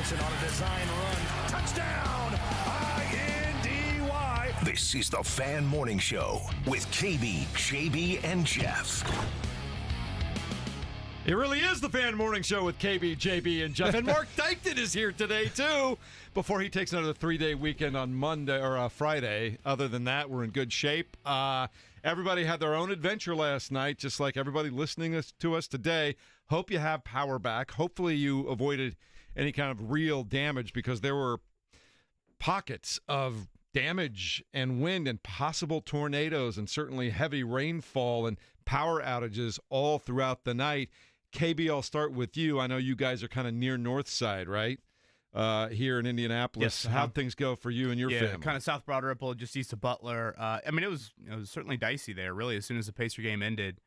Hendrickson on a design run. Touchdown! I-N-D-Y. This is the Fan Morning Show with KB, JB, and Jeff. It really is the Fan Morning Show with KB, JB, and Jeff. And Mark Dykton is here today, too, before he takes another 3-day weekend on Monday or Friday. Other than that, we're in good shape. Everybody had their own adventure last night, just like everybody listening to us today. Hope you have power back. Hopefully you avoided any kind of real damage, because there were pockets of damage and wind and possible tornadoes and certainly heavy rainfall and power outages all throughout the night. KB, I'll start with you. I know you guys are kind of near North Side, right? Here in Indianapolis. Yes. How'd things go for you and your family? Kind of South Broad Ripple, just east of Butler. It was certainly dicey there, really. As soon as the Pacer game ended,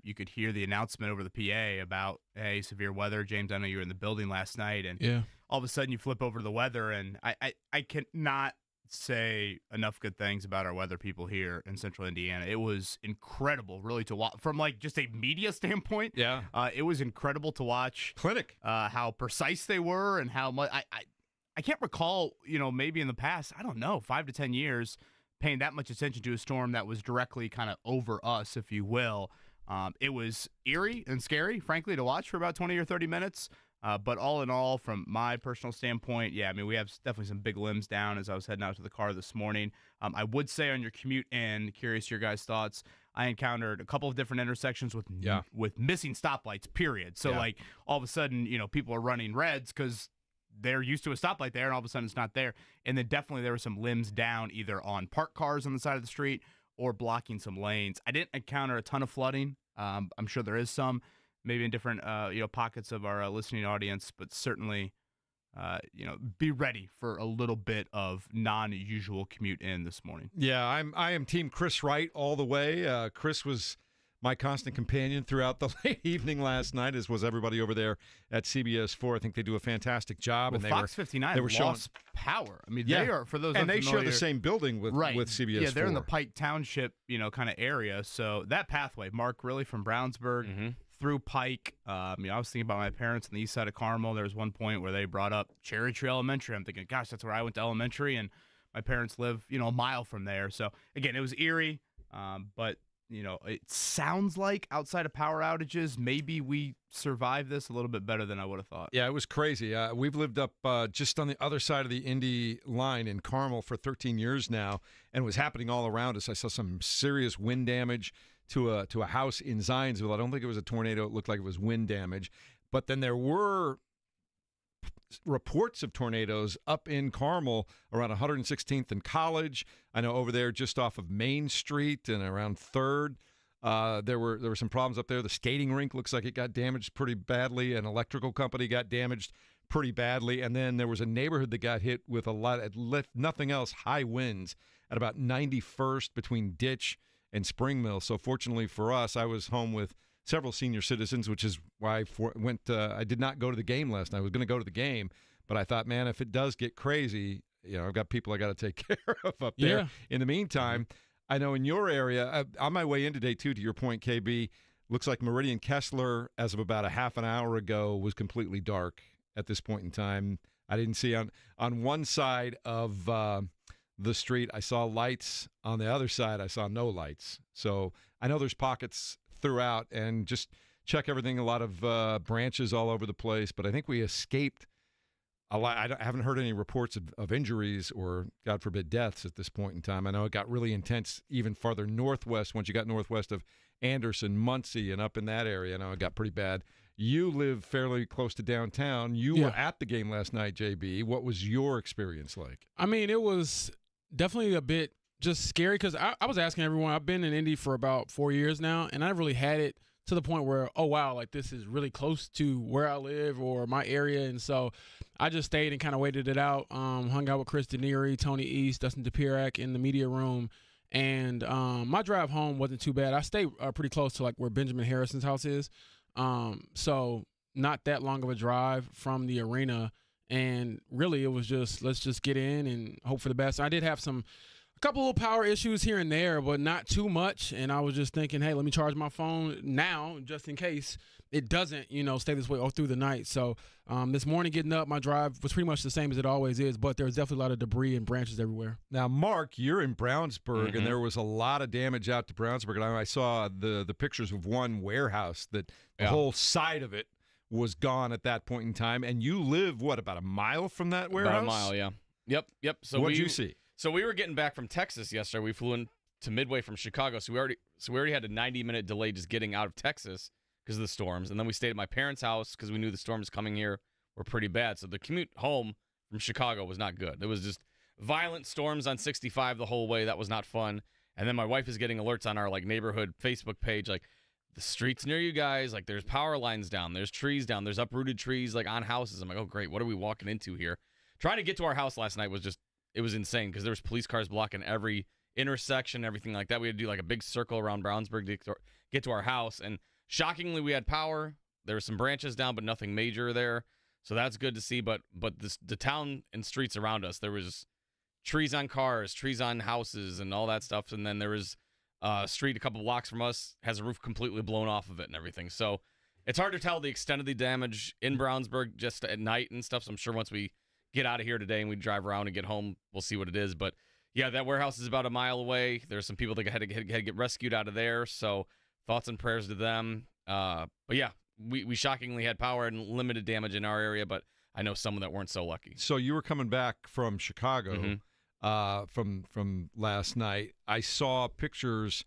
you could hear the announcement over the PA about, hey, severe weather. James, I know you were in the building last night, and all of a sudden you flip over to the weather, and I cannot say enough good things about our weather people here in central Indiana. It was incredible, really, to watch from just a media standpoint. Yeah. It was incredible to watch. Clinic. How precise they were and how much I can't recall, maybe in the past, I don't know, 5 to 10 years paying that much attention to a storm that was directly kind of over us, if you will. It was eerie and scary, frankly, to watch for about 20 or 30 minutes. But all in all, from my personal standpoint, we have definitely some big limbs down as I was heading out to the car this morning. I would say on your commute in, curious your guys' thoughts, I encountered a couple of different intersections with missing stoplights, period. So, all of a sudden, people are running reds because they're used to a stoplight there, and all of a sudden it's not there. And then definitely there were some limbs down either on parked cars on the side of the street or blocking some lanes. I didn't encounter a ton of flooding. I'm sure there is some, maybe in different pockets of our listening audience, but certainly be ready for a little bit of non-usual commute in this morning. Yeah, I am Team Chris Wright all the way. Chris was my constant companion throughout the late evening last night, as was everybody over there at CBS 4. I think they do a fantastic job. Well, and Fox 59 they were lost power. I mean, they are, for those and they unfamiliar, share the same building with CBS 4. Yeah, they're in the Pike Township, kind of area. So that pathway, Mark, really from Brownsburg through Pike. I was thinking about my parents on the east side of Carmel. There was one point where they brought up Cherry Tree Elementary. I'm thinking, gosh, that's where I went to elementary, and my parents live, a mile from there. So again, it was eerie, but it sounds like outside of power outages, maybe we survived this a little bit better than I would have thought. Yeah, it was crazy. We've lived up just on the other side of the Indy line in Carmel for 13 years now, and it was happening all around us. I saw some serious wind damage to a house in Zionsville. I don't think it was a tornado. It looked like it was wind damage. But then there were reports of tornadoes up in Carmel around 116th and College. I know over there just off of Main Street and around 3rd. There were some problems up there. The skating rink looks like it got damaged pretty badly. An electrical company got damaged pretty badly. And then there was a neighborhood that got hit with nothing else, high winds at about 91st between Ditch and Spring Mill. So fortunately for us, I was home with several senior citizens, which is why I did not go to the game last night. I was going to go to the game, but I thought, man, if it does get crazy, I've got people I got to take care of up there. In the meantime, I know in your area, on my way in today, too, to your point, KB, looks like Meridian Kessler, as of about a half an hour ago, was completely dark at this point in time. I didn't see on one side of the street, I saw lights. On the other side, I saw no lights. So I know there's pockets throughout, and just check everything. A lot of branches all over the place, but I think we escaped a lot. I haven't heard any reports of injuries or, God forbid, deaths at this point in time. I know it got really intense even farther northwest. Once you got northwest of Anderson, Muncie, and up in that area, I know it got pretty bad. You live fairly close to downtown. You were at the game last night, JB. What was your experience like? I mean, it was definitely a bit just scary because I was asking everyone. I've been in Indy for about 4 years now, and I really had it to the point where, oh, wow, like this is really close to where I live or my area. And so I just stayed and kind of waited it out, hung out with Chris Denieri, Tony East, Dustin DePierac in the media room. And my drive home wasn't too bad. I stayed pretty close to like where Benjamin Harrison's house is. So not that long of a drive from the arena. And really it was just, let's just get in and hope for the best. I did have some couple little power issues here and there, but not too much. And I was just thinking, hey, let me charge my phone now just in case it doesn't, stay this way all through the night. So this morning getting up, my drive was pretty much the same as it always is, but there's definitely a lot of debris and branches everywhere. Now, Mark, you're in Brownsburg, and there was a lot of damage out to Brownsburg. And I saw the pictures of one warehouse that the whole side of it was gone at that point in time. And you live, about a mile from that warehouse? About a mile, yeah. Yep. So what'd you see? So we were getting back from Texas yesterday. We flew in to Midway from Chicago, so we already had a 90-minute delay just getting out of Texas because of the storms. And then we stayed at my parents' house because we knew the storms coming here were pretty bad. So the commute home from Chicago was not good. It was just violent storms on 65 the whole way. That was not fun. And then my wife is getting alerts on our neighborhood Facebook page, the streets near you guys, there's power lines down, there's trees down, there's uprooted trees on houses. I'm like, oh great, what are we walking into here? Trying to get to our house last night was it was insane because there was police cars blocking every intersection, everything like that. We had to do a big circle around Brownsburg to get to our house. And shockingly, we had power. There were some branches down, but nothing major there. So that's good to see. But the town and streets around us, there was trees on cars, trees on houses, and all that stuff. And then there was a street a couple blocks from us has a roof completely blown off of it and everything. So it's hard to tell the extent of the damage in Brownsburg just at night and stuff. So I'm sure once we get out of here today and we drive around and get home, we'll see what it is. But yeah, that warehouse is about a mile away. There's some people that had to get rescued out of there. So thoughts and prayers to them. But yeah, we shockingly had power and limited damage in our area, but I know some that weren't so lucky. So you were coming back from Chicago from last night. I saw pictures,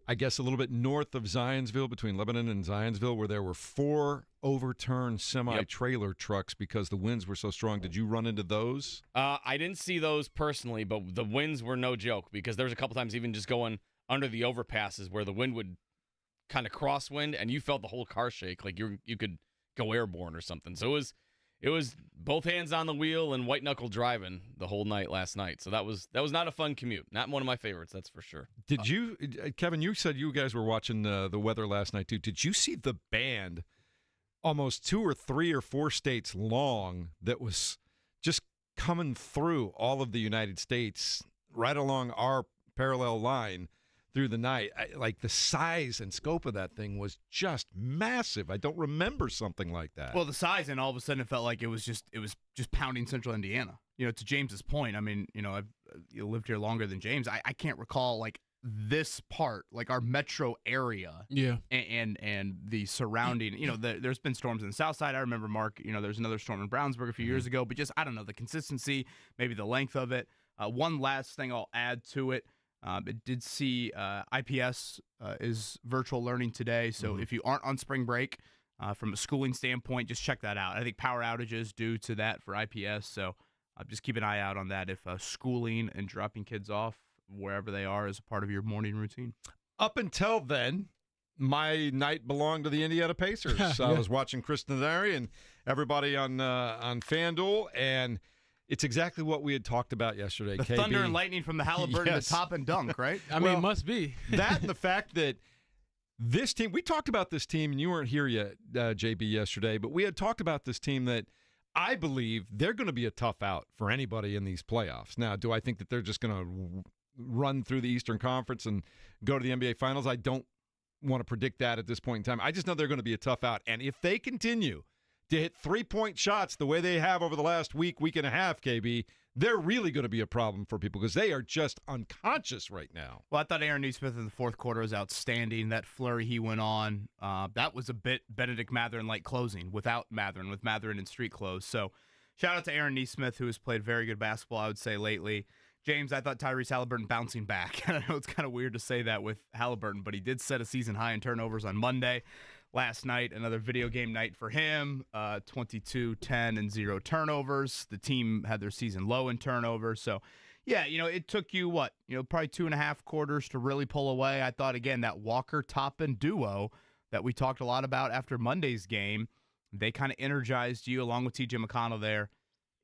I guess, a little bit north of Zionsville, between Lebanon and Zionsville, where there were 4 overturned semi-trailer trucks because the winds were so strong. Did you run into those? I didn't see those personally, but the winds were no joke because there was a couple times even just going under the overpasses where the wind would kind of crosswind and you felt the whole car shake like you could go airborne or something. So it was both hands on the wheel and white knuckle driving the whole night last night. So that was not a fun commute. Not one of my favorites, that's for sure. Did you, Kevin? You said you guys were watching the weather last night too. Did you see the band? Almost 2 or 3 or 4 states long that was just coming through all of the United States right along our parallel line through the night. The size and scope of that thing was just massive. I don't remember something like that. Well, the size, and all of a sudden it felt like it was just pounding central Indiana. To James's point, I mean, I've lived here longer than James. I can't recall this part, our metro area, and the surrounding, there's been storms in the south side. I remember, Mark, there's another storm in Brownsburg a few years ago, but just, I don't know, the consistency, maybe the length of it. One last thing I'll add to it. It did see IPS is virtual learning today, so if you aren't on spring break, from a schooling standpoint, just check that out. I think power outages due to that for IPS, so just keep an eye out on that if schooling and dropping kids off wherever they are is a part of your morning routine. Up until then, my night belonged to the Indiana Pacers. I was watching Chris Nadari and everybody on FanDuel, and it's exactly what we had talked about yesterday. The KB. thunder and lightning from the Haliburton to top and dunk, right? I mean, it must be. That and the fact that this team, we talked about this team, and you weren't here yet, JB, yesterday, but we had talked about this team that I believe they're going to be a tough out for anybody in these playoffs. Now, do I think that they're just going to run through the Eastern Conference and go to the NBA Finals? I don't want to predict that at this point in time. I just know they're going to be a tough out. And if they continue to hit three-point shots the way they have over the last week and a half, KB, they're really going to be a problem for people because they are just unconscious right now. Well, I thought Aaron Nesmith in the fourth quarter was outstanding. That flurry he went on, that was a bit Benedict Mathurin-like closing without Mathurin, with Mathurin in street clothes. So shout out to Aaron Nesmith, who has played very good basketball, I would say, lately. James, I thought Tyrese Haliburton bouncing back. I know it's kind of weird to say that with Haliburton, but he did set a season high in turnovers on Monday. Last night, another video game night for him, 22, 10, and 0 turnovers. The team had their season low in turnovers. So, yeah, it took you, probably 2.5 quarters to really pull away. I thought, again, that Walker-Toppin duo that we talked a lot about after Monday's game, they kind of energized you along with T.J. McConnell there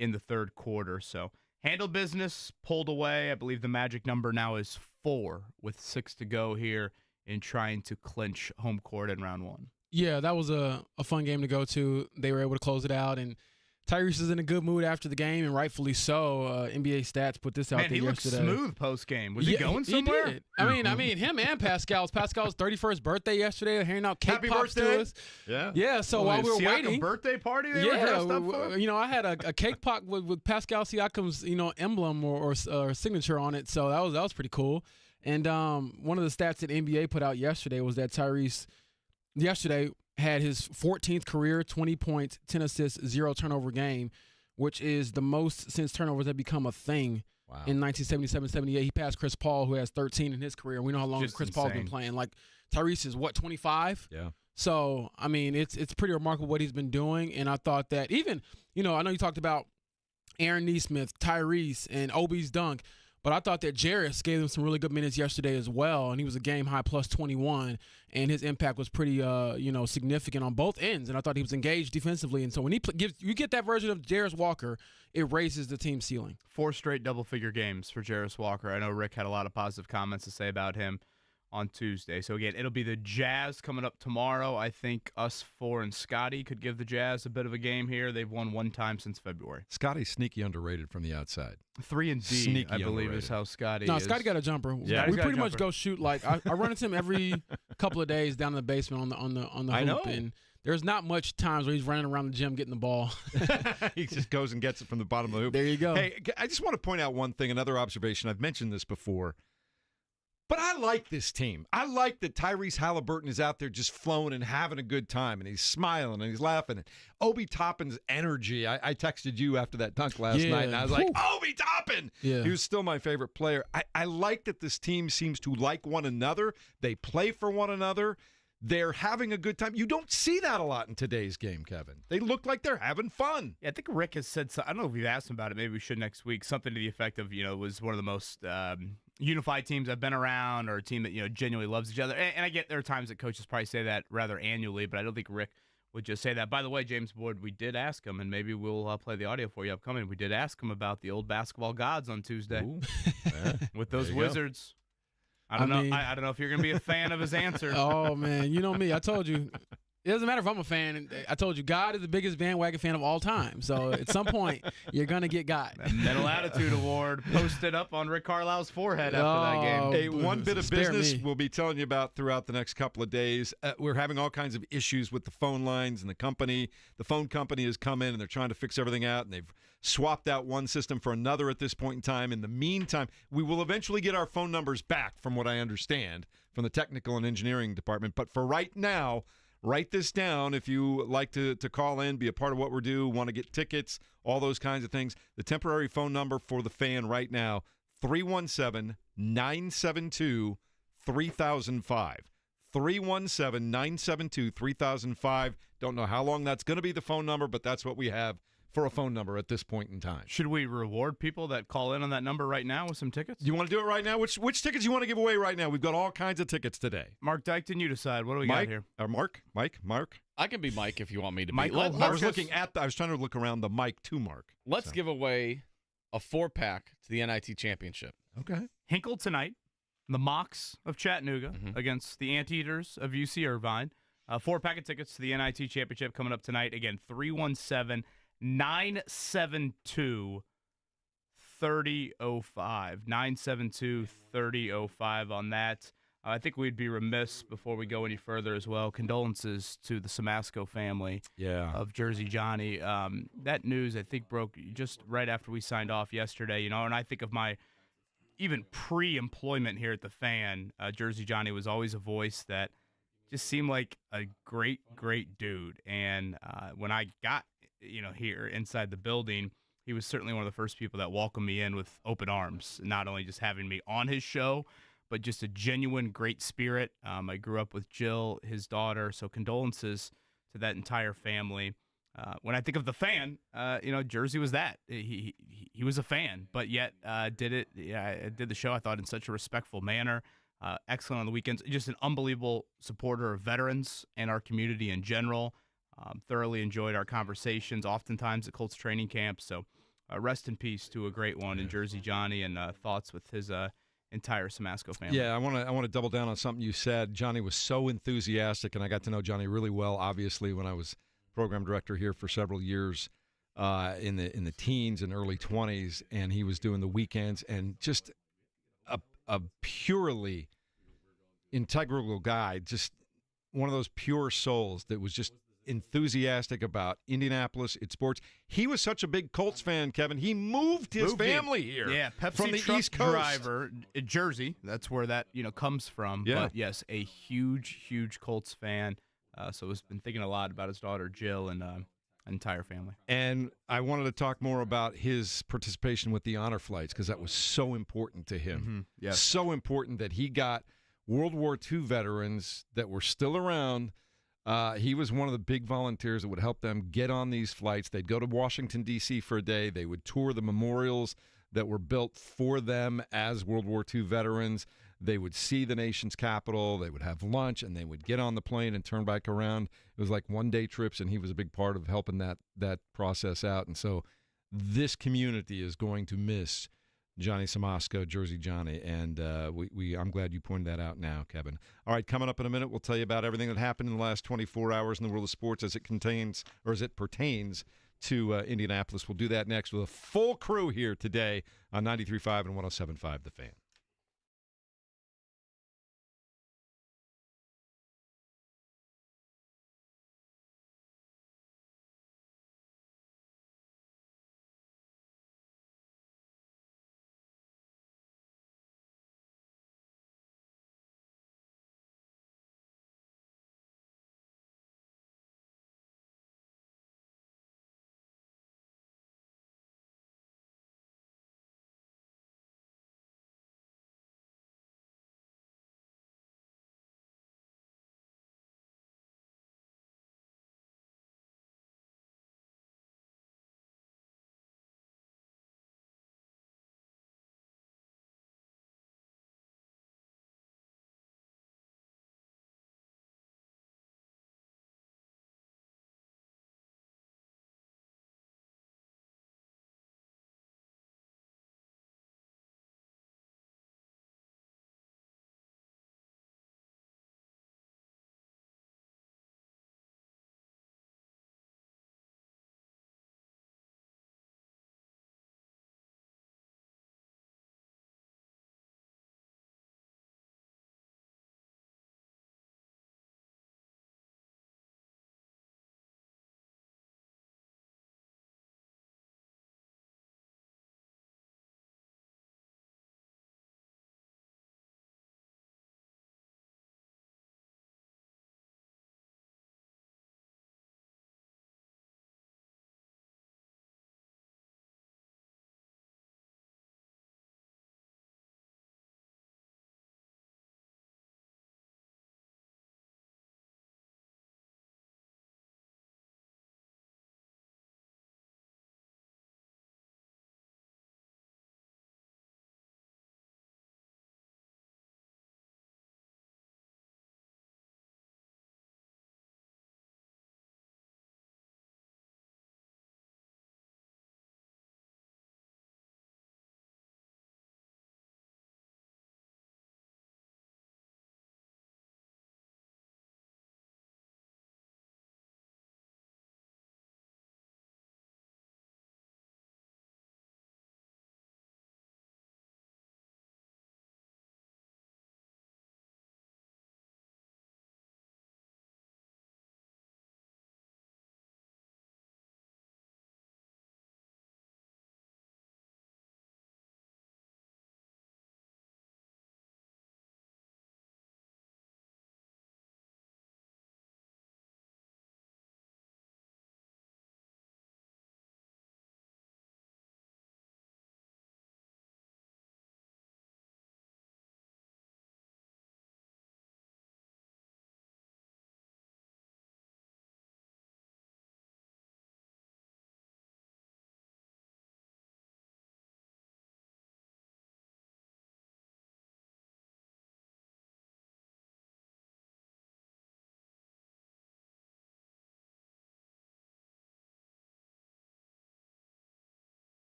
in the third quarter. So, handled business, pulled away. I believe the magic number now is 4 with 6 to go here in trying to clinch home court in round 1. Yeah, that was a fun game to go to. They were able to close it out, and Tyrese is in a good mood after the game, and rightfully so. NBA Stats put this out there he yesterday. looked smooth post game. Was he going somewhere? He did. I mean, him and Pascal's 31st birthday yesterday, handing out cake Happy pops birthday. to us. Yeah. Yeah. So while we were waiting, birthday party they were dressed up for? I had a cake pop with Pascal Siakam's emblem or signature on it. So that was pretty cool. And one of the stats that NBA put out yesterday was that Tyrese yesterday had his 14th career, 20 points, 10 assists, 0 turnover game, which is the most since turnovers have become a thing in 1977-78. He passed Chris Paul, who has 13 in his career. We know how long Chris Paul's been playing. Like, Tyrese is, 25? Yeah. So, I mean, it's pretty remarkable what he's been doing. And I thought that even, I know you talked about Aaron Nesmith, Tyrese, and Obi's dunk. But I thought that Jarris gave them some really good minutes yesterday as well, and he was a game-high plus 21, and his impact was pretty, significant on both ends. And I thought he was engaged defensively. And so when you get that version of Jarris Walker, it raises the team ceiling. 4 straight double-figure games for Jarris Walker. I know Rick had a lot of positive comments to say about him on Tuesday. So, again, it'll be the Jazz coming up tomorrow. I think us 4 and Scotty could give the Jazz a bit of a game here. They've won one time since February. Scotty's sneaky underrated from the outside. 3 and D, Sneaky I believe, underrated. is how Scotty No, is. Scotty got a jumper. Yeah. We pretty much go shoot. Like, I run into him every couple of days down in the basement on the I hoop. know. And there's not much times where he's running around the gym getting the ball. He just goes and gets it from the bottom of the hoop. There you go. Hey, I just want to point out one thing, another observation. I've mentioned this before. But I like this team. I like that Tyrese Haliburton is out there just flowing and having a good time, and he's smiling and he's laughing. Obi Toppin's energy. I texted you after that dunk last night, and I was like, Obi Toppin! Yeah. He was still my favorite player. I like that this team seems to like one another. They play for one another. They're having a good time. You don't see that a lot in today's game, Kevin. They look like they're having fun. Yeah, I think Rick has said, I don't know if we've asked him about it. Maybe we should next week. Something to the effect of, it was one of the most unified teams I've been around, or a team that, genuinely loves each other. And I get there are times that coaches probably say that rather annually, but I don't think Rick would just say that. By the way, James Boyd, we did ask him, and maybe we'll play the audio for you upcoming. We did ask him about the old basketball gods on Tuesday. Ooh. Yeah. With those There you go. Wizards. I don't know. I don't know if you're going to be a fan of his answer. Oh, man. You know me. I told you. It doesn't matter if I'm a fan. I told you, God is the biggest bandwagon fan of all time. So at some point, you're going to get God. That Mental Attitude Award posted up on Rick Carlisle's forehead after that game. Hey, one bit of Spare business me. we'll be telling you about throughout the next couple of days. We're having all kinds of issues with the phone lines and the company. The phone company has come in and they're trying to fix everything out, and they've swapped out one system for another at this point in time. In the meantime, we will eventually get our phone numbers back, from what I understand, from the technical and engineering department. But for right now, write this down if you like to call in, be a part of what we're doing, want to get tickets, all those kinds of things. The temporary phone number for the Fan right now, 317-972-3005. 317-972-3005. Don't know how long that's going to be the phone number, but that's what we have for a phone number at this point in time. Should we reward people that call in on that number right now with some tickets? You want to do it right now? Which tickets you want to give away right now? We've got all kinds of tickets today. Mark Dykton, you decide. What do we Mike, got here? Mark. I can be Mike if you want me to be. Michael Let's I was looking at. I was trying to look around the mic to Mark. Let's give away a 4-pack to the NIT championship. Okay. Hinkle tonight, the Mocs of Chattanooga against the Anteaters of UC Irvine. 4-pack of tickets to the NIT championship coming up tonight. Again, 317-972-3005. 972-3005 on that. I think we'd be remiss before we go any further as well. Condolences to the Samasco family of Jersey Johnny. That news, I think, broke just right after we signed off yesterday. And I think of my even pre-employment here at the Fan, Jersey Johnny was always a voice that just seemed like a great, great dude. And when I got here inside the building, he was certainly one of the first people that welcomed me in with open arms, not only just having me on his show, but just a genuine great spirit. I grew up with Jill, his daughter, so condolences to that entire family. When I think of the Fan, Jersey was that. He was a fan, but yet did the show, I thought, in such a respectful manner. Excellent on the weekends. Just an unbelievable supporter of veterans and our community in general. Thoroughly enjoyed our conversations, oftentimes at Colts training camp. So rest in peace to a great one in Jersey Johnny, and thoughts with his entire Samasco family. Yeah, I want to double down on something you said. Johnny was so enthusiastic, and I got to know Johnny really well, obviously, when I was program director here for several years. in the teens and early 20s, and he was doing the weekends, and just a purely integral guy, just one of those pure souls that was just enthusiastic about Indianapolis, its sports. He was such a big Colts fan, Kevin. He moved his family here. Yeah, Pepsi from the truck East Coast. driver, Jersey. That's where that comes from. Yeah. But yes, a huge Colts fan. So has been thinking a lot about his daughter Jill and entire family. And I wanted to talk more about his participation with the honor flights because that was so important to him. Mm-hmm. Yes. So important that he got World War II veterans that were still around. He was one of the big volunteers that would help them get on these flights. They'd go to Washington, D.C. for a day. They would tour the memorials that were built for them as World War II veterans. They would see the nation's capital. They would have lunch, and they would get on the plane and turn back around. It was like one-day trips, and he was a big part of helping that process out. And so this community is going to miss Johnny Samasco, Jersey Johnny, and I'm glad you pointed that out now, Kevin. All right, coming up in a minute, we'll tell you about everything that happened in the last 24 hours in the world of sports as it pertains to Indianapolis. We'll do that next with a full crew here today on 93.5 and 107.5 The Fan.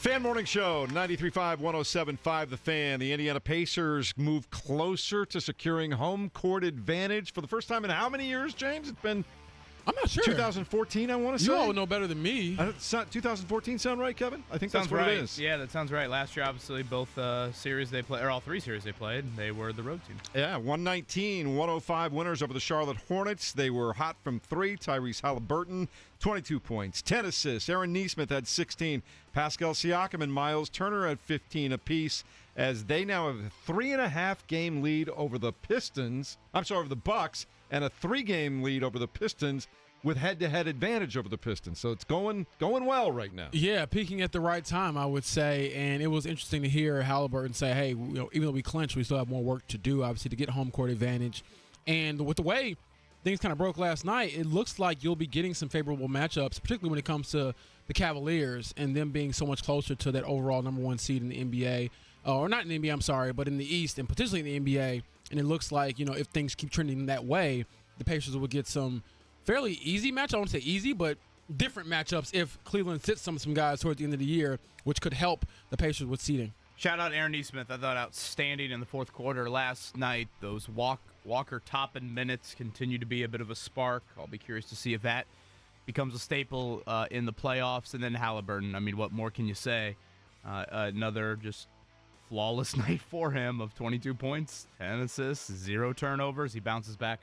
Fan Morning Show, 93.5, 107.5 The Fan. The Indiana Pacers move closer to securing home court advantage for the first time in how many years, James? It's been I'm not sure. 2014, I want to say. You all know better than me. 2014 sound right, Kevin? I think Sounds that's what right. it is. Yeah, that sounds right. Last year, obviously, both series they played, or all three series they played, they were the road team. Yeah, 119-105 winners over the Charlotte Hornets. They were hot from three. Tyrese Haliburton, 22 points, 10 assists. Aaron Nesmith had 16. Pascal Siakam and Miles Turner had 15 apiece, as they now have a 3.5-game lead over the Pistons. I'm sorry, over the Bucks, and a 3-game lead over the Pistons, with head-to-head advantage over the Pistons. So it's going well right now. Yeah, peaking at the right time, I would say. And it was interesting to hear Haliburton say, hey, even though we clinched, we still have more work to do, obviously, to get home court advantage. And with the way things kind of broke last night, it looks like you'll be getting some favorable matchups, particularly when it comes to the Cavaliers and them being so much closer to that overall number one seed in the NBA. Or not in the NBA, I'm sorry, but in the East and potentially in the NBA. And it looks like, if things keep trending that way, the Pacers will get some fairly easy match. I won't say easy, but different matchups if Cleveland sits some guys towards the end of the year, which could help the Pacers with seeding. Shout out Aaron Nesmith. I thought outstanding in the fourth quarter last night. Those Walker Toppin minutes continue to be a bit of a spark. I'll be curious to see if that becomes a staple in the playoffs. And then Haliburton. I mean, what more can you say? Another just flawless night for him of 22 points, 10 assists, 0 turnovers. He bounces back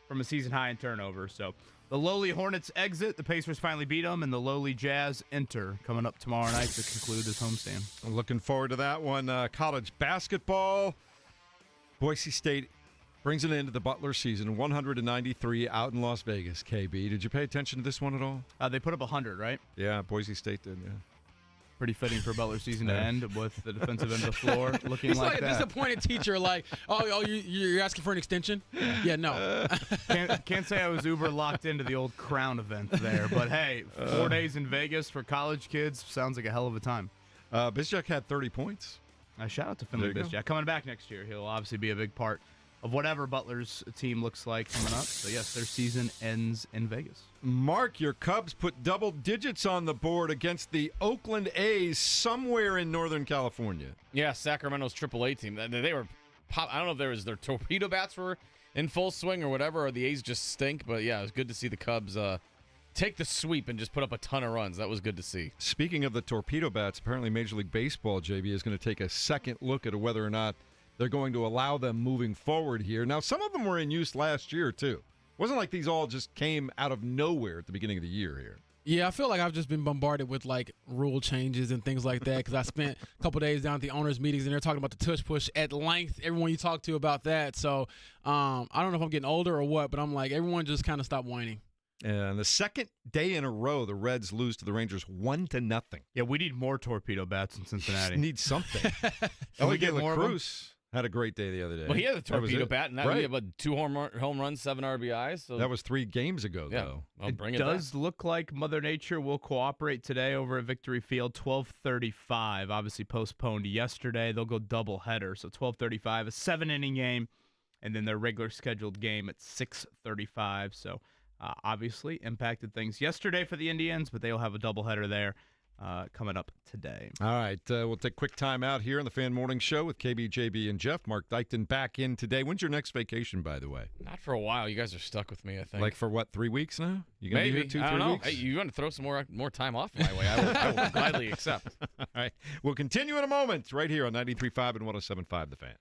from a season high in turnovers. So the lowly Hornets exit. The Pacers finally beat them, and the lowly Jazz enter coming up tomorrow night to conclude this homestand. I'm looking forward to that one. College basketball. Boise State brings it into the Butler season, 193 out in Las Vegas. KB, did you pay attention to this one at all? They put up 100, right? Yeah, Boise State did, yeah. Pretty fitting for Butler season to end with the defensive end of the floor looking It's like like a that. disappointed teacher, like, you're asking for an extension? Yeah, no. Can't say I was uber locked into the old Crown event there, but hey, 4 days in Vegas for college kids sounds like a hell of a time. Bizjak had 30 points. Shout out to Finley There you go. Bizjak. Coming back next year, he'll obviously be a big part of whatever Butler's team looks like coming up. So, yes, their season ends in Vegas. Mark, your Cubs put double digits on the board against the Oakland A's somewhere in Northern California. Yeah, Sacramento's AAA team. They were I don't know if their torpedo bats were in full swing or whatever, or the A's just stink. But, yeah, it was good to see the Cubs take the sweep and just put up a ton of runs. That was good to see. Speaking of the torpedo bats, apparently Major League Baseball, JB, is going to take a second look at whether or not they're going to allow them moving forward here. Now, some of them were in use last year, too. It wasn't like these all just came out of nowhere at the beginning of the year here. Yeah, I feel like I've just been bombarded with, rule changes and things like that because I spent a couple days down at the owners' meetings, and they're talking about the tush push at length, everyone you talk to about that. So I don't know if I'm getting older or what, but I'm like, everyone just kind of stopped whining. And the second day in a row, the Reds lose to the Rangers 1-0. Yeah, we need more torpedo bats in Cincinnati. Need something. Can we get Elliot more of them? Cruz had a great day the other day. Well, he had a That was torpedo it. bat, and that Right. he had about 2 home runs, 7 RBIs. So That was 3 games ago, yeah, though. I'll bring It it back. does look like Mother Nature will cooperate today over at Victory Field, 12:35. Obviously postponed yesterday. They'll go doubleheader, so 12:35, a 7-inning game, and then their regular scheduled game at 6:35. So obviously impacted things yesterday for the Indians, but they'll have a doubleheader there coming up today. All right, we'll take a quick time out here on the Fan Morning Show with KB, JB, and Jeff. Mark Dykton back in today. When's your next vacation, by the way? Not for a while. You guys are stuck with me, I think. Like for what, 3 weeks now? You gonna be Maybe. here 2, I 3 don't know. weeks? Hey, you want to throw some more time off my way? I will gladly accept. All right, we'll continue in a moment right here on 93.5 and 107.5 The Fan.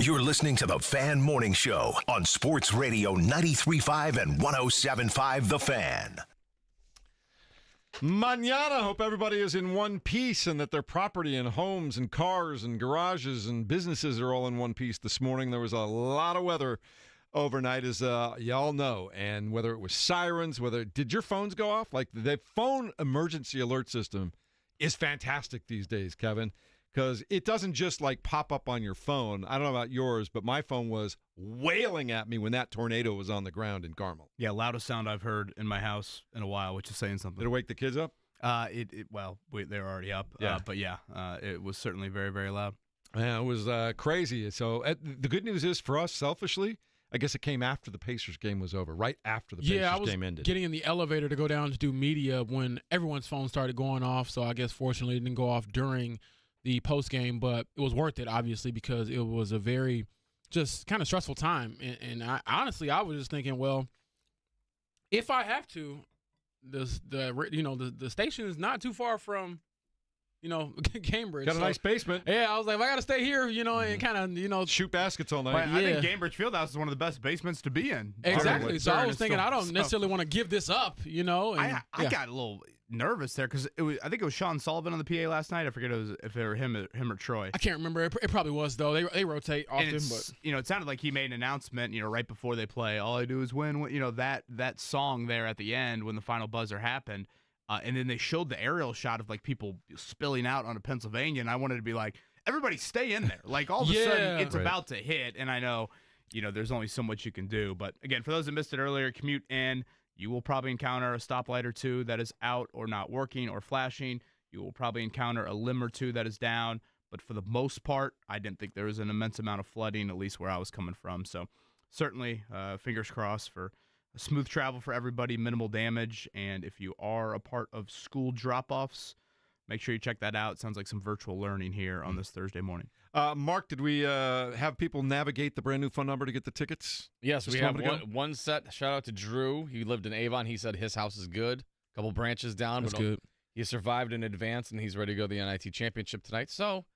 You're listening to the Fan Morning Show on Sports Radio 93.5 and 107.5 The Fan. Mañana, hope everybody is in one piece and that their property and homes and cars and garages and businesses are all in one piece this morning. There was a lot of weather overnight, as y'all know, and whether it was sirens, did your phones go off? Like, the phone emergency alert system is fantastic these days, Kevin, because it doesn't just like pop up on your phone. I don't know about yours, but my phone was wailing at me when that tornado was on the ground in Carmel. Yeah, loudest sound I've heard in my house in a while, which is saying something. Did it wake the kids up? They're already up. Yeah. But it was certainly very, very loud. Yeah, it was crazy. So the good news is for us, selfishly, I guess it came after the Pacers game was over, right after the Pacers game ended. I was getting in the elevator to go down to do media when everyone's phone started going off. So I guess fortunately it didn't go off during the post game, but it was worth it, obviously, because it was a very just kind of stressful time. And I honestly, I was just thinking, well, if I have to, the station is not too far from, Cambridge. Got a nice basement. Yeah, I was like, if I got to stay here, and kind of, shoot baskets all night. But I think Cambridge Fieldhouse is one of the best basements to be in. Exactly. So I was thinking, I don't necessarily want to give this up, And, I got a little nervous there because I think it was Sean Sullivan on the PA last night. I forget if it were him or Troy. I can't remember. It probably was, though. They rotate often. But it sounded like he made an announcement, right before they play. All I do is win. That song there at the end when the final buzzer happened. And then they showed the aerial shot of, like, people spilling out onto Pennsylvania, and I wanted to be like, everybody stay in there. Like, all of a sudden, it's about to hit, and I know, there's only so much you can do. But, again, for those that missed it earlier, commute in, you will probably encounter a stoplight or two that is out or not working or flashing. You will probably encounter a limb or two that is down. But for the most part, I didn't think there was an immense amount of flooding, at least where I was coming from. So, certainly, fingers crossed for smooth travel for everybody, minimal damage, and if you are a part of school drop-offs, make sure you check that out. It sounds like some virtual learning here on this Thursday morning. Mark, did we have people navigate the brand new phone number to get the tickets? Yes, we have one set. Shout out to Drew. He lived in Avon. He said his house is good. A couple branches down. That's good. He survived in advance, and he's ready to go to the NIT championship tonight. So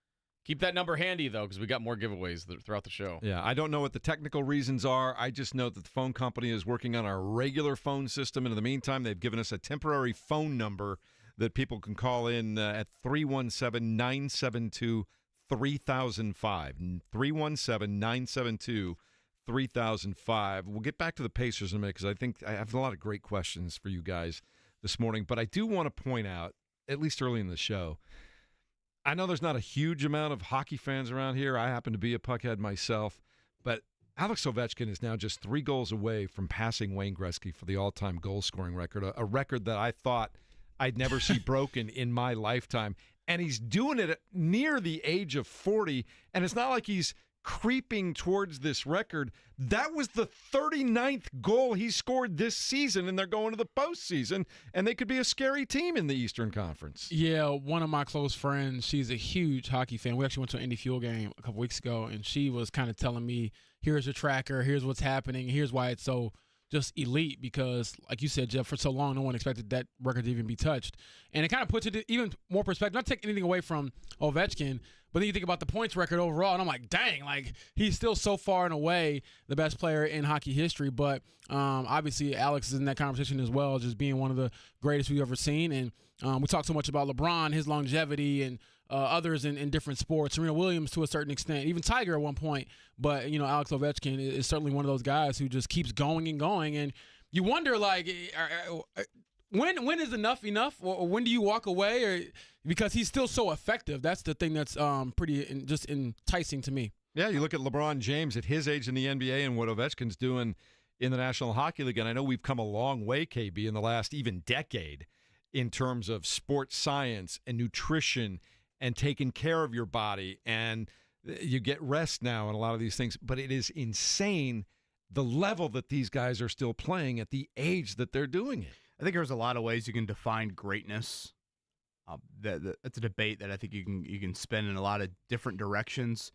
keep that number handy, though, because we got more giveaways throughout the show. Yeah, I don't know what the technical reasons are. I just know that the phone company is working on our regular phone system, and in the meantime, they've given us a temporary phone number that people can call in at 317-972-3005. 317-972-3005. We'll get back to the Pacers in a minute because I think I have a lot of great questions for you guys this morning, but I do want to point out, at least early in the show, I know there's not a huge amount of hockey fans around here. I happen to be a puckhead myself, but Alex Ovechkin is now just 3 goals away from passing Wayne Gretzky for the all-time goal-scoring record, a record that I thought I'd never see broken in my lifetime. And he's doing it at near the age of 40, and it's not like he's creeping towards this record. That was the 39th goal he scored this season, and they're going to the postseason, and they could be a scary team in the Eastern Conference. Yeah, one of my close friends, she's a huge hockey fan. We actually went to an Indy Fuel game a couple weeks ago, and she was kind of telling me, here's your tracker, here's what's happening, here's why it's so just elite, because, like you said, Jeff, for so long, no one expected that record to even be touched. And it kind of puts it in even more perspective. Not taking anything away from Ovechkin, but then you think about the points record overall, and I'm like, dang, like, he's still so far and away the best player in hockey history. But obviously, Alex is in that conversation as well, just being one of the greatest we've ever seen. And we talk so much about LeBron, his longevity, and others in different sports. Serena Williams to a certain extent, even Tiger at one point. But, Alex Ovechkin is certainly one of those guys who just keeps going and going. And you wonder, like, when is enough, or when do you walk away? Or because he's still so effective. That's the thing that's pretty just enticing to me. Yeah, you look at LeBron James at his age in the NBA and what Ovechkin's doing in the National Hockey League. And I know we've come a long way, KB, in the last even decade in terms of sports science and nutrition and taking care of your body, and you get rest now and a lot of these things. But it is insane the level that these guys are still playing at the age that they're doing it. I think there's a lot of ways you can define greatness. That's a debate that I think you can spend in a lot of different directions.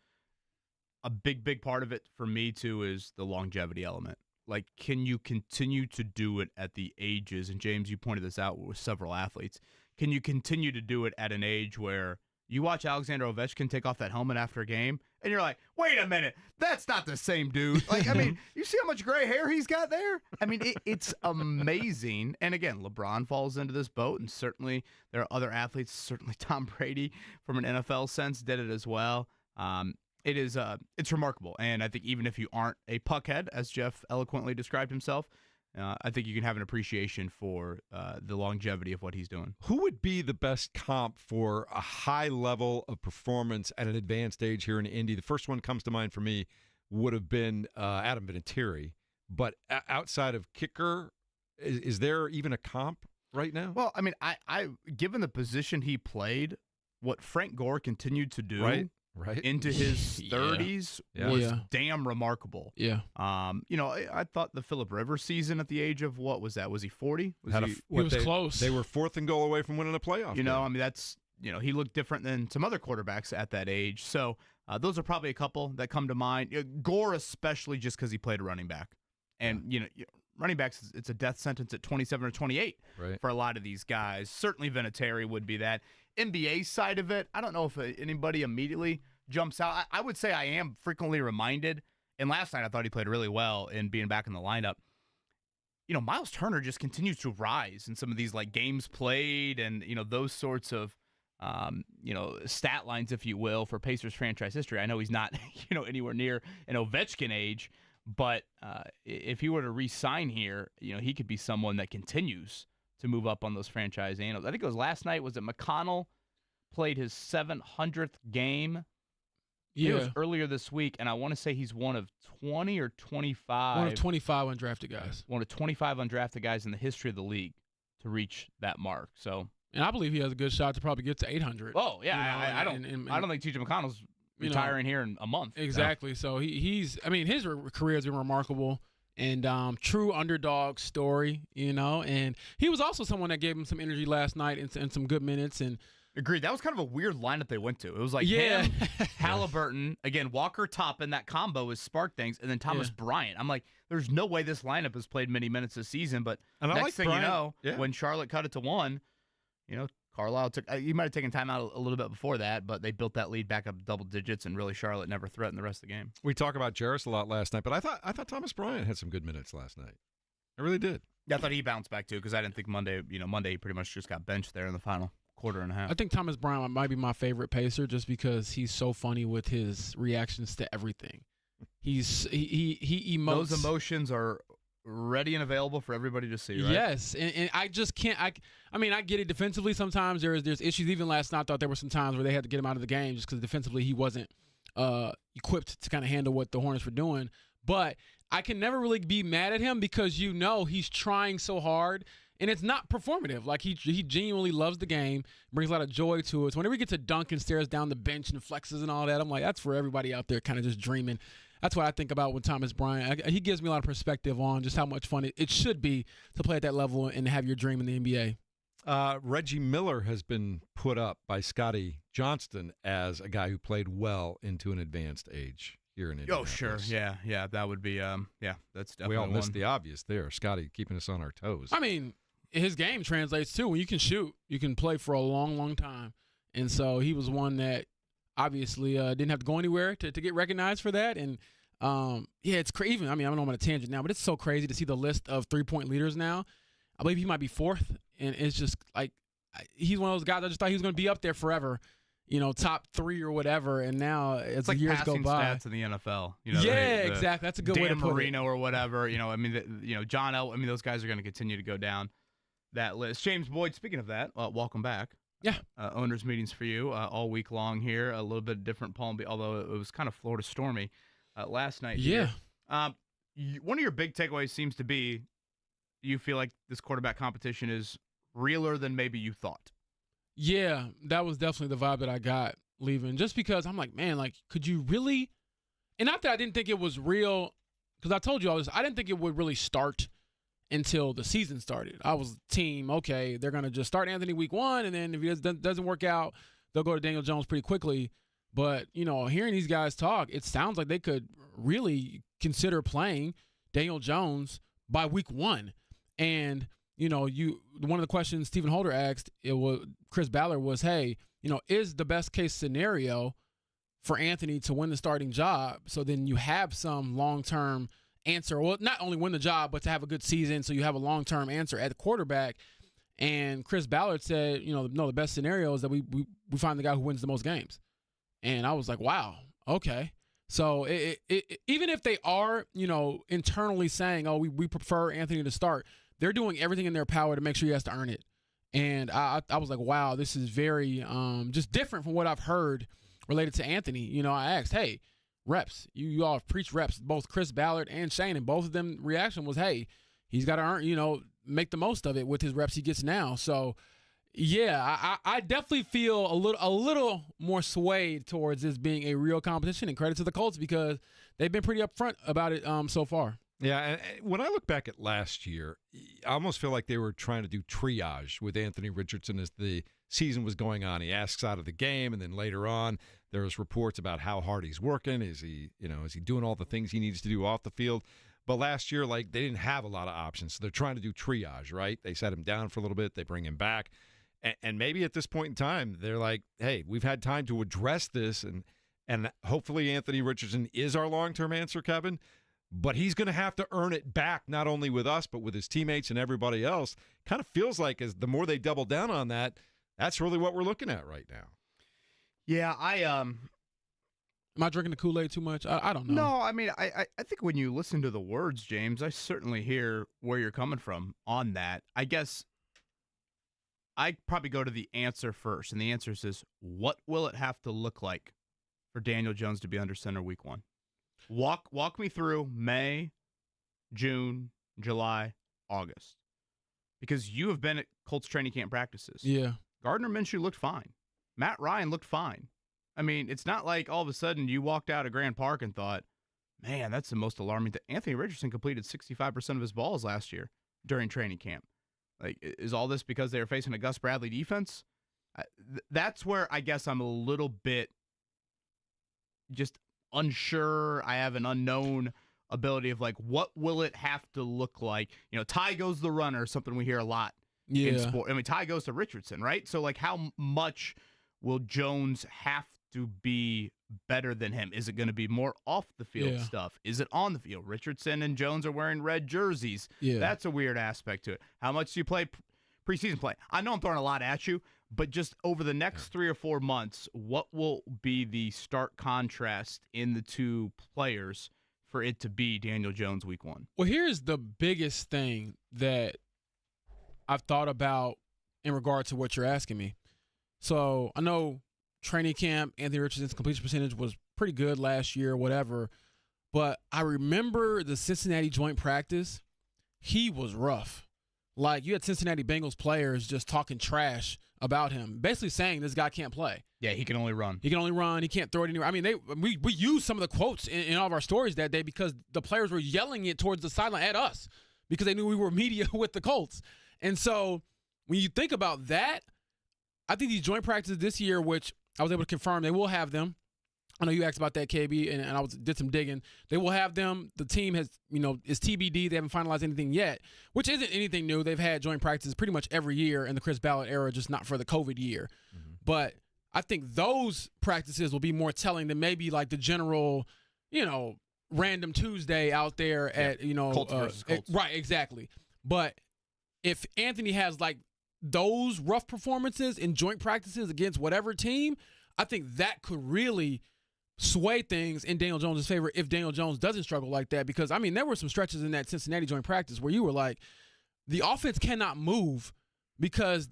A big part of it for me too is the longevity element. Like, can you continue to do it at the ages? And James, you pointed this out with several athletes. Can you continue to do it at an age where You watch Alexander Ovechkin take off that helmet after a game, and you're like, wait a minute, that's not the same dude. Like, I mean, you see how much gray hair he's got there? I mean, it's amazing. And again, LeBron falls into this boat, and certainly there are other athletes. Certainly Tom Brady, from an NFL sense, did it as well. It's remarkable. And I think even if you aren't a puckhead, as Jeff eloquently described himself, I think you can have an appreciation for the longevity of what he's doing. Who would be the best comp for a high level of performance at an advanced age here in Indy? The first one comes to mind for me would have been Adam Vinatieri. But outside of kicker, is there even a comp right now? Well, I mean, I given the position he played, what Frank Gore continued to do right into his 30s was damn remarkable. Yeah. I thought the Phillip Rivers season at the age of, what was that? Was he 40? He was close. They were 4th and goal away from winning a playoff. I mean, that's, he looked different than some other quarterbacks at that age. So those are probably a couple that come to mind. Gore, especially just because he played a running back. And, running backs, it's a death sentence at 27 or 28 for a lot of these guys. Certainly Vinatieri would be that. NBA side of it, I don't know if anybody immediately jumps out. I would say I am frequently reminded, and last night I thought he played really well in being back in the lineup. Miles Turner just continues to rise in some of these like games played and, those sorts of, stat lines, if you will, for Pacers franchise history. I know he's not, anywhere near an Ovechkin age, but if he were to re-sign here, he could be someone that continues to move up on those franchise annals. I think it was last night. Was it McConnell played his 700th game? Yeah. It was earlier this week, and I want to say he's one of 20 or 25. One of 25 undrafted guys. One of 25 undrafted guys in the history of the league to reach that mark. So, and I believe he has a good shot to probably get to 800. Oh yeah, I don't think T.J. McConnell's retiring here in a month. Exactly. No. So he's. I mean, his career has been remarkable. And true underdog story, and he was also someone that gave him some energy last night and some good minutes. And agreed. That was kind of a weird lineup they went to. It was like him, Haliburton, again, Walker Toppin, that combo has sparked things, and then Thomas Bryant. I'm like, there's no way this lineup has played many minutes this season, but next thing Bryant, you know, when Charlotte cut it to 1, Carlisle took. He might have taken time out a little bit before that, but they built that lead back up double digits, and really Charlotte never threatened the rest of the game. We talked about Jarris a lot last night, but I thought Thomas Bryant had some good minutes last night. I really did. Yeah, I thought he bounced back too because I didn't think Monday he pretty much just got benched there in the final quarter and a half. I think Thomas Bryant might be my favorite Pacer just because he's so funny with his reactions to everything. He emotes. Those emotions are ready and available for everybody to see, right? Yes, and I just can't. I mean, I get it defensively. Sometimes there's issues. Even last night, I thought there were some times where they had to get him out of the game just because defensively he wasn't equipped to kind of handle what the Hornets were doing. But I can never really be mad at him because he's trying so hard, and it's not performative. Like he genuinely loves the game, brings a lot of joy to it. So whenever he gets a dunk and stares down the bench and flexes and all that, I'm like, that's for everybody out there kind of just dreaming. That's what I think about with Thomas Bryant. He gives me a lot of perspective on just how much fun it should be to play at that level and have your dream in the NBA. Reggie Miller has been put up by Scotty Johnston as a guy who played well into an advanced age here in Indianapolis. Oh, sure. Yeah, that would be, that's definitely we all one. missed the obvious there. Scotty keeping us on our toes. I mean, his game translates, too. When you can shoot, you can play for a long, long time. And so he was one that obviously didn't have to go anywhere to get recognized for that. And, it's crazy. I mean, I'm on a tangent now, but it's so crazy to see the list of three-point leaders now. I believe he might be 4th, and it's just like he's one of those guys I just thought he was going to be up there forever, top 3 or whatever, and now as like years go by. Stats in the NFL. Exactly. That's a good way to put Marino or whatever. John L. I mean, those guys are going to continue to go down that list. James Boyd, speaking of that, welcome back. Yeah. Owners meetings for you all week long here. A little bit different Palm Beach, although it was kind of Florida stormy last night. Yeah. Here. One of your big takeaways seems to be you feel like this quarterback competition is realer than maybe you thought. Yeah, that was definitely the vibe that I got leaving. Just because I'm like, man, like, could you really? And not that I didn't think it was real, because I told you I didn't think it would really start until the season started. I was team, okay, they're going to just start Anthony week 1, and then if it doesn't work out, they'll go to Daniel Jones pretty quickly. But, hearing these guys talk, it sounds like they could really consider playing Daniel Jones by week 1. And, one of the questions Stephen Holder asked, Chris Ballard was, hey, is the best case scenario for Anthony to win the starting job. So then you have some long-term answer. Well, not only win the job, but to have a good season. So you have a long-term answer at the quarterback. And Chris Ballard said, no, the best scenario is that we find the guy who wins the most games. And I was like, wow, okay. So even if they are, internally saying, oh, we prefer Anthony to start, they're doing everything in their power to make sure he has to earn it. And I was like, wow, this is very just different from what I've heard related to Anthony. I asked, hey, reps. You all have preached reps, both Chris Ballard and Shane, and both of them reaction was, hey, he's got to earn, make the most of it with his reps he gets now. So, yeah, I definitely feel a little more swayed towards this being a real competition, and credit to the Colts because they've been pretty upfront about it so far. Yeah, and when I look back at last year, I almost feel like they were trying to do triage with Anthony Richardson as the season was going on. He asks out of the game, and then later on, there's reports about how hard he's working. Is he doing all the things he needs to do off the field? But last year, they didn't have a lot of options, so they're trying to do triage, right? They set him down for a little bit, they bring him back, and maybe at this point in time, they're like, hey, we've had time to address this, and hopefully Anthony Richardson is our long-term answer, Kevin. But he's going to have to earn it back, not only with us, but with his teammates and everybody else. Kind of feels like as the more they double down on that, that's really what we're looking at right now. Yeah, Am I drinking the Kool-Aid too much? I don't know. No, I mean, I think when you listen to the words, James, I certainly hear where you're coming from on that. I guess I'd probably go to the answer first, and the answer is, what will it have to look like for Daniel Jones to be under center week 1? Walk me through May, June, July, August. Because you have been at Colts training camp practices. Yeah. Gardner Minshew looked fine. Matt Ryan looked fine. I mean, it's not like all of a sudden you walked out of Grand Park and thought, man, that's the most alarming thing. Anthony Richardson completed 65% of his balls last year during training camp. Is all this because they were facing a Gus Bradley defense? That's where I guess I'm a little bit just unsure. I have an unknown ability of what will it have to look like? Ty goes the runner, something we hear a lot in sport. I mean, Ty goes to Richardson, right? So how much will Jones have to be better than him? Is it going to be more off the field stuff? Is it on the field? Richardson and Jones are wearing red jerseys. Yeah. That's a weird aspect to it. How much do you play preseason play? I know I'm throwing a lot at you, but just over the next 3 or 4 months, what will be the stark contrast in the two players for it to be Daniel Jones week 1? Well, here's the biggest thing that I've thought about in regard to what you're asking me. So I know training camp, Anthony Richardson's completion percentage was pretty good last year, whatever. But I remember the Cincinnati joint practice. He was rough. You had Cincinnati Bengals players just talking trash about him, basically saying this guy can't play. Yeah, he can only run. He can only run. He can't throw it anywhere. I mean, we used some of the quotes in all of our stories that day because the players were yelling it towards the sideline at us because they knew we were media with the Colts. And so when you think about that, I think these joint practices this year, which I was able to confirm, they will have them. I know you asked about that, KB, and I did some digging. They will have them. The team has, is TBD. They haven't finalized anything yet, which isn't anything new. They've had joint practices pretty much every year in the Chris Ballard era, just not for the COVID year. Mm-hmm. But I think those practices will be more telling than maybe the general, random Tuesday out there at, Colts versus Colts. Right, exactly. But if Anthony has those rough performances in joint practices against whatever team, I think that could really sway things in Daniel Jones' favor if Daniel Jones doesn't struggle like that. Because, I mean, there were some stretches in that Cincinnati joint practice where you were the offense cannot move because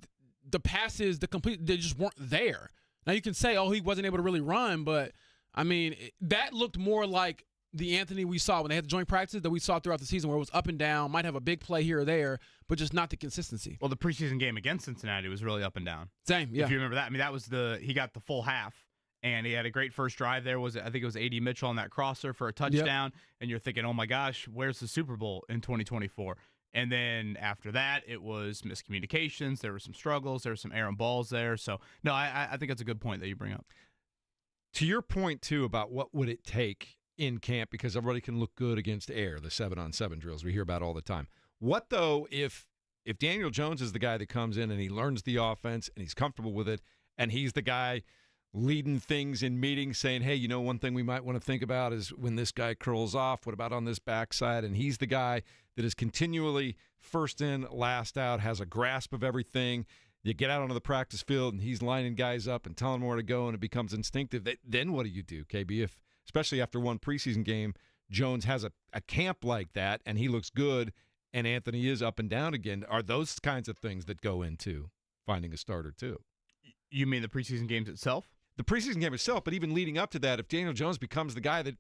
the passes, they just weren't there. Now, you can say, he wasn't able to really run, but, I mean, that looked more like the Anthony we saw when they had the joint practices that we saw throughout the season where it was up and down, might have a big play here or there, but just not the consistency. Well, the preseason game against Cincinnati was really up and down. Same, yeah. If you remember that. I mean, that was he got the full half, and he had a great first drive there. I think it was A.D. Mitchell on that crosser for a touchdown, and you're thinking, oh my gosh, where's the Super Bowl in 2024? And then after that, it was miscommunications. There were some struggles. There were some errant balls there. So, no, I think that's a good point that you bring up. To your point, too, about what would it take in camp, because everybody can look good against air, the 7-on-7 drills we hear about all the time. What, though, if Daniel Jones is the guy that comes in and he learns the offense and he's comfortable with it, and he's the guy leading things in meetings saying, hey, one thing we might want to think about is when this guy curls off, what about on this backside? And he's the guy that is continually first in, last out, has a grasp of everything. You get out onto the practice field, and he's lining guys up and telling them where to go, and it becomes instinctive. Then what do, KB? If, especially after one preseason game, Jones has a camp like that, and he looks good, and Anthony is up and down again, are those kinds of things that go into finding a starter too. You mean the preseason games itself? The preseason game itself, but even leading up to that, if Daniel Jones becomes the guy that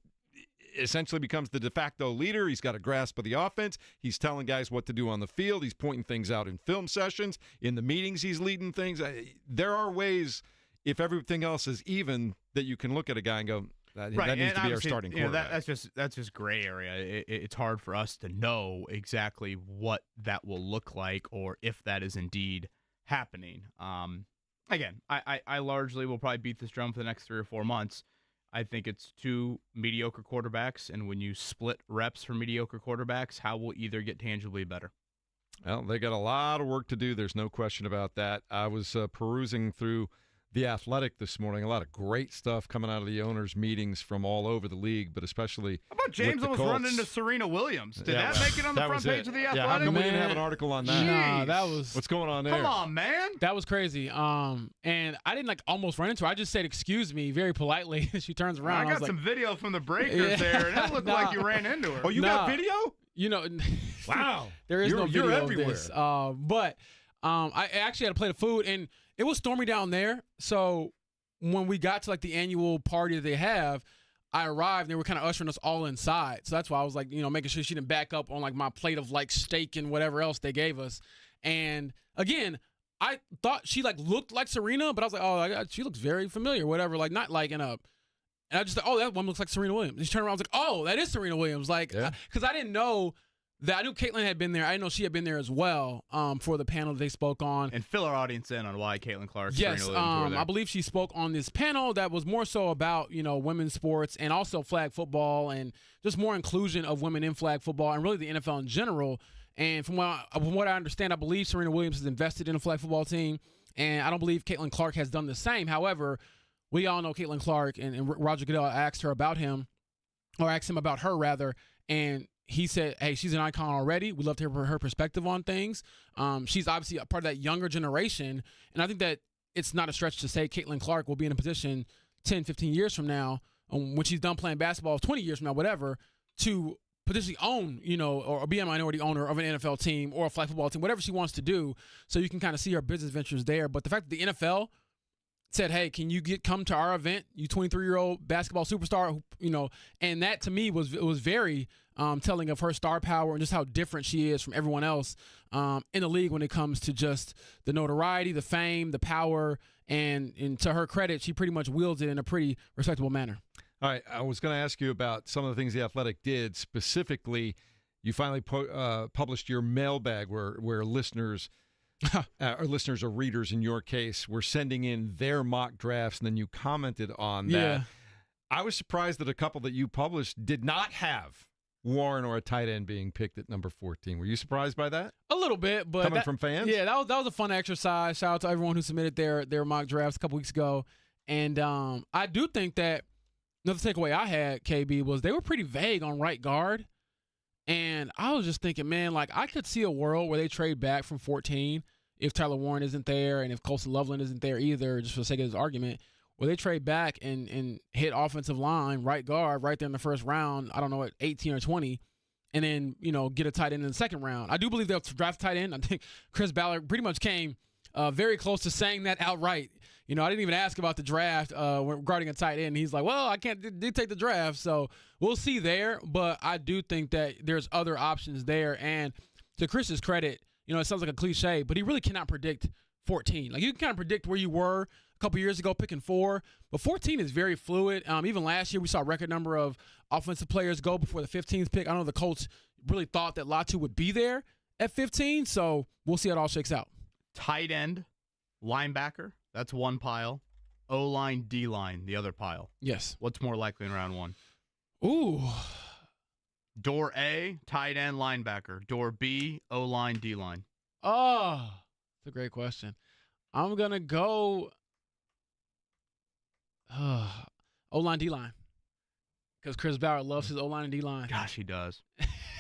essentially becomes the de facto leader, he's got a grasp of the offense, he's telling guys what to do on the field, he's pointing things out in film sessions, in the meetings he's leading things. There are ways, if everything else is even, that you can look at a guy and go, that needs to be our starting quarterback. That's just gray area. It's hard for us to know exactly what that will look like or if that is indeed happening. Again, I largely will probably beat this drum for the next 3 or 4 months. I think it's 2 mediocre quarterbacks, and when you split reps for mediocre quarterbacks, how will either get tangibly better? Well, they got a lot of work to do. There's no question about that. I was perusing through The Athletic this morning. A lot of great stuff coming out of the owners' meetings from all over the league, but especially how about James almost running into Serena Williams? Did that make it on the front page of The Athletic? Yeah, how come we didn't have an article on that? Nah, that was... What's going on there? Come on, man. That was crazy. And I didn't almost run into her. I just said, excuse me, very politely. She turns around. I got some video from the breakers there, and it looked like you ran into her. Oh, you got video? Wow. There is no video everywhere. of this. But I actually had to play the food, and it was stormy down there. So when we got to the annual party that they have, I arrived and they were kind of ushering us all inside. So that's why I was making sure she didn't back up on my plate of steak and whatever else they gave us. And again, I thought she looked like Serena, but I was she looks very familiar, whatever. Not in a, and I just thought, oh, that one looks like Serena Williams. And she turned around, I was like, oh, that is Serena Williams. Because I didn't know that. I knew Caitlin had been there. I didn't know she had been there as well for the panel that they spoke on. And fill our audience in on why Caitlin Clark, yes, Serena Williams were there. I believe she spoke on this panel that was more so about, women's sports and also flag football and just more inclusion of women in flag football and really the NFL in general. And from what I understand, I believe Serena Williams has invested in a flag football team, and I don't believe Caitlin Clark has done the same. However, we all know Caitlin Clark, and Roger Goodell asked him about her, rather, and he said, hey, she's an icon already. We'd love to hear her perspective on things. She's obviously a part of that younger generation, and I think that it's not a stretch to say Caitlin Clark will be in a position 10, 15 years from now, when she's done playing basketball, 20 years from now, whatever, to potentially own, or be a minority owner of an NFL team or a flag football team, whatever she wants to do. So you can kind of see her business ventures there. But the fact that the NFL said, hey, can you come to our event, you 23-year-old basketball superstar, and that to me was very telling of her star power and just how different she is from everyone else in the league when it comes to just the notoriety, the fame, the power, and to her credit, she pretty much wields it in a pretty respectable manner. All right, I was going to ask you about some of the things The Athletic did. Specifically, you finally published your mailbag where listeners or readers in your case were sending in their mock drafts, and then you commented on that. Yeah. I was surprised that a couple that you published did not have Warren or a tight end being picked at number 14. Were you surprised by that? A little bit, but coming from fans? Yeah, that was a fun exercise. Shout out to everyone who submitted their mock drafts a couple weeks ago. And I do think that another takeaway I had, KB, was they were pretty vague on right guard. And I was just thinking, man, I could see a world where they trade back from 14 if Tyler Warren isn't there and if Colson Loveland isn't there either, just for the sake of this argument, where they trade back and hit offensive line, right guard, right there in the first round, I don't know, at 18 or 20, and then, get a tight end in the second round. I do believe they'll draft tight end. I think Chris Ballard pretty much came very close to saying that outright. I didn't even ask about the draft regarding a tight end. He's like, well, I can't dictate the draft. So we'll see there. But I do think that there's other options there. And to Chris's credit, it sounds like a cliche, but he really cannot predict 14. You can kind of predict where you were a couple years ago picking 4. But 14 is very fluid. Even last year we saw a record number of offensive players go before the 15th pick. I know the Colts really thought that Latu would be there at 15. So we'll see how it all shakes out. Tight end, linebacker. That's one pile. O-line, D-line, the other pile. Yes. What's more likely in round 1? Ooh. Door A, tight end, linebacker. Door B, O-line, D-line. Oh, that's a great question. I'm going to go O-line, D-line. Because Chris Ballard loves his O-line and D-line. Gosh, he does.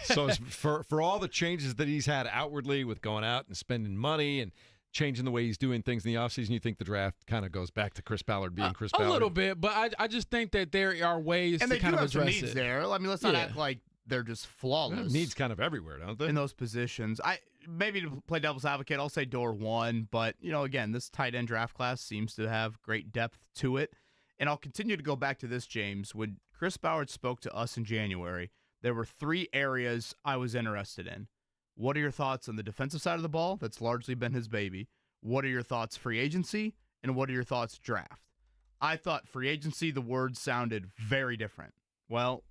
So for all the changes that he's had outwardly with going out and spending money and changing the way he's doing things in the offseason, you think the draft kind of goes back to Chris Ballard being Chris Ballard? A little bit, but I just think that there are ways and to kind of address some needs it. there. I mean, let's not act like they're just flawless. Needs kind of everywhere, don't they? In those positions. Maybe to play devil's advocate, I'll say door one, but again, this tight end draft class seems to have great depth to it. And I'll continue to go back to this, James. When Chris Ballard spoke to us in January, there were 3 areas I was interested in. What are your thoughts on the defensive side of the ball? That's largely been his baby. What are your thoughts free agency? And what are your thoughts draft? I thought free agency, the words sounded very different. Well,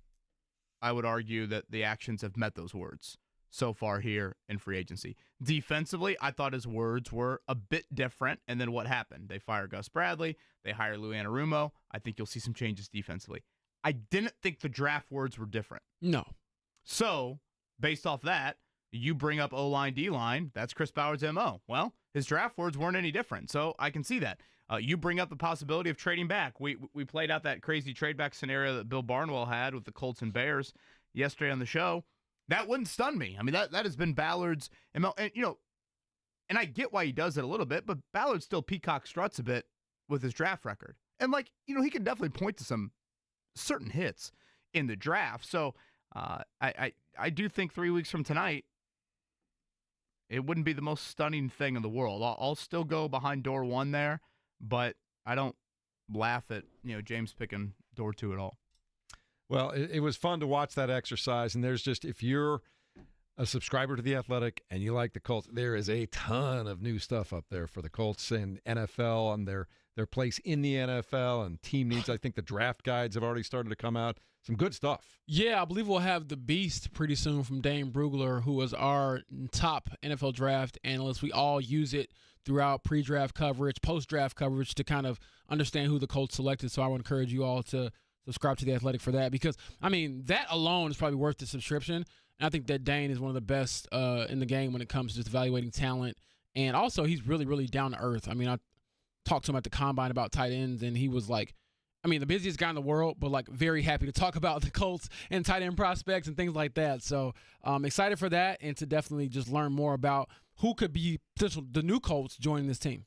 I would argue that the actions have met those words so far here in free agency. Defensively, I thought his words were a bit different. And then what happened? They fire Gus Bradley. They hire Lou Anarumo. I think you'll see some changes defensively. I didn't think the draft words were different. No. So, based off that, you bring up O-line, D-line. That's Chris Ballard's MO. Well, his draft words weren't any different, so I can see that. You bring up the possibility of trading back. We played out that crazy trade back scenario that Bill Barnwell had with the Colts and Bears yesterday on the show. That wouldn't stun me. I mean, that has been Ballard's MO. And, and I get why he does it a little bit, but Ballard still peacock struts a bit with his draft record. And, he can definitely point to some certain hits in the draft. So I do think 3 weeks from tonight, it wouldn't be the most stunning thing in the world. I'll still go behind door one there, but I don't laugh at James picking door two at all. Well, it was fun to watch that exercise, and there's just, if you're a subscriber to The Athletic and you like the Colts, there is a ton of new stuff up there for the Colts and NFL and their place in the NFL and team needs. I think the draft guides have already started to come out. Some good stuff. Yeah, I believe we'll have the Beast pretty soon from Dane Brugler, who was our top NFL draft analyst. We all use it throughout pre-draft coverage, post-draft coverage to kind of understand who the Colts selected. So I would encourage you all to subscribe to The Athletic for that because, that alone is probably worth the subscription. And I think that Dane is one of the best in the game when it comes to just evaluating talent. And also, he's really, really down to earth. I talked to him at the Combine about tight ends, and he was like, the busiest guy in the world, but very happy to talk about the Colts and tight end prospects and things like that. So I'm excited for that and to definitely just learn more about who could be the new Colts joining this team.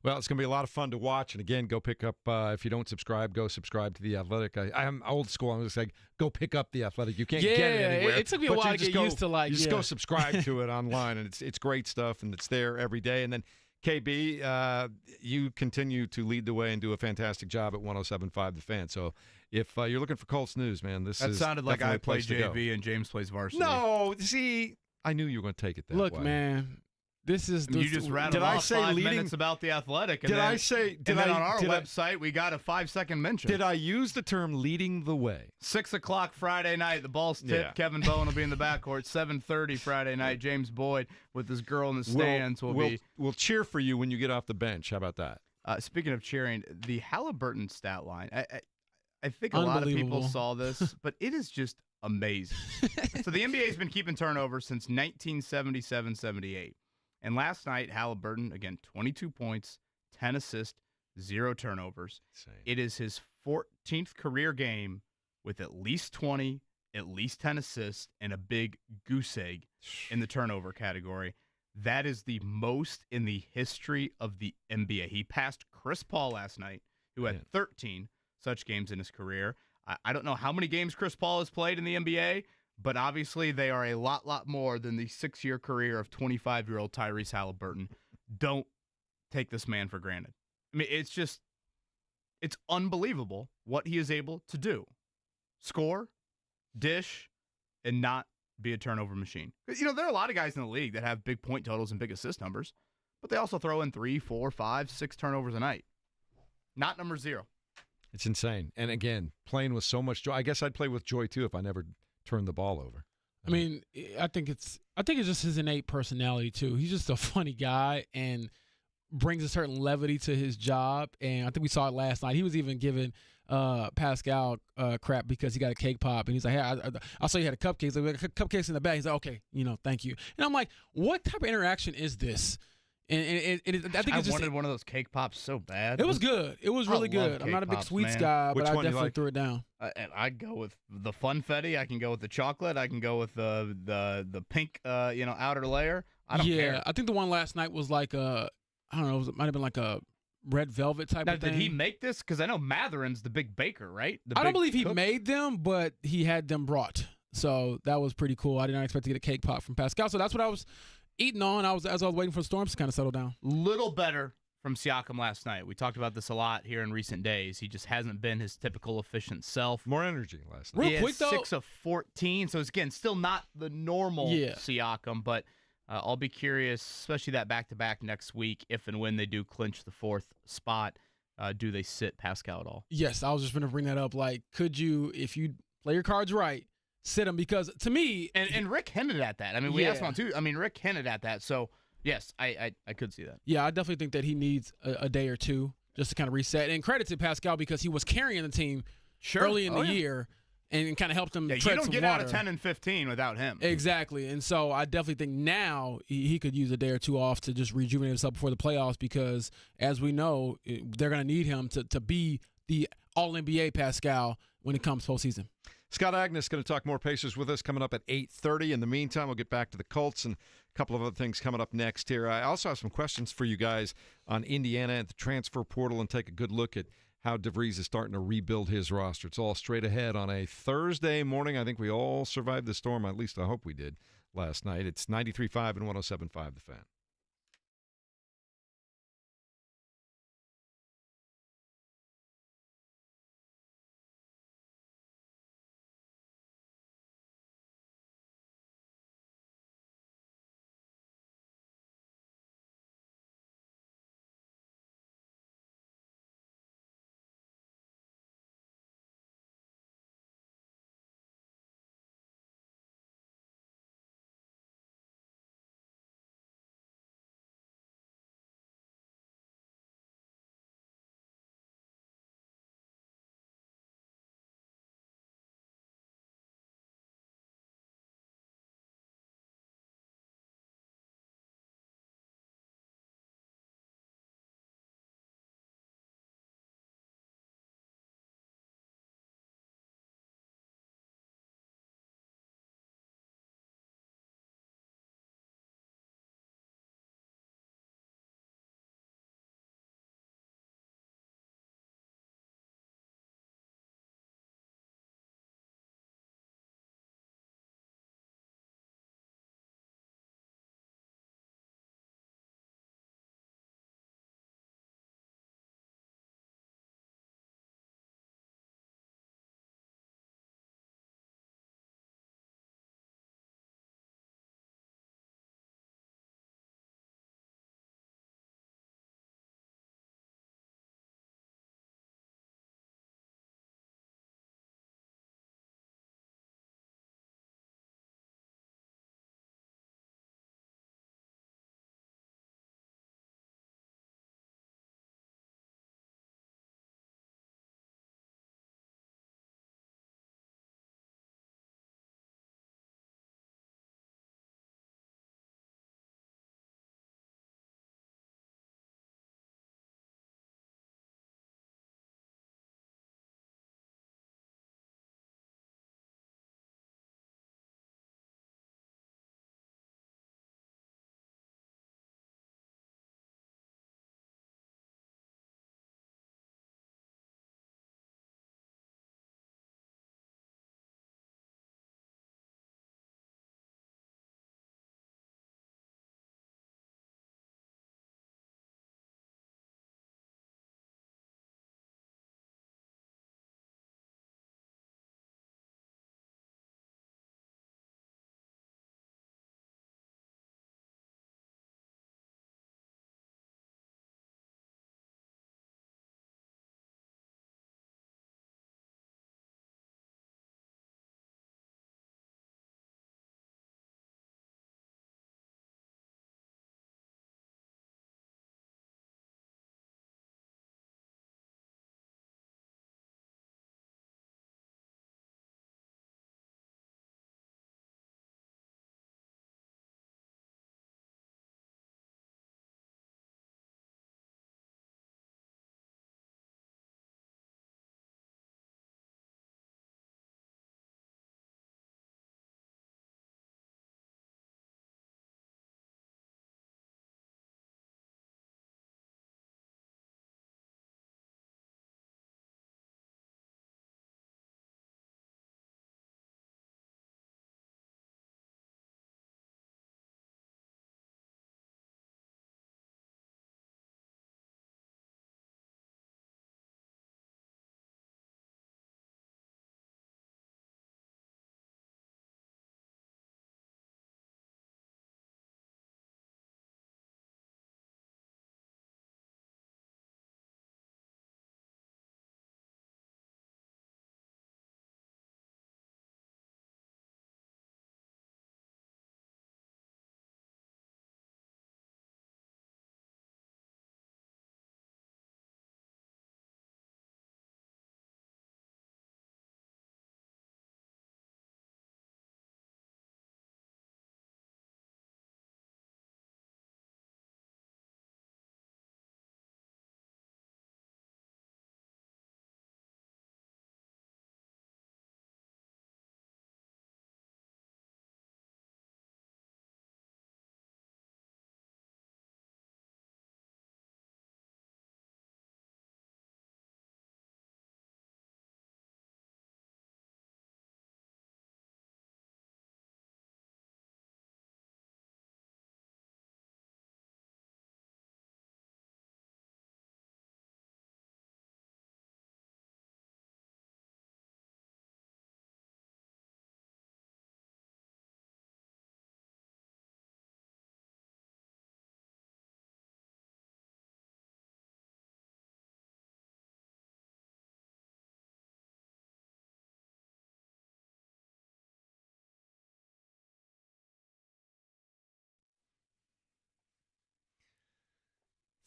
Well, it's going to be a lot of fun to watch. And again, go pick up, if you don't subscribe, go subscribe to The Athletic. I'm old school. I'm just like, go pick up The Athletic. You can't get it anywhere. It took me a while to get used to You just go subscribe to it online, and it's great stuff, and it's there every day. And then, KB, you continue to lead the way and do a fantastic job at 107.5 The Fan. So if you're looking for Colts news, man, that sounded like I play JV and James plays varsity. No, see, I knew you were going to take it that way. Look, man. This is you just rattled off 5 minutes about The Athletic. And on our website, we got a 5-second mention. Did I use the term leading the way? 6 o'clock Friday night, the ball's tipped. Yeah. Kevin Bowen will be in the backcourt. 7:30 Friday night, James Boyd with his girl in the stands We'll cheer for you when you get off the bench. How about that? Speaking of cheering, the Haliburton stat line, I think a lot of people saw this, but it is just amazing. So the NBA has been keeping turnovers since 1977-78. And last night, Haliburton, again, 22 points, 10 assists, 0 turnovers. Insane. It is his 14th career game with at least 20, at least 10 assists, and a big goose egg in the turnover category. That is the most in the history of the NBA. He passed Chris Paul last night, who had 13 such games in his career. I don't know how many games Chris Paul has played in the NBA, but obviously they are a lot more than the 6-year career of 25-year-old Tyrese Haliburton. Don't take this man for granted. It's unbelievable what he is able to do. Score, dish, and not be a turnover machine. There are a lot of guys in the league that have big point totals and big assist numbers, but they also throw in 3, 4, 5, 6 turnovers a night. Not number 0. It's insane. And again, playing with so much joy. I guess I'd play with joy too if I never turned the ball over. I think it's just his innate personality too. He's just a funny guy and brings a certain levity to his job. And I think we saw it last night. He was even giving Pascal crap because he got a cake pop, and he's like, "Hey, I saw you had a cupcake. Like, cupcakes in the bag." He's like, "Okay, thank you." And I'm like, "What type of interaction is this?" I think it's just wanted one of those cake pops so bad. it was good. It was really I love good. I'm not a cake big pops, sweets man. guy, Which but I one do you definitely like? threw it down. And I'd go with the funfetti. I can go with the chocolate. I can go with the pink, outer layer. I don't care. I think the one last night was like I don't know. It might have been like a red velvet type Now, of thing. did he make this? Because I know Matherin's the big baker, right? I don't believe he made them, but he had them brought. So that was pretty cool. I did not expect to get a cake pop from Pascal. So that's what I was eating on. As I was waiting for the storms to kind of settle down. Little better from Siakam last night. We talked about this a lot here in recent days. He just hasn't been his typical efficient self. More energy last night. Real quick, though. 6 of 14. So it's, again, still not the normal Yeah. Siakam, but I'll be curious, especially that back-to-back next week, if and when they do clinch the 4th spot. Do they sit Pascal at all? Yes, I was just going to bring that up. Like, could you, if you play your cards right, sit him? Because to me, And Rick hinted at that. I mean, we Yeah. asked him on too. I mean, Rick hinted at that. So, yes, I could see that. yeah, I definitely think that he needs a day or two just to kind of reset. And credit to Pascal because he was carrying the team early in the year and kind of helped him Yeah, you tread don't some get water. out of 10 and 15 without him. Exactly. And so I definitely think now he could use a day or two off to just rejuvenate himself before the playoffs because, as we know, they're going to need him to be the All-NBA Pascal when it comes postseason. Scott Agnes going to talk more Pacers with us coming up at 8:30. In the meantime, we'll get back to the Colts and a couple of other things coming up next here. I also have some questions for you guys on Indiana and the transfer portal and take a good look at how DeVries is starting to rebuild his roster. It's all straight ahead on a Thursday morning. I think we all survived the storm. At least I hope we did last night. It's 93.5 and 107.5 The Fan.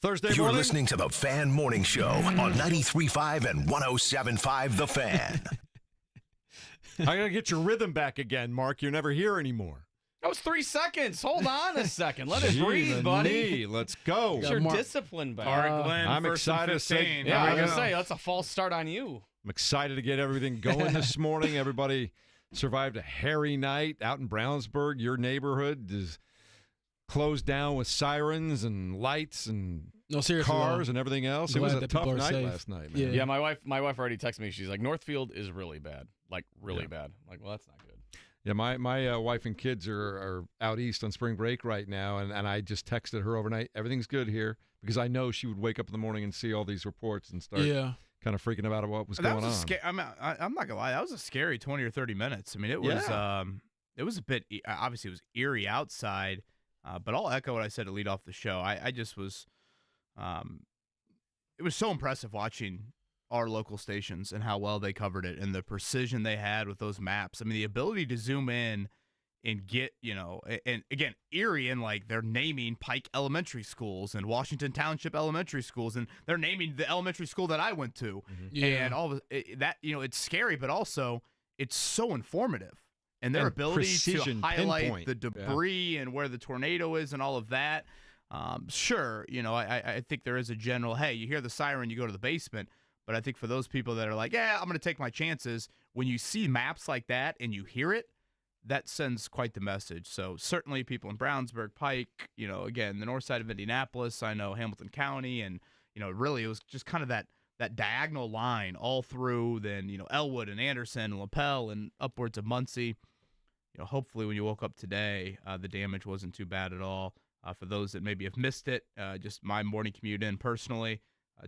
Thursday You're morning. listening to the Fan Morning Show on 93.5 and 107.5 The Fan. I got to get your rhythm back again, Mark. You're never here anymore. That was 3 seconds. Hold on a second. Let it breathe, buddy. Let's go. Get your discipline back. All right, Glenn. I'm first excited to and say- 15. Yeah, I Here was we going to go. say, that's a false start on you. I'm excited to get everything going this morning. Everybody survived a hairy night out in Brownsburg. Your neighborhood is closed down with sirens and lights and No, seriously, cars and everything else. It glad was a that tough people are night safe. last night, man. Yeah, my wife already texted me. She's like, Northfield is really bad. Like, really bad. I'm like, well, that's not good. Yeah, my wife and kids are out east on spring break right now, and I just texted her overnight, everything's good here, because I know she would wake up in the morning and see all these reports and start kind of freaking about what was That going was on. I'm not gonna lie. That was a scary 20 or 30 minutes. I mean, it was a bit. Obviously, it was eerie outside, but I'll echo what I said to lead off the show. I just was, it was so impressive watching our local stations and how well they covered it and the precision they had with those maps. I mean, the ability to zoom in and get, and again, Erie, and like they're naming Pike Elementary Schools and Washington Township Elementary Schools, and they're naming the elementary school that I went to. And all of that, it's scary, but also it's so informative. And their And ability to precision, highlight pinpoint. the debris and where the tornado is and all of that. Sure, I think there is a general, hey, you hear the siren, you go to the basement. But I think for those people that are like, yeah, I'm going to take my chances, when you see maps like that and you hear it, that sends quite the message. So certainly people in Brownsburg, Pike, again, the north side of Indianapolis, I know Hamilton County, and, really it was just kind of that diagonal line all through, then, Elwood and Anderson and LaPel and upwards of Muncie. Hopefully when you woke up today, the damage wasn't too bad at all. For those that maybe have missed it, just my morning commute in personally,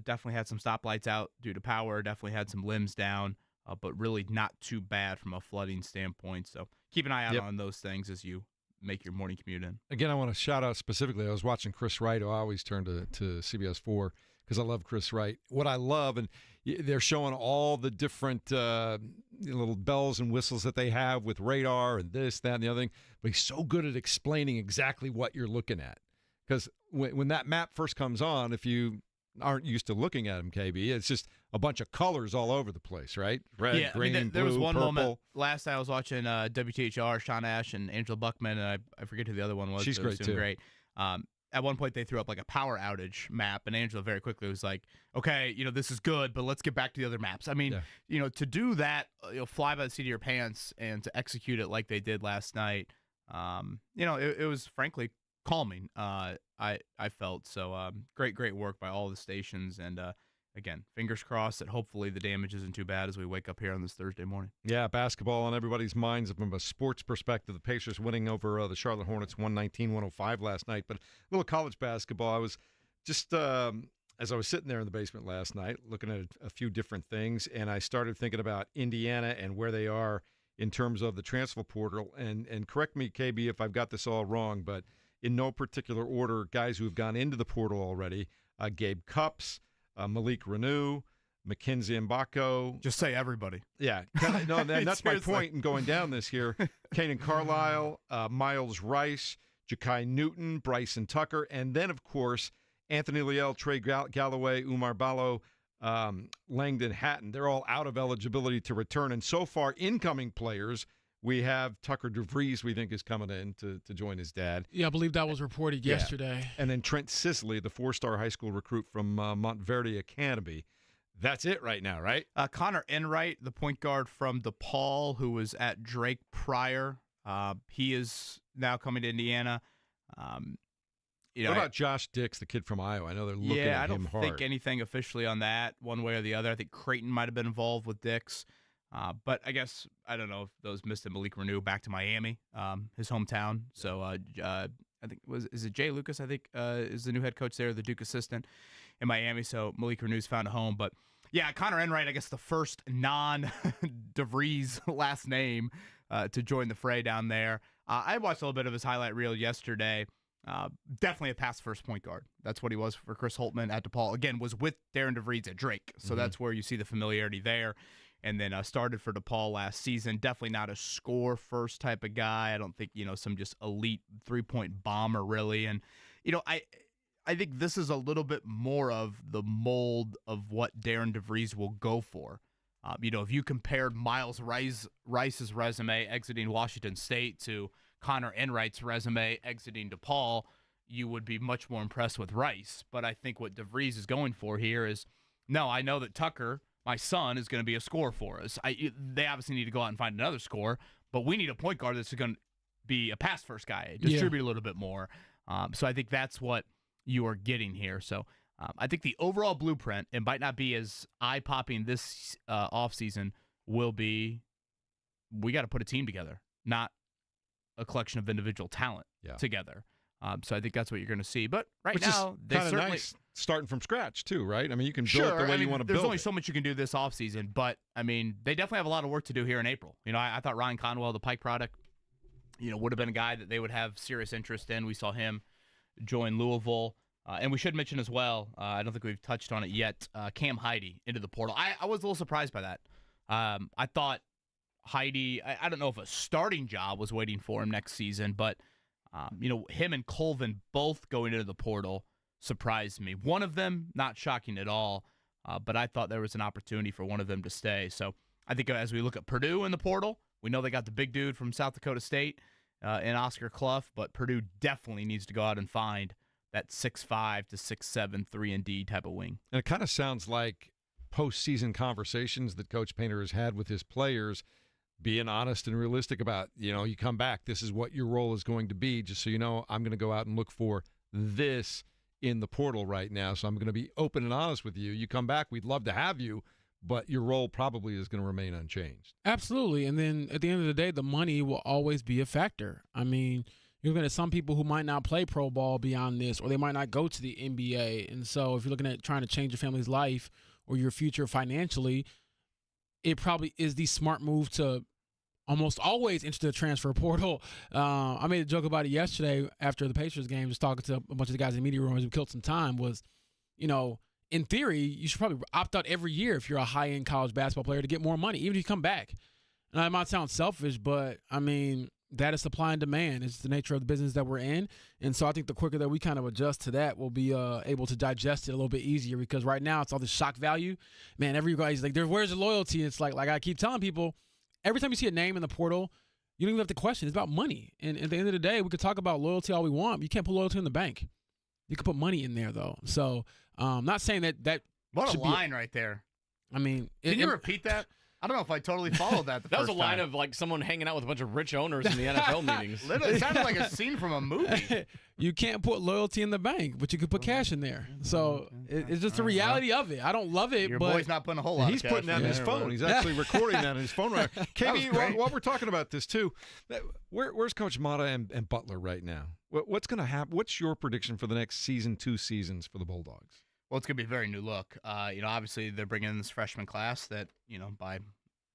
definitely had some stoplights out due to power, definitely had some limbs down, but really not too bad from a flooding standpoint. So keep an eye out on those things as you make your morning commute in. Again, I want to shout out specifically, I was watching Chris Wright, who I always turn to CBS 4 because I love Chris Wright. What I love, and they're showing all the different little bells and whistles that they have with radar and this, that, and the other thing, but he's so good at explaining exactly what you're looking at. Because when that map first comes on, if you aren't used to looking at them, KB, it's just a bunch of colors all over the place, right? Red, green, blue, there was one purple. moment last night I was watching WTHR, Sean Ash and Angela Buckman, and I forget who the other one was. She's but it was great, doing too. Great. At one point they threw up like a power outage map, and Angela very quickly was like, okay, this is good, but let's get back to the other maps. I mean, to do that, fly by the seat of your pants and to execute it like they did last night, it was frankly calming. I felt so. Great work by all the stations, and again, fingers crossed that hopefully the damage isn't too bad as we wake up here on this Thursday morning. Yeah, basketball on everybody's minds from a sports perspective. The Pacers winning over the Charlotte Hornets 119-105 last night. But a little college basketball. I was just, as I was sitting there in the basement last night, looking at a few different things, and I started thinking about Indiana and where they are in terms of the transfer portal. And correct me, KB, if I've got this all wrong, but in no particular order, guys who have gone into the portal already, Gabe Cupps, Malik Renew, Mackenzie Mbako. Just say everybody. Yeah. No, that's my Seriously. point in going down this here. Kanan Carlisle, Miles Rice, Ja'Kai Newton, Bryson Tucker, and then, of course, Anthony Leal, Trey Galloway, Umar Ballo, Langdon Hatton. They're all out of eligibility to return. And so far, incoming players, we have Tucker DeVries, we think, is coming in to join his dad. Yeah, I believe that was reported yesterday. And then Trent Sisley, the four-star high school recruit from Montverde Academy. That's it right now, right? Connor Enright, the point guard from DePaul, who was at Drake prior. He is now coming to Indiana. What about Josh Dix, the kid from Iowa? I know they're looking at him hard. I don't think anything officially on that one way or the other. I think Creighton might have been involved with Dix. But I guess, I don't know if those missed it. Malik Renew back to Miami, his hometown. So I think, is it Jay Lucas, I think, is the new head coach there, the Duke assistant in Miami. So Malik Renew's found a home. But yeah, Connor Enright, I guess the first non-DeVries last name to join the fray down there. I watched a little bit of his highlight reel yesterday. Definitely a pass first point guard. That's what he was for Chris Holtman at DePaul. Again, was with Darren DeVries at Drake. So that's where you see the familiarity there. And then started for DePaul last season. Definitely not a score first type of guy. I don't think, some just elite 3-point bomber really. And, I think this is a little bit more of the mold of what Darren DeVries will go for. If you compared Miles Rice's resume exiting Washington State to Connor Enright's resume exiting DePaul, you would be much more impressed with Rice. But I think what DeVries is going for here is, no, I know that Tucker, my son, is going to be a scorer for us. They obviously need to go out and find another scorer, but we need a point guard that's going to be a pass-first guy, distribute a little bit more. So I think that's what you are getting here. So I think the overall blueprint, it might not be as eye-popping this offseason, will be we got to put a team together, not a collection of individual talent together. So I think that's what you're going to see. But right now, they certainly nice starting from scratch too, right? I mean, you can build it the way you want to build it. There's only so much you can do this offseason, but I mean, they definitely have a lot of work to do here in April. I thought Ryan Conwell, the Pike product, would have been a guy that they would have serious interest in. We saw him join Louisville. And we should mention as well, I don't think we've touched on it yet, Cam Heide into the portal. I was a little surprised by that. I thought Heide, I don't know if a starting job was waiting for him next season, but, him and Colvin both going into the portal surprised me. One of them, not shocking at all, but I thought there was an opportunity for one of them to stay. So I think as we look at Purdue in the portal, we know they got the big dude from South Dakota State in Oscar Clough, but Purdue definitely needs to go out and find that 6'5" to 6'7" 3-and-D type of wing. And it kind of sounds like postseason conversations that Coach Painter has had with his players, being honest and realistic about, you come back, this is what your role is going to be. Just so you know, I'm going to go out and look for this in the portal right now. So I'm going to be open and honest with you. You come back, we'd love to have you, but your role probably is going to remain unchanged. Absolutely. And then at the end of the day, the money will always be a factor. I mean, you're looking at some people who might not play pro ball beyond this, or they might not go to the NBA. And so if you're looking at trying to change your family's life or your future financially, it probably is the smart move to almost always enter the transfer portal. I made a joke about it yesterday after the Pacers game, just talking to a bunch of the guys in the media room as we killed some time, was, in theory, you should probably opt out every year if you're a high-end college basketball player to get more money, even if you come back. And I might sound selfish, but, I mean, that is supply and demand. It's the nature of the business that we're in. And so I think the quicker that we kind of adjust to that, we'll be able to digest it a little bit easier, because right now it's all this shock value. Man, everybody's like, where's the loyalty? It's like I keep telling people, every time you see a name in the portal, you don't even have to question. It's about money. And at the end of the day, we could talk about loyalty all we want, but you can't put loyalty in the bank. You can put money in there, though. So not saying that what a line right there. I mean, can you repeat that? I don't know if I totally followed that. That was a line of like someone hanging out with a bunch of rich owners in the NFL meetings. Literally, it sounded like a scene from a movie. You can't put loyalty in the bank, but you can put cash in there. So it's just the reality of it. I I don't love it, Your but boy's not putting a whole lot. He's of cash putting that in his phone. Right. He's actually recording that in his phone. Right. KB, while we're talking about this too, where's Coach Mata and Butler right now? What's going to happen? What's your prediction for the next season, 2 seasons for the Bulldogs? Well, it's going to be a very new look. Obviously they're bringing in this freshman class that, by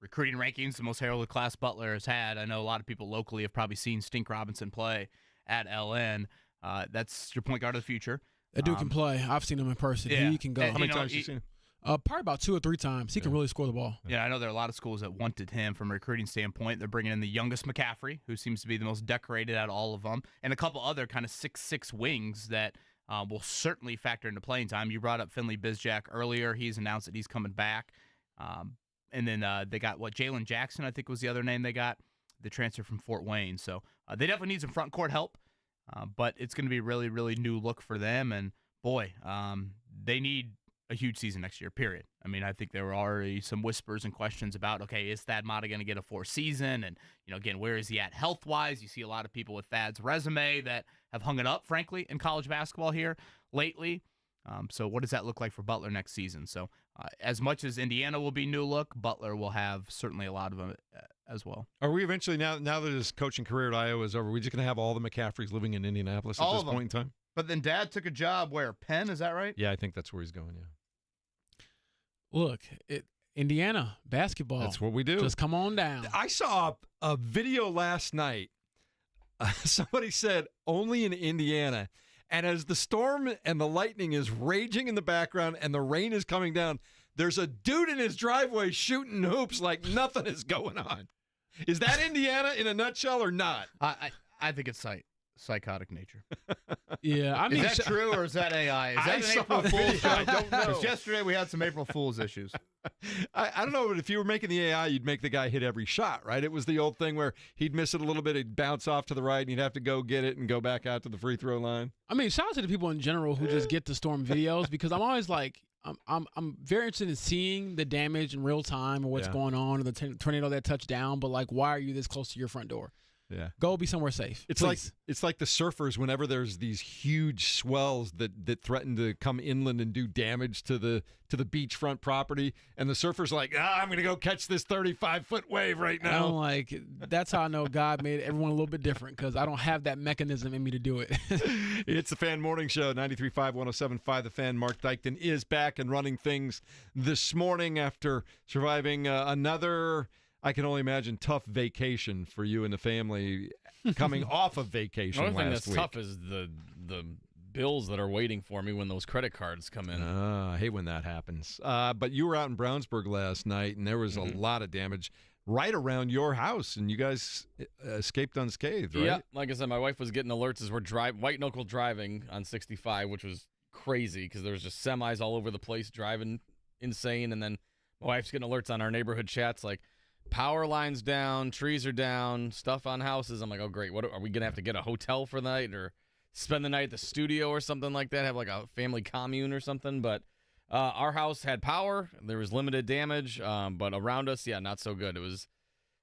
recruiting rankings, the most heralded class Butler has had. I know a lot of people locally have probably seen Stink Robinson play at LN. That's your point guard of the future. That dude can play. I've seen him in person. Yeah. He can go. How many times have you seen him? Probably about 2 or 3 times. He can really score the ball. Yeah, I know there are a lot of schools that wanted him from a recruiting standpoint. They're bringing in the youngest McCaffrey, who seems to be the most decorated out of all of them, and a couple other kind of 6'6" wings that will certainly factor into playing time. You brought up Finley Bizjack earlier. He's announced that he's coming back. And then they got, Jalen Jackson, I think was the other name they got, the transfer from Fort Wayne. So they definitely need some front court help, but it's going to be a really, really new look for them. And, boy, they need a huge season next year, period. I mean, I think there were already some whispers and questions about, okay, is Thad Matta going to get a 4th season? And, again, where is he at health-wise? You see a lot of people with Thad's resume that have hung it up, frankly, in college basketball here lately. So what does that look like for Butler next season? So as much as Indiana will be new look, Butler will have certainly a lot of them as well. Are we eventually, now that his coaching career at Iowa is over, we just going to have all the McCaffreys living in Indianapolis at this point in time? But then Dad took a job where? Penn, is that right? Yeah, I think that's where he's going, yeah. Look, Indiana basketball. That's what we do. Just come on down. I saw a video last night. Somebody said, only in Indiana. And as the storm and the lightning is raging in the background and the rain is coming down, there's a dude in his driveway shooting hoops like nothing is going on. Is that Indiana in a nutshell or not? I think it's psychotic nature. Yeah, I mean, Is that true or is that AI? Is that an saw April a Fool's video. I joke? don't know. 'Cause yesterday we had some April Fool's issues. I don't know, but if you were making the AI, you'd make the guy hit every shot, right? It was the old thing where he'd miss it a little bit, he'd bounce off to the right, and he'd have to go get it and go back out to the free throw line. I mean, shout out to the people in general who just get the storm videos because I'm always like, I'm very interested in seeing the damage in real time or what's going on or the tornado that touched down. But like, why are you this close to your front door? Yeah, go be somewhere safe. It's please. like the surfers. Whenever there's these huge swells that threaten to come inland and do damage to the beachfront property, and the surfers are like, I'm going to go catch this 35-foot wave right now. I'm like, that's how I know God made everyone a little bit different because I don't have that mechanism in me to do it. It's the Fan Morning Show, 93.5, 107.5. The Fan. Mark Dykton is back and running things this morning after surviving another, I can only imagine, tough vacation for you and the family coming off of vacation Another thing last that's week. tough is the bills that are waiting for me when those credit cards come in. I hate when that happens. But you were out in Brownsburg last night, and there was a lot of damage right around your house, and you guys escaped unscathed, right? Yeah, like I said, my wife was getting alerts as we're white knuckle driving on 65, which was crazy because there was just semis all over the place driving insane, and then my wife's getting alerts on our neighborhood chats like, power lines down, trees are down, stuff on houses. I'm like, oh, great. What are we going to have to get a hotel for the night or spend the night at the studio or something like that, have like a family commune or something? But our house had power. There was limited damage, but around us, not so good. It was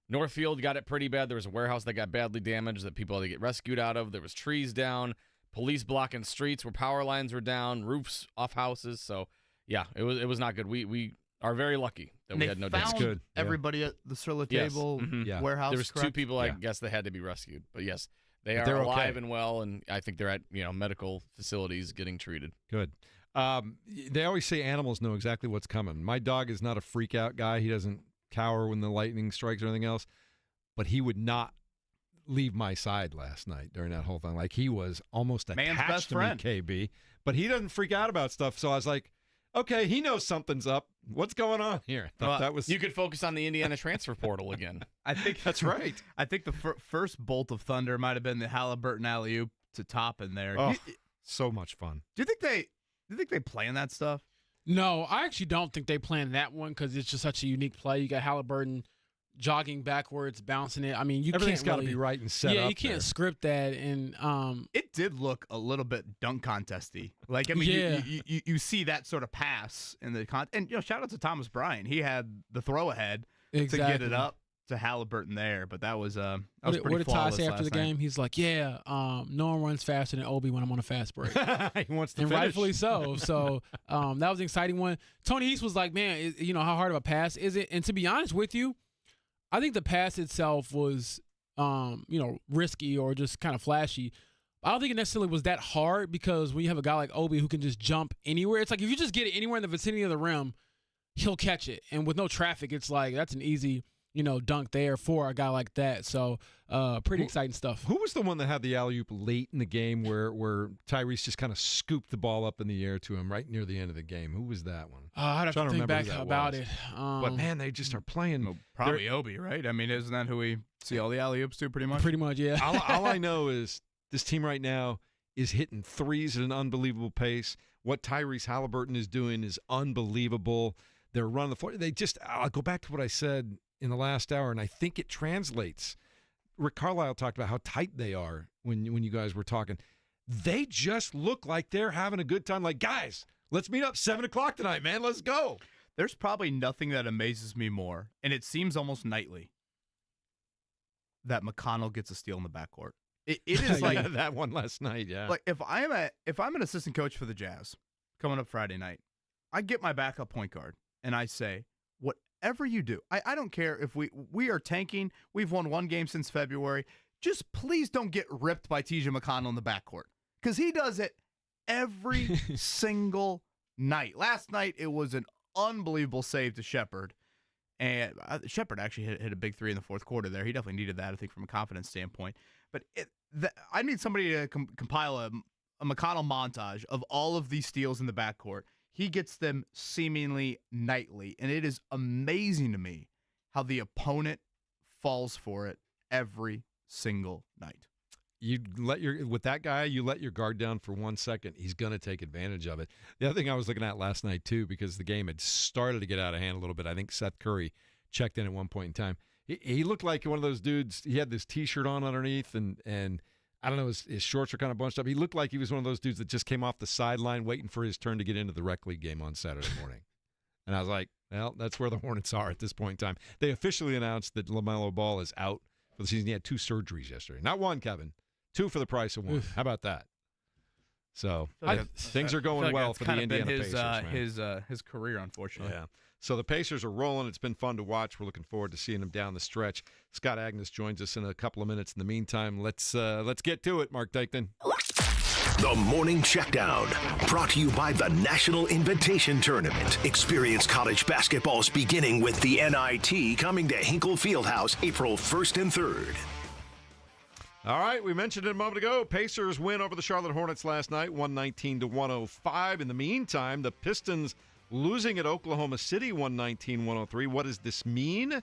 Northfield got it pretty bad. There was a warehouse that got badly damaged that people had to get rescued out of. There was trees down, police blocking streets where power lines were down, roofs off houses. So, it was not good. We are very lucky that we had no damage. Good. Yeah. Everybody at the Sirla Yes. table Yeah. warehouse. There was two correct? people, I guess, that had to be rescued. But yes, But they're they're alive okay. and well, and I think they're at medical facilities getting treated. Good. They always say animals know exactly what's coming. My dog is not a freak out guy. He doesn't cower when the lightning strikes or anything else. But he would not leave my side last night during that whole thing. Like, he was almost Man's attached best to friend. me, KB. But he doesn't freak out about stuff. So I was like, okay, he knows something's up. What's going on here? Well, that was You could focus on the Indiana transfer portal again. I think That's right. I think the first bolt of thunder might have been the Haliburton alley-oop to top in there. Oh, Do so much fun. you think they plan that stuff? No, I actually don't think they planned that one because it's just such a unique play. You got Haliburton jogging backwards, bouncing it. I mean, you Everything's can't got to really, be right and set up. Yeah, you can't there. script that. And It did look a little bit dunk contesty. Like, I mean, Yeah. you see that sort of and shout out to Thomas Bryant. He had the throw ahead exactly. to get it up to Haliburton there, but that was pretty What did Ty flawless say after last the night. game? He's like, no one runs faster than Obi when I'm on a fast break. He wants to And finish. rightfully so. So that was an exciting one. Tony East was like, man, how hard of a pass is it? And to be honest with you, I think the pass itself was, risky or just kind of flashy. I don't think it necessarily was that hard because when you have a guy like Obi who can just jump anywhere, it's like if you just get it anywhere in the vicinity of the rim, he'll catch it. And with no traffic, it's like that's an easy, dunk there for a guy like that. So pretty exciting stuff. Who was the one that had the alley-oop late in the game where Tyrese just kind of scooped the ball up in the air to him right near the end of the game? Who was that one? I'd have Trying to to think remember back who that about was. it. But, man, they just are playing. Probably Obi, right? I mean, isn't that who we see all the alley-oops to pretty much? Pretty much, yeah. all I know is this team right now is hitting threes at an unbelievable pace. What Tyrese Haliburton is doing is unbelievable. They're running the floor. I'll go back to what I said in the last hour, and I think it translates. Rick Carlisle talked about how tight they are when you guys were talking. They just look like they're having a good time. Like, guys, let's meet up 7 o'clock tonight, man. Let's go. There's probably nothing that amazes me more, and it seems almost nightly, that McConnell gets a steal in the backcourt. It is like that one last night, yeah. like if I'm an assistant coach for the Jazz coming up Friday night, I get my backup point guard and I say, whatever you do, I don't care if we are tanking. We've won one game since February. Just please don't get ripped by TJ McConnell in the backcourt because he does it every single night. Last night it was an unbelievable save to Shepard. And Shepard actually hit a big three in the fourth quarter there. He definitely needed that, I think, from a confidence standpoint. But I need somebody to compile a McConnell montage of all of these steals in the backcourt. He gets them seemingly nightly, and it is amazing to me how the opponent falls for it every single night. with that guy, you let your guard down for 1 second, he's going to take advantage of it. The other thing I was looking at last night, too, because the game had started to get out of hand a little bit, I think Seth Curry checked in at one point in time. He looked like one of those dudes. He had this T-shirt on underneath, and I don't know, his shorts were kind of bunched up. He looked like he was one of those dudes that just came off the sideline waiting for his turn to get into the rec league game on Saturday morning. And I was like, well, that's where the Hornets are at this point in time. They officially announced that LaMelo Ball is out for the season. He had 2 surgeries yesterday. Not one, Kevin. 2 for the price of 1. How about that? So things are going well for the Indiana Pacers. His career, unfortunately. Yeah. So the Pacers are rolling. It's been fun to watch. We're looking forward to seeing them down the stretch. Scott Agnes joins us in a couple of minutes. In the meantime, let's get to it, Mark Dykton. The Morning Checkdown, brought to you by the National Invitation Tournament. Experience college basketball's beginning with the NIT, coming to Hinkle Fieldhouse April 1st and 3rd. All right, we mentioned it a moment ago. Pacers win over the Charlotte Hornets last night, 119-105. In the meantime, the Pistons losing at Oklahoma City, 119-103. What does this mean?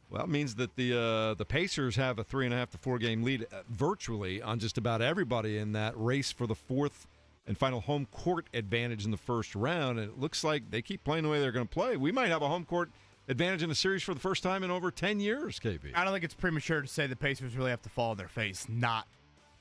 Well, it means that the Pacers have a 3.5 to 4 game lead virtually on just about everybody in that race for the 4th and final home court advantage in the first round. And it looks like they keep playing the way they're going to play. We might have a home court advantage in the series for the first time in over 10 years, KP. I don't think it's premature to say the Pacers really have to fall on their face not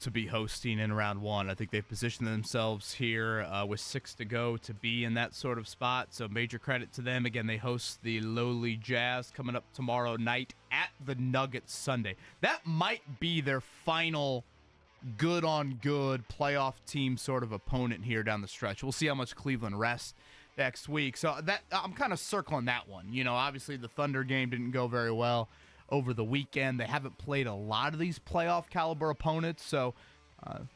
to be hosting in round 1. I think they've positioned themselves here with 6 to go to be in that sort of spot, so major credit to them. Again, they host the lowly Jazz coming up tomorrow night at the Nuggets Sunday. That might be their final good-on-good playoff team sort of opponent here down the stretch. We'll see how much Cleveland rests next week. So that I'm kind of circling that one. You know, obviously the Thunder game didn't go very well over the weekend. They haven't played a lot of these playoff caliber opponents, so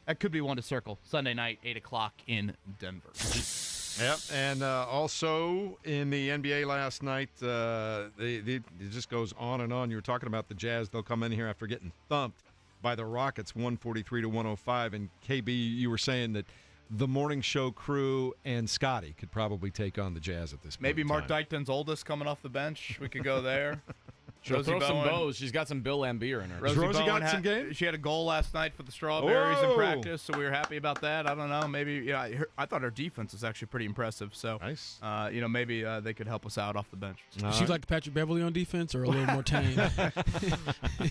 that could be one to circle. Sunday night, 8 o'clock in Denver. Yep, and also in the NBA last night, it just goes on and on. You were talking about the Jazz. They'll come in here after getting thumped by the Rockets, 143-105. And KB, you were saying that the morning show crew and Scotty could probably take on the Jazz at this point. Maybe Mark Dykton's oldest coming off the bench. We could go there. She'll throw some bows. She's got some Bill Lambier in her. Rosie got some game? She had a goal last night for the Strawberries in practice, so we were happy about that. I don't know. Maybe I thought her defense was actually pretty impressive. So nice. Maybe they could help us out off the bench. She's like Patrick Beverly on defense, or a little more tame.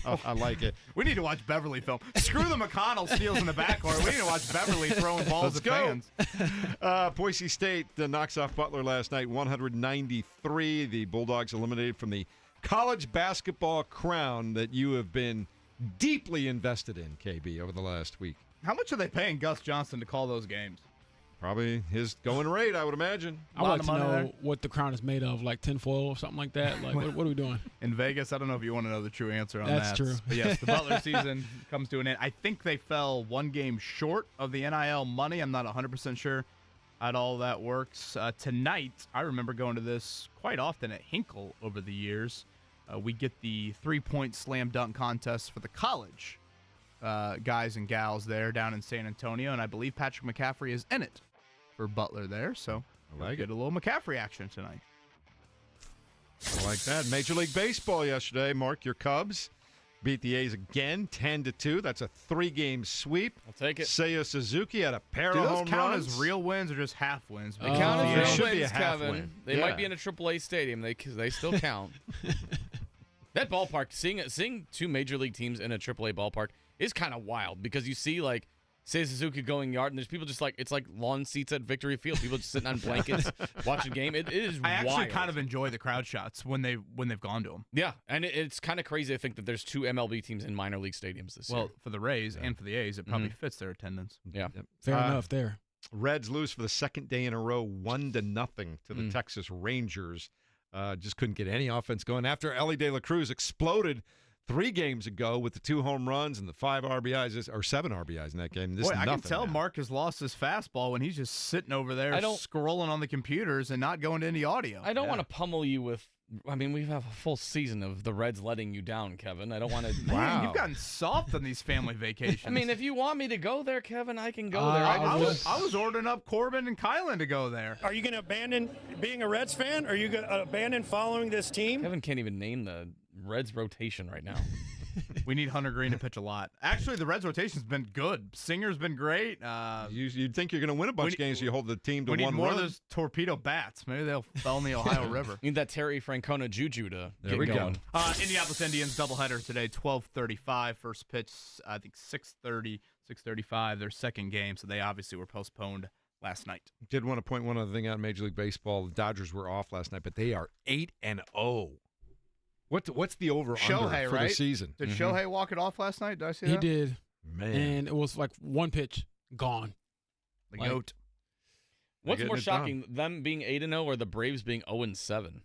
I like it. We need to watch Beverly film. Screw the McConnell steals in the backcourt. We need to watch Beverly throwing balls at fans. Boise State knocks off Butler last night, 193. The Bulldogs eliminated from the college basketball crown that you have been deeply invested in, KB, over the last week. How much are they paying Gus Johnson to call those games? Probably his going rate, I would imagine. I would like to know what the crown is made of, like tinfoil or something like that. Like, what are we doing? In Vegas, I don't know if you want to know the true answer on that. That's true. But yes, the Butler season comes to an end. I think they fell 1 game short of the NIL money. I'm not 100% sure how all that works. Tonight, I remember going to this quite often at Hinkle over the years. We get the 3-point slam dunk contest for the college guys and gals there down in San Antonio, and I believe Patrick McCaffrey is in it for Butler there, so we'll get a little McCaffrey action tonight. I like that. Major League Baseball yesterday, Mark, your Cubs beat the A's again, 10-2. That's a 3-game sweep. I'll take it. Seiya Suzuki had a pair of home runs. Do those count as real wins or just half wins? They count as real should be wins, a half Kevin. win. They might be in a AAA stadium. They still count. That ballpark, seeing 2 major league teams in a AAA ballpark is kind of wild because you see, like, Seiya Suzuki going yard, and there's people just like, it's like lawn seats at Victory Field. People just sitting on blankets watching a game. It is wild. I actually kind of enjoy the crowd shots when they've gone to them. Yeah, and it's kind of crazy to think that there's 2 MLB teams in minor league stadiums this year. Well, for the Rays and for the A's, it probably fits their attendance. Yeah. Yep. Fair enough there. Reds lose for the second day in a row, 1-0 to the Texas Rangers. Just couldn't get any offense going. After Ellie De La Cruz exploded 3 games ago with the 2 home runs and the 5 RBIs, or 7 RBIs in that game. I can tell Mark has lost his fastball when he's just sitting over there scrolling on the computers and not going to any audio. I don't want to pummel you with, I mean, we have a full season of the Reds letting you down, Kevin. I don't want to. Man, you've gotten soft on these family vacations. I mean, if you want me to go there, Kevin, I can go there. I was ordering up Corbin and Kylan to go there. Are you going to abandon being a Reds fan? Are you going to abandon following this team? Kevin can't even name the Reds rotation right now. We need Hunter Green to pitch a lot. Actually, the Reds rotation's been good. Singer's been great. You'd think you're going to win a bunch of games. You hold the team to one We run. need more of those torpedo bats. Maybe they'll fell in the Ohio River. Need that Terry Francona juju to There get we going. go. Indianapolis Indians doubleheader today, 12:35. First pitch, I think 6:30, 6:35. Their second game, so they obviously were postponed last night. Did want to point one other thing out in Major League Baseball. The Dodgers were off last night, but they are 8-0. What's the over-under Shohei, for right? the season? Did Shohei walk it off last night? Did I see He that? did, Man. and it was like one pitch gone. The Like- goat. What's getting more it shocking, them being 8-0 or the Braves being 0-7?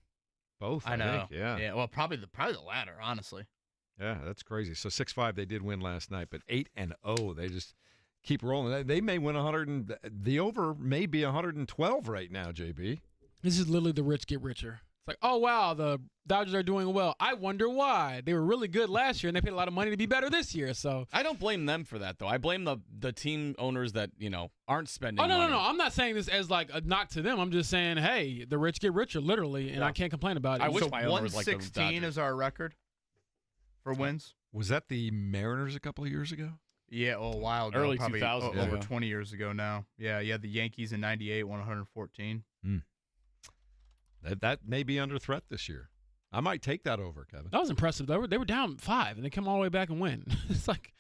Both, I know. think. Yeah. Yeah. Well, probably the latter, honestly. Yeah, that's crazy. So 6-5 they did win last night, but 8-0 they just keep rolling. They may win 100 and the over may be 112 right now, JB. This is literally the rich get richer. It's like, oh, wow, the Dodgers are doing well. I wonder why. They were really good last year, and they paid a lot of money to be better this year. So I don't blame them for that, though. I blame the team owners that, aren't spending no, money. no. I'm not saying this as like a knock to them. I'm just saying, hey, the rich get richer, literally, and I can't complain about it. I wish So my owner was like the 116 Dodgers. is our record for wins. Was that the Mariners a couple of years ago? Yeah, a while ago. Early probably 2000s, over yeah. 20 years ago now. Yeah, the Yankees in 98 won 114. That may be under threat this year. I might take that over, Kevin. That was impressive. They were down 5, and they come all the way back and win. It's like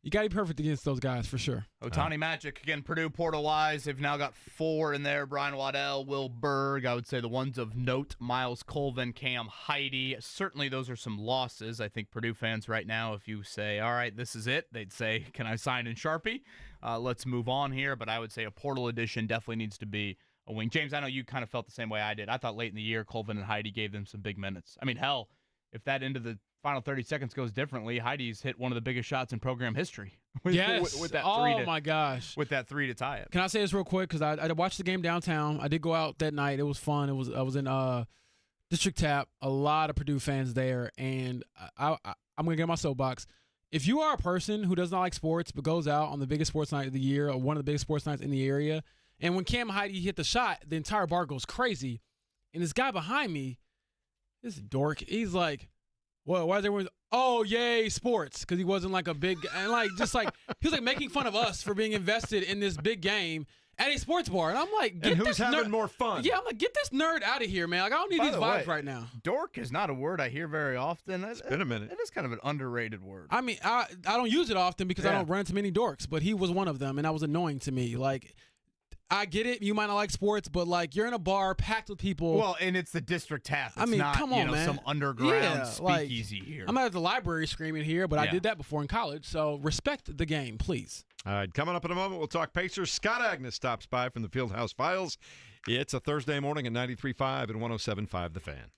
you got to be perfect against those guys for sure. Otani Magic, again, Purdue portal-wise, they've now got 4 in there. Brian Waddell, Will Berg, I would say the ones of note, Miles Colvin, Cam Heidi. Certainly those are some losses. I think Purdue fans right now, if you say, all right, this is it, they'd say, can I sign in Sharpie? Let's move on here. But I would say a portal edition definitely needs to be a wing. James, I know you kind of felt the same way I did. I thought late in the year, Colvin and Heidi gave them some big minutes. I mean, hell, if that into the final 30 seconds goes differently, Heidi's hit one of the biggest shots in program history. Yes. With that my gosh. With that 3 to tie it. Can I say this real quick? Because I watched the game downtown. I did go out that night. It was fun. I was in District Tap. A lot of Purdue fans there, and I'm gonna get my soapbox. If you are a person who does not like sports but goes out on the biggest sports night of the year or one of the biggest sports nights in the area, and when Cam Heidi hit the shot, the entire bar goes crazy, and this guy behind me, this dork, he's like, "Well, why is everyone? Oh, yay, sports!" Because he wasn't like a big and like just like he was like making fun of us for being invested in this big game at a sports bar, and I'm like, And who's having more fun? Yeah, I'm like, get this nerd out of here, man. Like, I don't need By these the vibes way, right now. Dork is not a word I hear very often. It's been a minute. It is kind of an underrated word. I mean, I don't use it often because I Yeah. don't run into many dorks, but he was one of them, and that was annoying to me. Like, I get it. You might not like sports, but like you're in a bar packed with people. Well, and it's the district tap. It's I mean, not, come on, man. some underground Yeah, like, speakeasy here. I'm not at the library screaming here, but I Yeah. did that before in college. So respect the game, please. All right, coming up in a moment, we'll talk Pacers. Scott Agnes stops by from the Fieldhouse Files. It's a Thursday morning at 93.5 and 107.5 The Fan.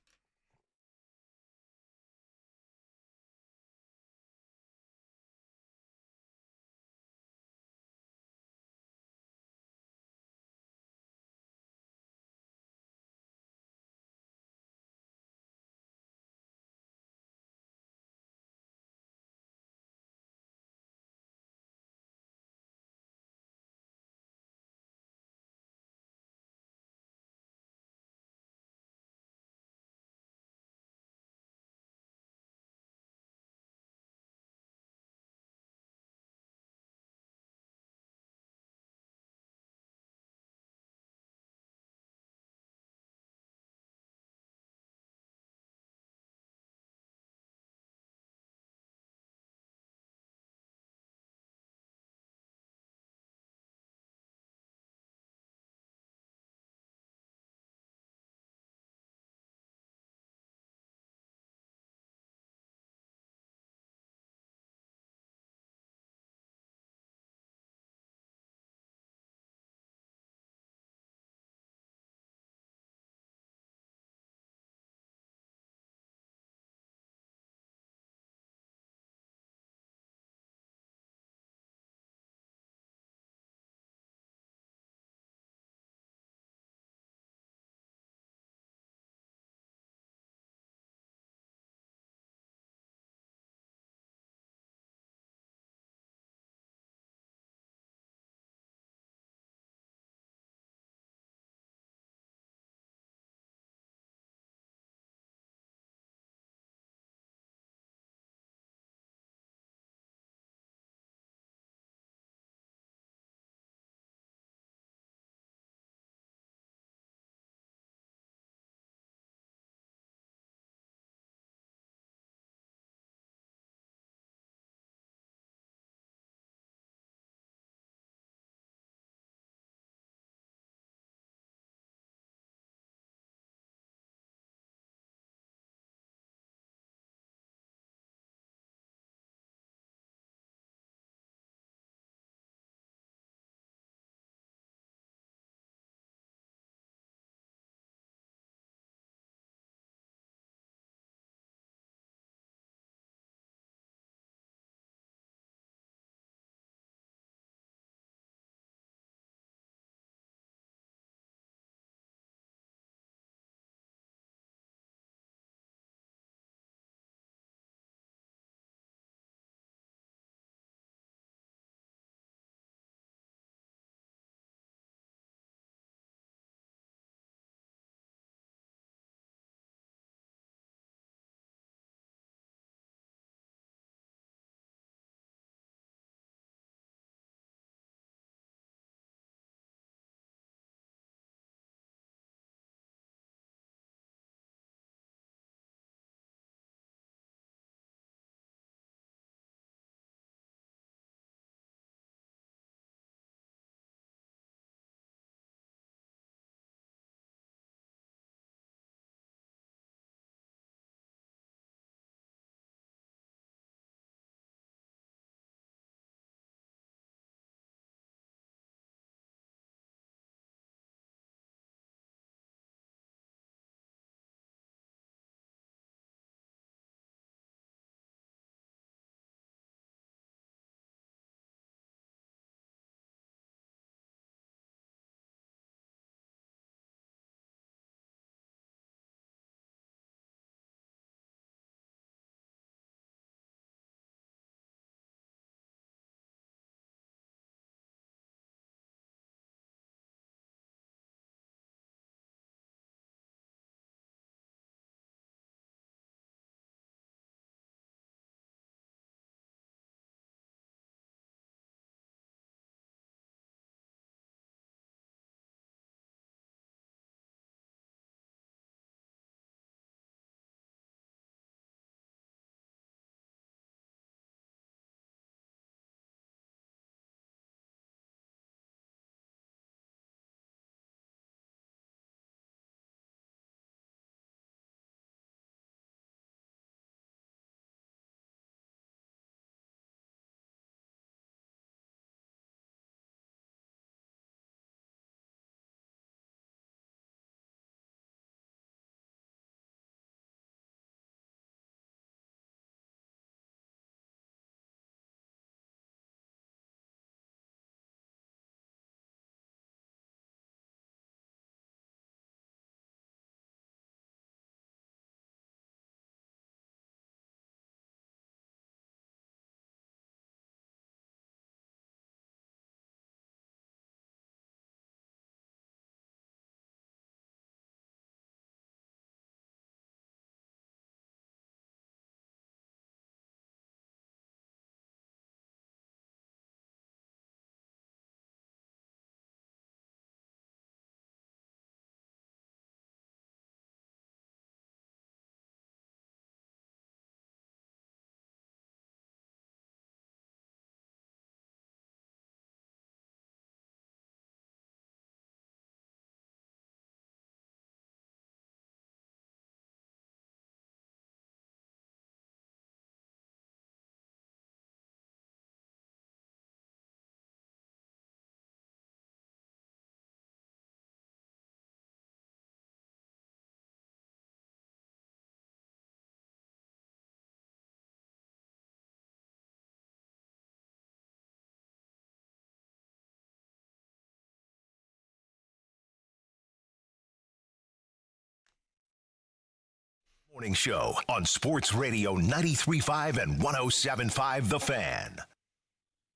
Morning Show on Sports Radio 93.5 and 107.5 The Fan.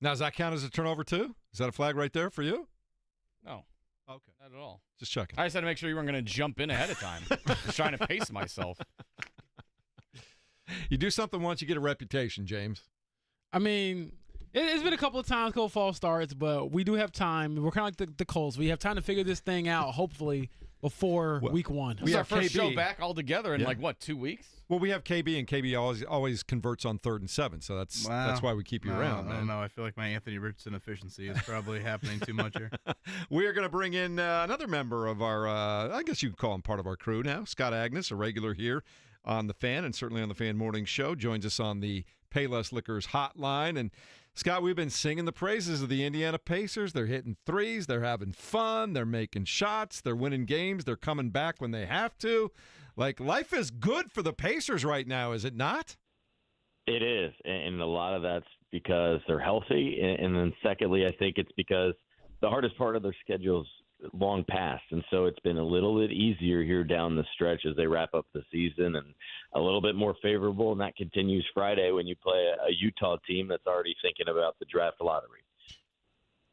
Now, does that count as a turnover too? Is that a flag right there for you? No. Okay. Not at all. Just checking. I just had to make sure you weren't going to jump in ahead of time. Just trying to pace myself. You do something once, you get a reputation, James. I mean, it's been a couple of times, couple false starts, but we do have time. We're kind of like the Colts. We have time to figure this thing out, hopefully, before week one. This is our have first KB. show back all together in 2 weeks? Well, we have KB, and KB always converts on 3rd and 7, so that's why we keep you around, man. I don't know. I feel like my Anthony Richardson efficiency is probably happening too much here. We are going to bring in another member of our, I guess you could call him part of our crew now, Scott Agnes, a regular here on The Fan and certainly on The Fan Morning Show, joins us on the Payless Liquors hotline. And, Scott, we've been singing the praises of the Indiana Pacers. They're hitting threes. They're having fun. They're making shots. They're winning games. They're coming back when they have to. Like, life is good for the Pacers right now, is it not? It is, and a lot of that's because they're healthy, and then secondly, I think it's because the hardest part of their schedule's long past, and so it's been a little bit easier here down the stretch as they wrap up the season, and a little bit more favorable, and that continues Friday when you play a Utah team that's already thinking about the draft lottery.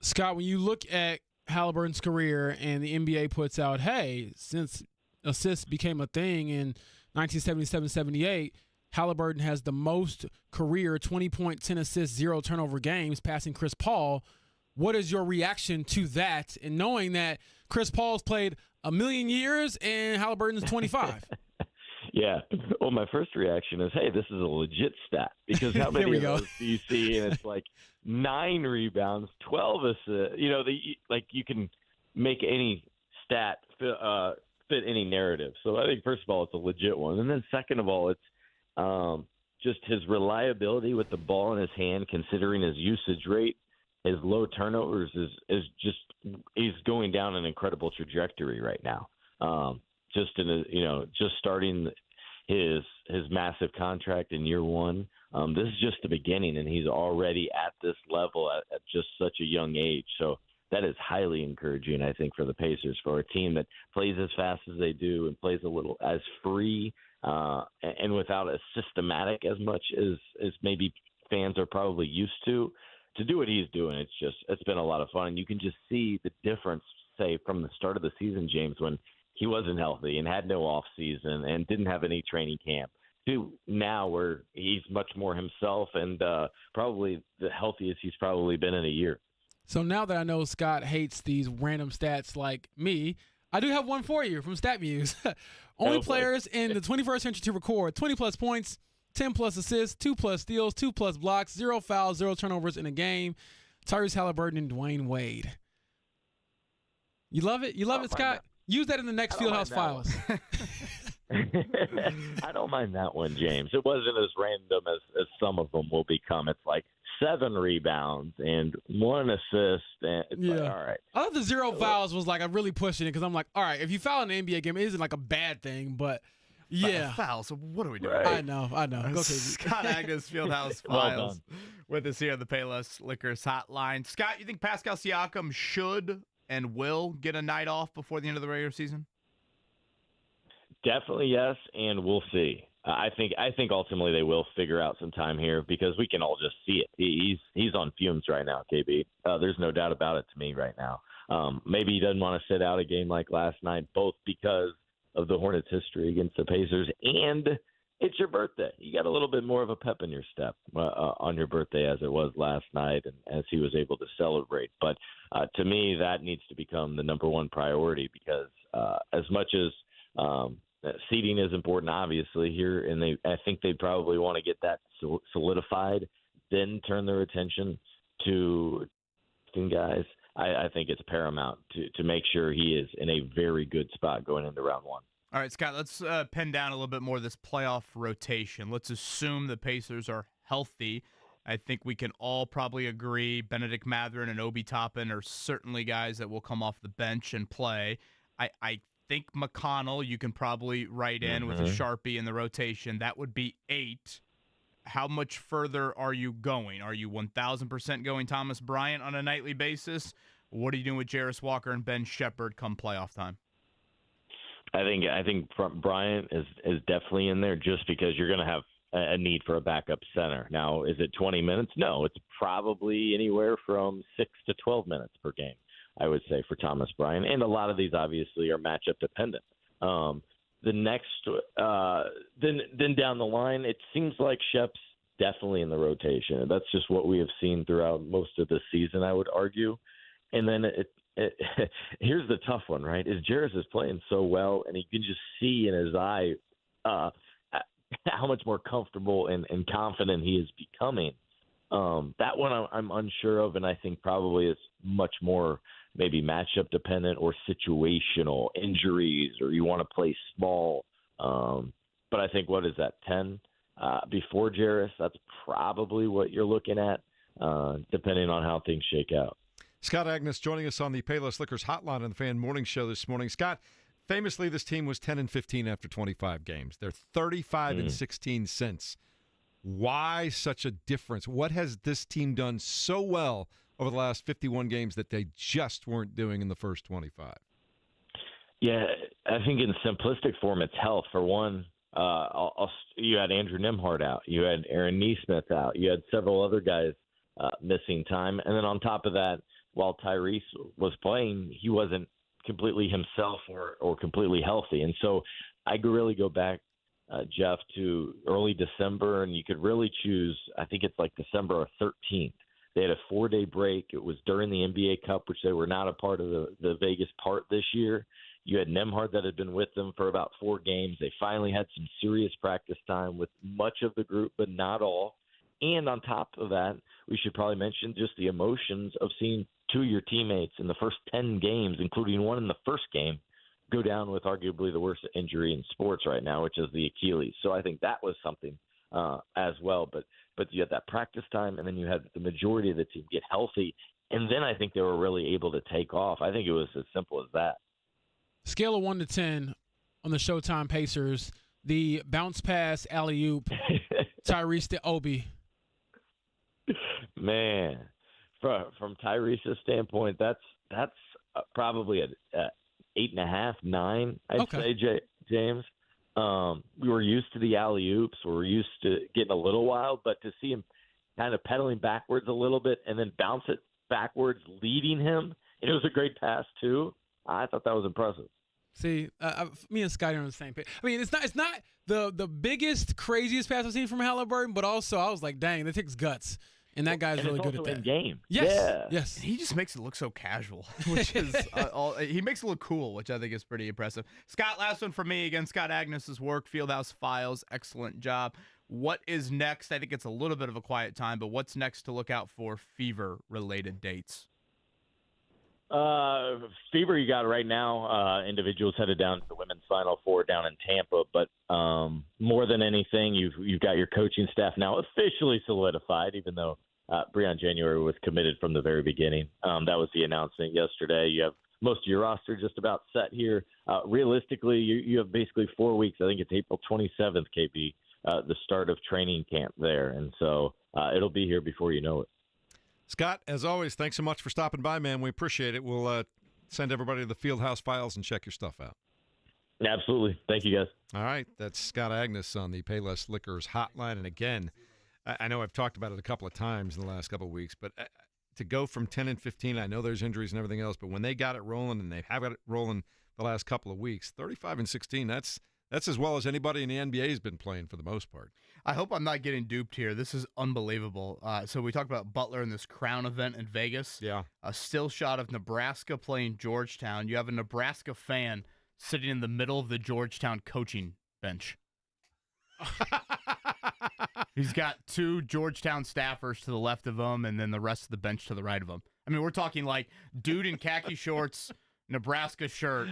Scott, when you look at Haliburton's career and the NBA puts out, hey, since assists became a thing in 1977-78, Haliburton has the most career 20-point, 10 assists, 0 turnover games, passing Chris Paul. What is your reaction to that, and knowing that Chris Paul's played a million years and Haliburton's 25? Yeah. Well, my first reaction is, hey, this is a legit stat, because how many of those do you see? And it's like 9 rebounds, 12 assists. You know, you can make any stat fit any narrative. So I think, first of all, it's a legit one. And then second of all, it's just his reliability with the ball in his hand, considering his usage rate. His low turnovers is just, he's going down an incredible trajectory right now. Just starting his massive contract in year one. This is just the beginning, and he's already at this level at just such a young age. So that is highly encouraging, I think, for the Pacers, for a team that plays as fast as they do and plays a little as free and without as systematic as much as maybe fans are probably used to do what he's doing. It's been a lot of fun. And you can just see the difference, say, from the start of the season, James, when he wasn't healthy and had no off season and didn't have any training camp, to now where he's much more himself and probably the healthiest he's probably been in a year. So now that I know Scott hates these random stats like me, I do have one for you from StatMuse. Only players in the 21st century to record 20-plus points, 10-plus assists, 2-plus steals, 2-plus blocks, 0 fouls, 0 turnovers in a game. Tyrese Haliburton and Dwayne Wade. You love it? You love it, Scott? Use that in the next Fieldhouse Files. I don't mind that one, James. It wasn't as random as some of them will become. It's like 7 rebounds and 1 assist. And it's like, all right. I thought the 0 fouls was like, I'm really pushing it because I'm like, all right, if you foul in an NBA game, it isn't like a bad thing, but yeah. Fouls. So what are we doing? Right. I know. Go Scott Agnes, Fieldhouse Files, with us here on the Payless Liquors hotline. Scott, you think Pascal Siakam should and will get a night off before the end of the regular season? Definitely yes, and we'll see. I think ultimately they will figure out some time here, because we can all just see it. He's on fumes right now, KB. There's no doubt about it to me right now. Maybe he doesn't want to sit out a game like last night, both because of the Hornets' history against the Pacers, and it's your birthday. You got a little bit more of a pep in your step on your birthday as it was last night, and as he was able to celebrate. But to me, that needs to become the number one priority, because as much as seeding is important, obviously, here, and I think they probably want to get that solidified, then turn their attention to guys. I think it's paramount to make sure he is in a very good spot going into round one. All right, Scott, let's pin down a little bit more of this playoff rotation. Let's assume the Pacers are healthy. I think we can all probably agree Benedict Mathurin and Obi Toppin are certainly guys that will come off the bench and play. I think McConnell you can probably write in with a Sharpie in the rotation. That would be 8. How much further are you going? Are you 1,000% going Thomas Bryant on a nightly basis? What are you doing with Jarris Walker and Ben Shepherd come playoff time? I think Bryant is definitely in there just because you're going to have a need for a backup center. Now, is it 20 minutes? No, it's probably anywhere from 6 to 12 minutes per game, I would say, for Thomas Bryant. And a lot of these obviously are matchup dependent. The next, then down the line, it seems like Shep's definitely in the rotation. That's just what we have seen throughout most of the season, I would argue. And then here's the tough one, right? Is Jarris is playing so well, and you can just see in his eye how much more comfortable and confident he is becoming. That one I'm unsure of, and I think probably is much more maybe matchup dependent or situational, injuries, or you want to play small. But I think, what is that, 10 before Jarris? That's probably what you're looking at, depending on how things shake out. Scott Agnes joining us on the Payless Liquors Hotline on the Fan Morning Show this morning. Scott, famously, this team was 10-15 after 25 games. They're 35-16 since. Why such a difference? What has this team done so well over the last 51 games that they just weren't doing in the first 25? Yeah, I think in simplistic form, it's health. For one, you had Andrew Nembhard out. You had Aaron Nesmith out. You had several other guys missing time. And then on top of that, while Tyrese was playing, he wasn't completely himself or completely healthy. And so I could really go back, Jeff, to early December, and you could really choose, I think it's like December 13th. They had a 4-day break. It was during the NBA Cup, which they were not a part of the Vegas part this year. You had Nembhard that had been with them for about 4 games. They finally had some serious practice time with much of the group, but not all. And on top of that, we should probably mention just the emotions of seeing 2 of your teammates in the first 10 games, including one in the first game, go down with arguably the worst injury in sports right now, which is the Achilles. So I think that was something as well. But you had that practice time, and then you had the majority of the team get healthy. And then I think they were really able to take off. I think it was as simple as that. Scale of 1 to 10 on the Showtime Pacers, the bounce pass alley-oop, Tyrese to Obi. Man, from Tyrese's standpoint, that's probably a 8.5, 9, I'd say, James. We were used to the alley-oops. We were used to getting a little wild, but to see him kind of pedaling backwards a little bit and then bounce it backwards, leading him, and it was a great pass too. I thought that was impressive. See, me and Scotty are on the same page. I mean, it's not the biggest, craziest pass I've seen from Haliburton, but also I was like, dang, that takes guts. And that guy's really good at that. In game. Yes. Yeah. Yes. He just makes it look so casual, which is he makes it look cool, which I think is pretty impressive. Scott, last one from me. Again, Scott Agnes's work, Fieldhouse Files, excellent job. What is next? I think it's a little bit of a quiet time, but what's next to look out for Fever-related dates? Fever, you got right now. Individuals headed down to the women's Final Four down in Tampa, but more than anything, you've got your coaching staff now officially solidified, even though Breon January was committed from the very beginning. That was the announcement yesterday. You have most of your roster just about set here. Realistically, you have basically 4 weeks. I think it's April 27th, KB, the start of training camp there, and so it'll be here before you know it. Scott, as always, thanks so much for stopping by, man. We appreciate it. We'll send everybody to the Fieldhouse Files and check your stuff out. Absolutely. Thank you, guys. All right. That's Scott Agnes on the Payless Liquors Hotline. And again, I know I've talked about it a couple of times in the last couple of weeks, but to go from 10-15, I know there's injuries and everything else, but when they got it rolling, and they have got it rolling the last couple of weeks, 35-16, that's as well as anybody in the NBA has been playing for the most part. I hope I'm not getting duped here. This is unbelievable. So we talked about Butler in this Crown event in Vegas. Yeah. A still shot of Nebraska playing Georgetown. You have a Nebraska fan sitting in the middle of the Georgetown coaching bench. He's got 2 Georgetown staffers to the left of him and then the rest of the bench to the right of him. I mean, we're talking like dude in khaki shorts, Nebraska shirt,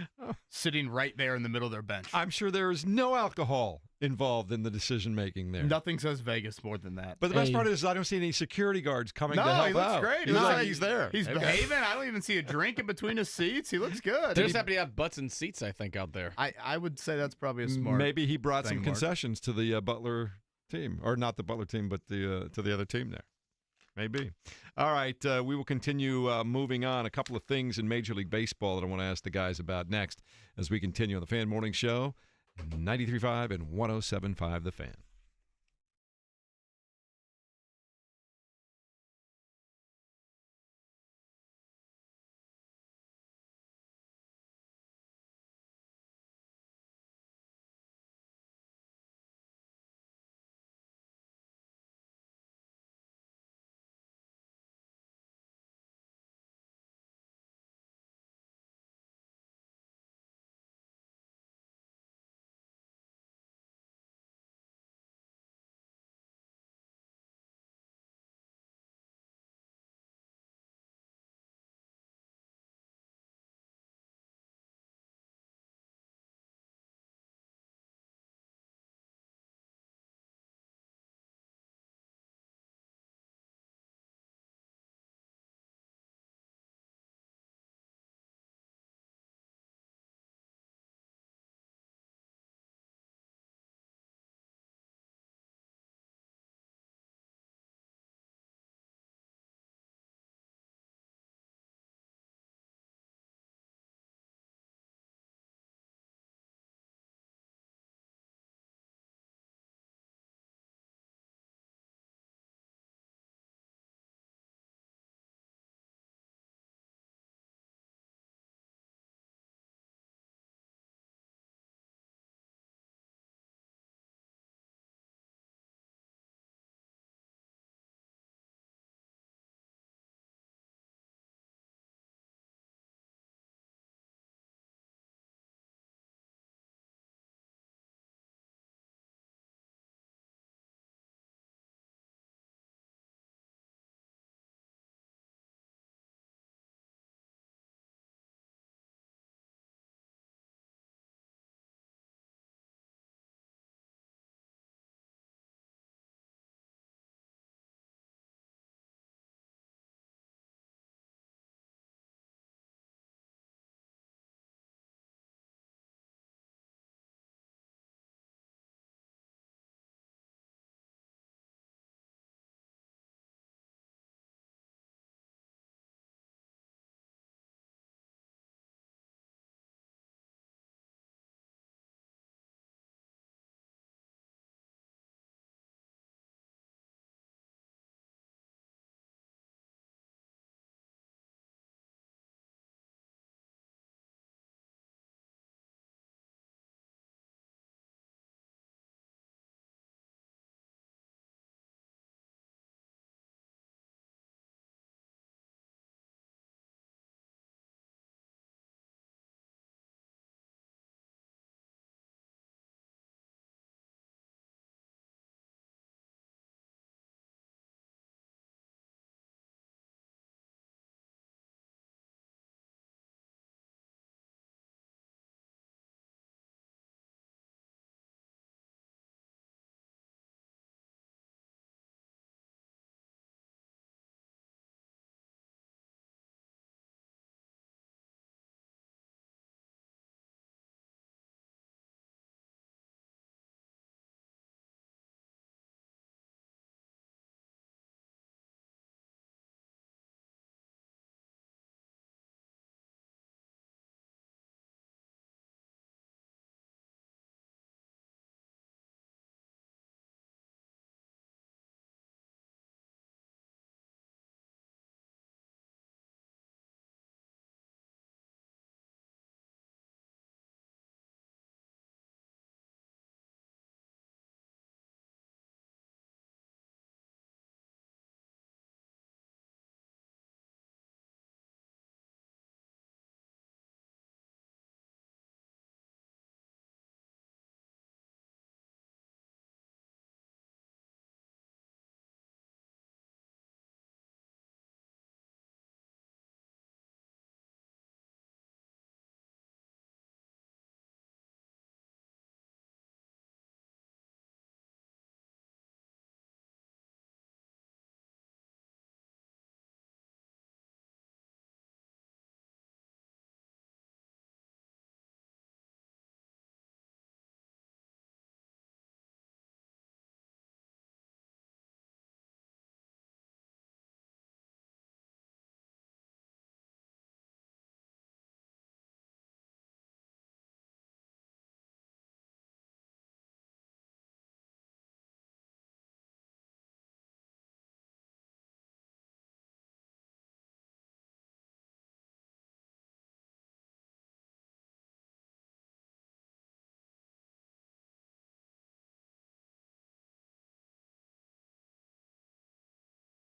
sitting right there in the middle of their bench. I'm sure there is no alcohol involved in the decision-making there. Nothing says Vegas more than that. But the best part is I don't see any security guards coming to help out. No, he looks great. He's like he's there. He's behaving. I don't even see a drink in between his seats. He looks good. They just happen to have butts and seats, I think, out there. I would say that's probably a smart Maybe he brought some Mark. concessions to the Butler team. Or not the Butler team, but to the other team there. Maybe. All right, we will continue moving on. A couple of things in Major League Baseball that I want to ask the guys about next as we continue on the Fan Morning Show, 93.5 and 107.5 The Fan.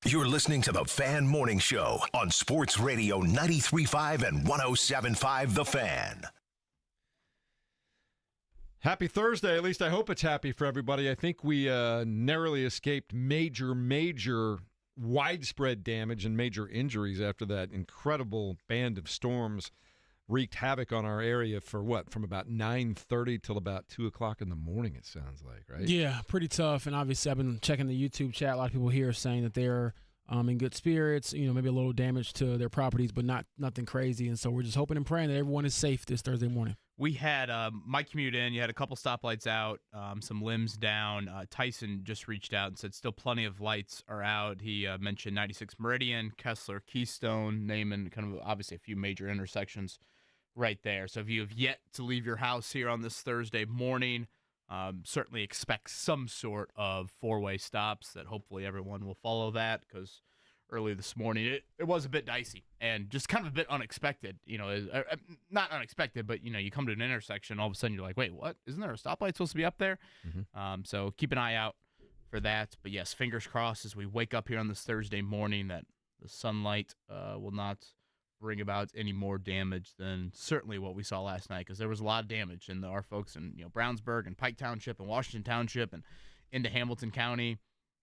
You're listening to the Fan Morning Show on Sports Radio 93.5 and 107.5 The Fan. Happy Thursday. At least I hope it's happy for everybody. I think we narrowly escaped major widespread damage and major injuries after that incredible band of storms wreaked havoc on our area for from about 9:30 till about 2 o'clock in the morning, it sounds like, right? Yeah, pretty tough. And obviously I've been checking the YouTube chat. A lot of people here saying that they're in good spirits, maybe a little damage to their properties, but nothing crazy. And so we're just hoping and praying that everyone is safe this Thursday morning. We had my commute in. You had a couple stoplights out, some limbs down. Tyson just reached out and said still plenty of lights are out. He mentioned 96 Meridian, Kessler, Keystone, naming kind of obviously a few major intersections right there. So if you have yet to leave your house here on this Thursday morning, certainly expect some sort of four-way stops that hopefully everyone will follow that, because early this morning it was a bit dicey and just kind of a bit unexpected. Not unexpected, but you come to an intersection, all of a sudden you're like, wait, what? Isn't there a stoplight supposed to be up there? Mm-hmm. So keep an eye out for that. But yes, fingers crossed as we wake up here on this Thursday morning that the sunlight will not bring about any more damage than certainly what we saw last night, because there was a lot of damage, and our folks in Brownsburg and Pike Township and Washington Township and into Hamilton County,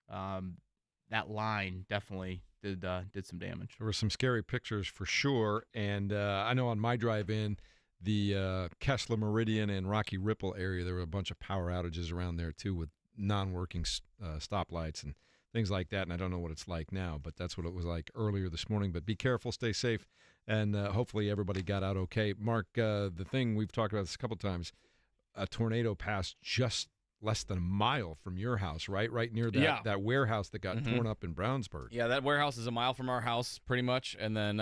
that line definitely did some damage. There were some scary pictures for sure, and I know on my drive in, the Kessler Meridian and Rocky Ripple area, there were a bunch of power outages around there too, with non-working stoplights and things like that, and I don't know what it's like now, but that's what it was like earlier this morning. But be careful, stay safe, and hopefully everybody got out okay. Mark, the thing we've talked about this a couple times, a tornado passed just less than a mile from your house, right near that warehouse that got torn up in Brownsburg. Yeah, that warehouse is a mile from our house pretty much, and then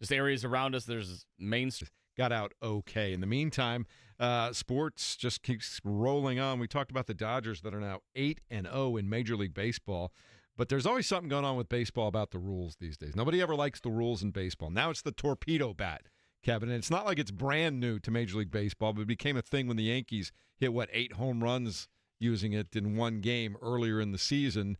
just areas around us, there's Main Street. Got out okay. In the meantime, sports just keeps rolling on. We talked about the Dodgers that are now 8-0 in Major League Baseball, but there's always something going on with baseball about the rules these days. Nobody ever likes the rules in baseball. Now it's the torpedo bat, Kevin, and it's not like it's brand new to Major League Baseball, but it became a thing when the Yankees hit, 8 home runs using it in one game earlier in the season.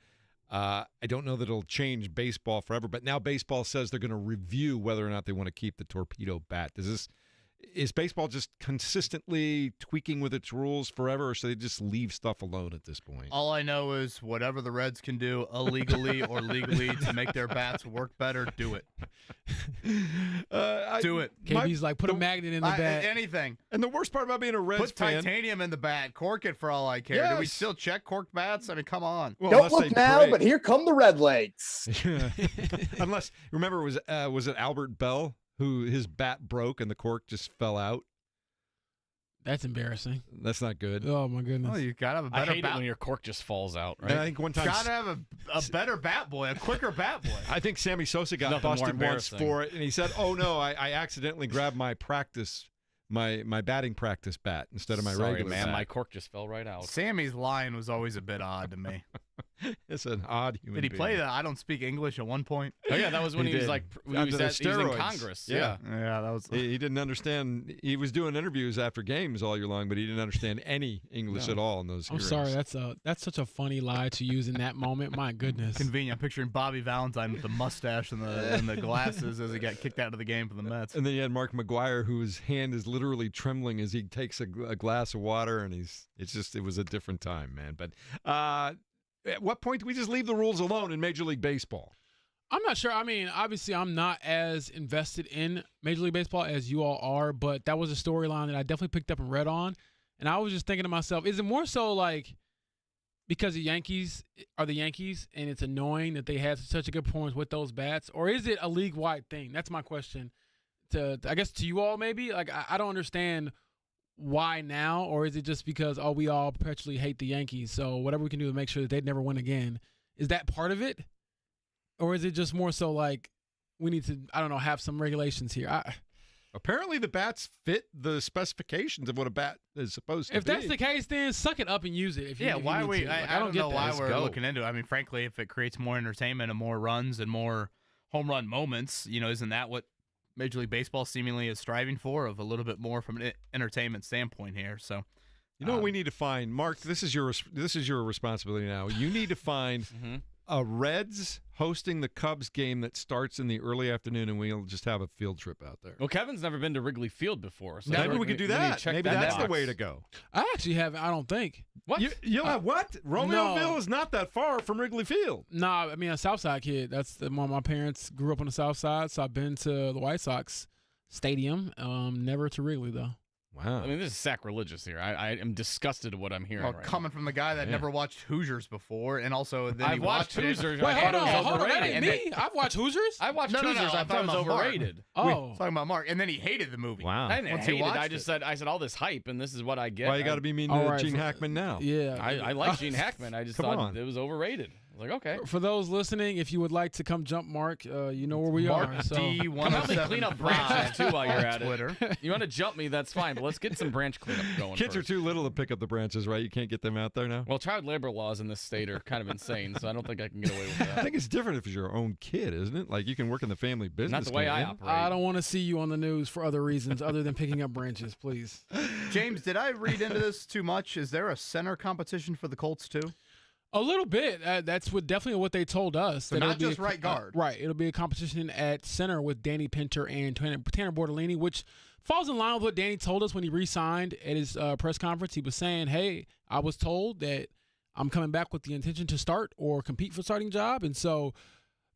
I don't know that it'll change baseball forever, but now baseball says they're going to review whether or not they want to keep the torpedo bat. Is baseball just consistently tweaking with its rules forever, or should they just leave stuff alone at this point? All I know is whatever the Reds can do illegally or legally to make their bats work better, do it. Do it. KB's like, put a magnet in the bat. Anything. And the worst part about being a Reds fan... Put titanium in the bat. Cork it for all I care. Yes. Do we still check corked bats? I mean, come on. Well, don't look now, but here come the Red Lakes. Unless, remember, was it Albert Bell who his bat broke and the cork just fell out? That's embarrassing. That's not good. Oh, my goodness. Oh, you got to have a better I hate it when your cork just falls out, right? And I think one time... Got to have a better bat boy, a quicker bat boy. I think Sammy Sosa got busted once for it, and he said, oh, no, I accidentally grabbed my batting practice bat instead of my regular man, bat. my cork just fell right out. Sammy's line was always a bit odd to me. It's an odd human Did he being. play the I don't speak English at one point? Oh, yeah, that was when he was did. like, he Under was the he was in steroids. Congress. Yeah. Yeah, that was. He didn't understand. He was doing interviews after games all year long, but he didn't understand any English at all in those I'm hearings. sorry. That's such a funny lie to use in that moment. My goodness. Convenient. I'm picturing Bobby Valentine with the mustache and the glasses as he got kicked out of the game for the Mets. And then you had Mark McGuire, whose hand is literally trembling as he takes a glass of water, and it was a different time, man. But at what point do we just leave the rules alone in Major League Baseball? I'm not sure. I mean, obviously, I'm not as invested in Major League Baseball as you all are, but that was a storyline that I definitely picked up and read on. And I was just thinking to myself, is it more so like because the Yankees are the Yankees and it's annoying that they had such a good performance with those bats? Or is it a league-wide thing? That's my question. I guess to you all maybe. Like, I don't understand why now, or is it just because, we all perpetually hate the Yankees, so whatever we can do to make sure that they'd never win again? Is that part of it? Or is it just more so like we need to, I don't know, have some regulations here? Apparently the bats fit the specifications of what a bat is supposed to be. If that's the case, then suck it up and use it. Why are we? I don't know why we're go. looking into it. I mean, frankly, if it creates more entertainment and more runs and more home run moments, isn't that what Major League Baseball seemingly is striving for, of a little bit more from an entertainment standpoint here? So, what we need to find, Mark, this is your responsibility now. You need to find Reds hosting the Cubs game that starts in the early afternoon, and we'll just have a field trip out there. Well, Kevin's never been to Wrigley Field before. So Maybe we could do that. Maybe that's the way to go. I actually haven't. I don't think. What? You'll have what? Romeoville is not that far from Wrigley Field. Nah, I mean, a Southside kid. That's my parents grew up on the South Side, so I've been to the White Sox stadium. Never to Wrigley, though. Wow. I mean, this is sacrilegious here. I am disgusted at what I'm hearing. Coming from the guy that never watched Hoosiers before, and also then I've watched Hoosiers. Wait, hold on. Overrated. That ain't me. I've watched Hoosiers. I watched Hoosiers. I thought it was overrated. Oh, talking about Mark, and then he hated the movie. Wow. I didn't Once hate he it. watched I just said all this hype, and this is what I get. Why you got to be mean to Gene Hackman now? Yeah. I like Gene Hackman. I just thought it was overrated. I was like, okay. For those listening, if you would like to come jump Mark, you know where we are. So. Come help me clean up branches too while you're at Twitter. You want to jump me? That's fine, but let's get some branch cleanup going. Kids are too little to pick up the branches, right? You can't get them out there now. Well, child labor laws in this state are kind of insane, so I don't think I can get away with that. I think it's different if it's your own kid, isn't it? Like you can work in the family business. Not the way I operate. I don't want to see you on the news for other reasons other than picking up branches, please. James, did I read into this too much? Is there a center competition for the Colts too? A little bit. That's definitely what they told us. So not just right guard. Right. It'll be a competition at center with Danny Pinter and Tanner Bortolini, which falls in line with what Danny told us when he re-signed at his press conference. He was saying, hey, I was told that I'm coming back with the intention to start or compete for a starting job. And so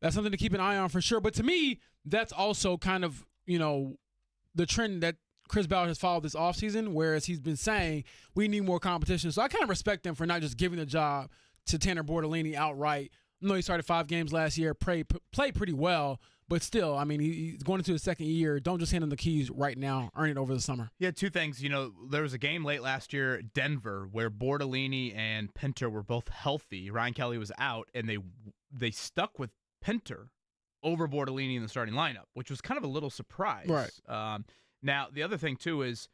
that's something to keep an eye on for sure. But to me, that's also kind of, the trend that Chris Ballard has followed this offseason, whereas he's been saying we need more competition. So I kind of respect him for not just giving the job to Tanner Bortolini outright. I know he started 5 games last year, played pretty well, but still, I mean, he's going into his second year. Don't just hand him the keys right now. Earn it over the summer. Yeah, 2 things. There was a game late last year at Denver where Bortolini and Pinter were both healthy. Ryan Kelly was out, and they stuck with Pinter over Bortolini in the starting lineup, which was kind of a little surprise. Right. Now, the other thing, too, is,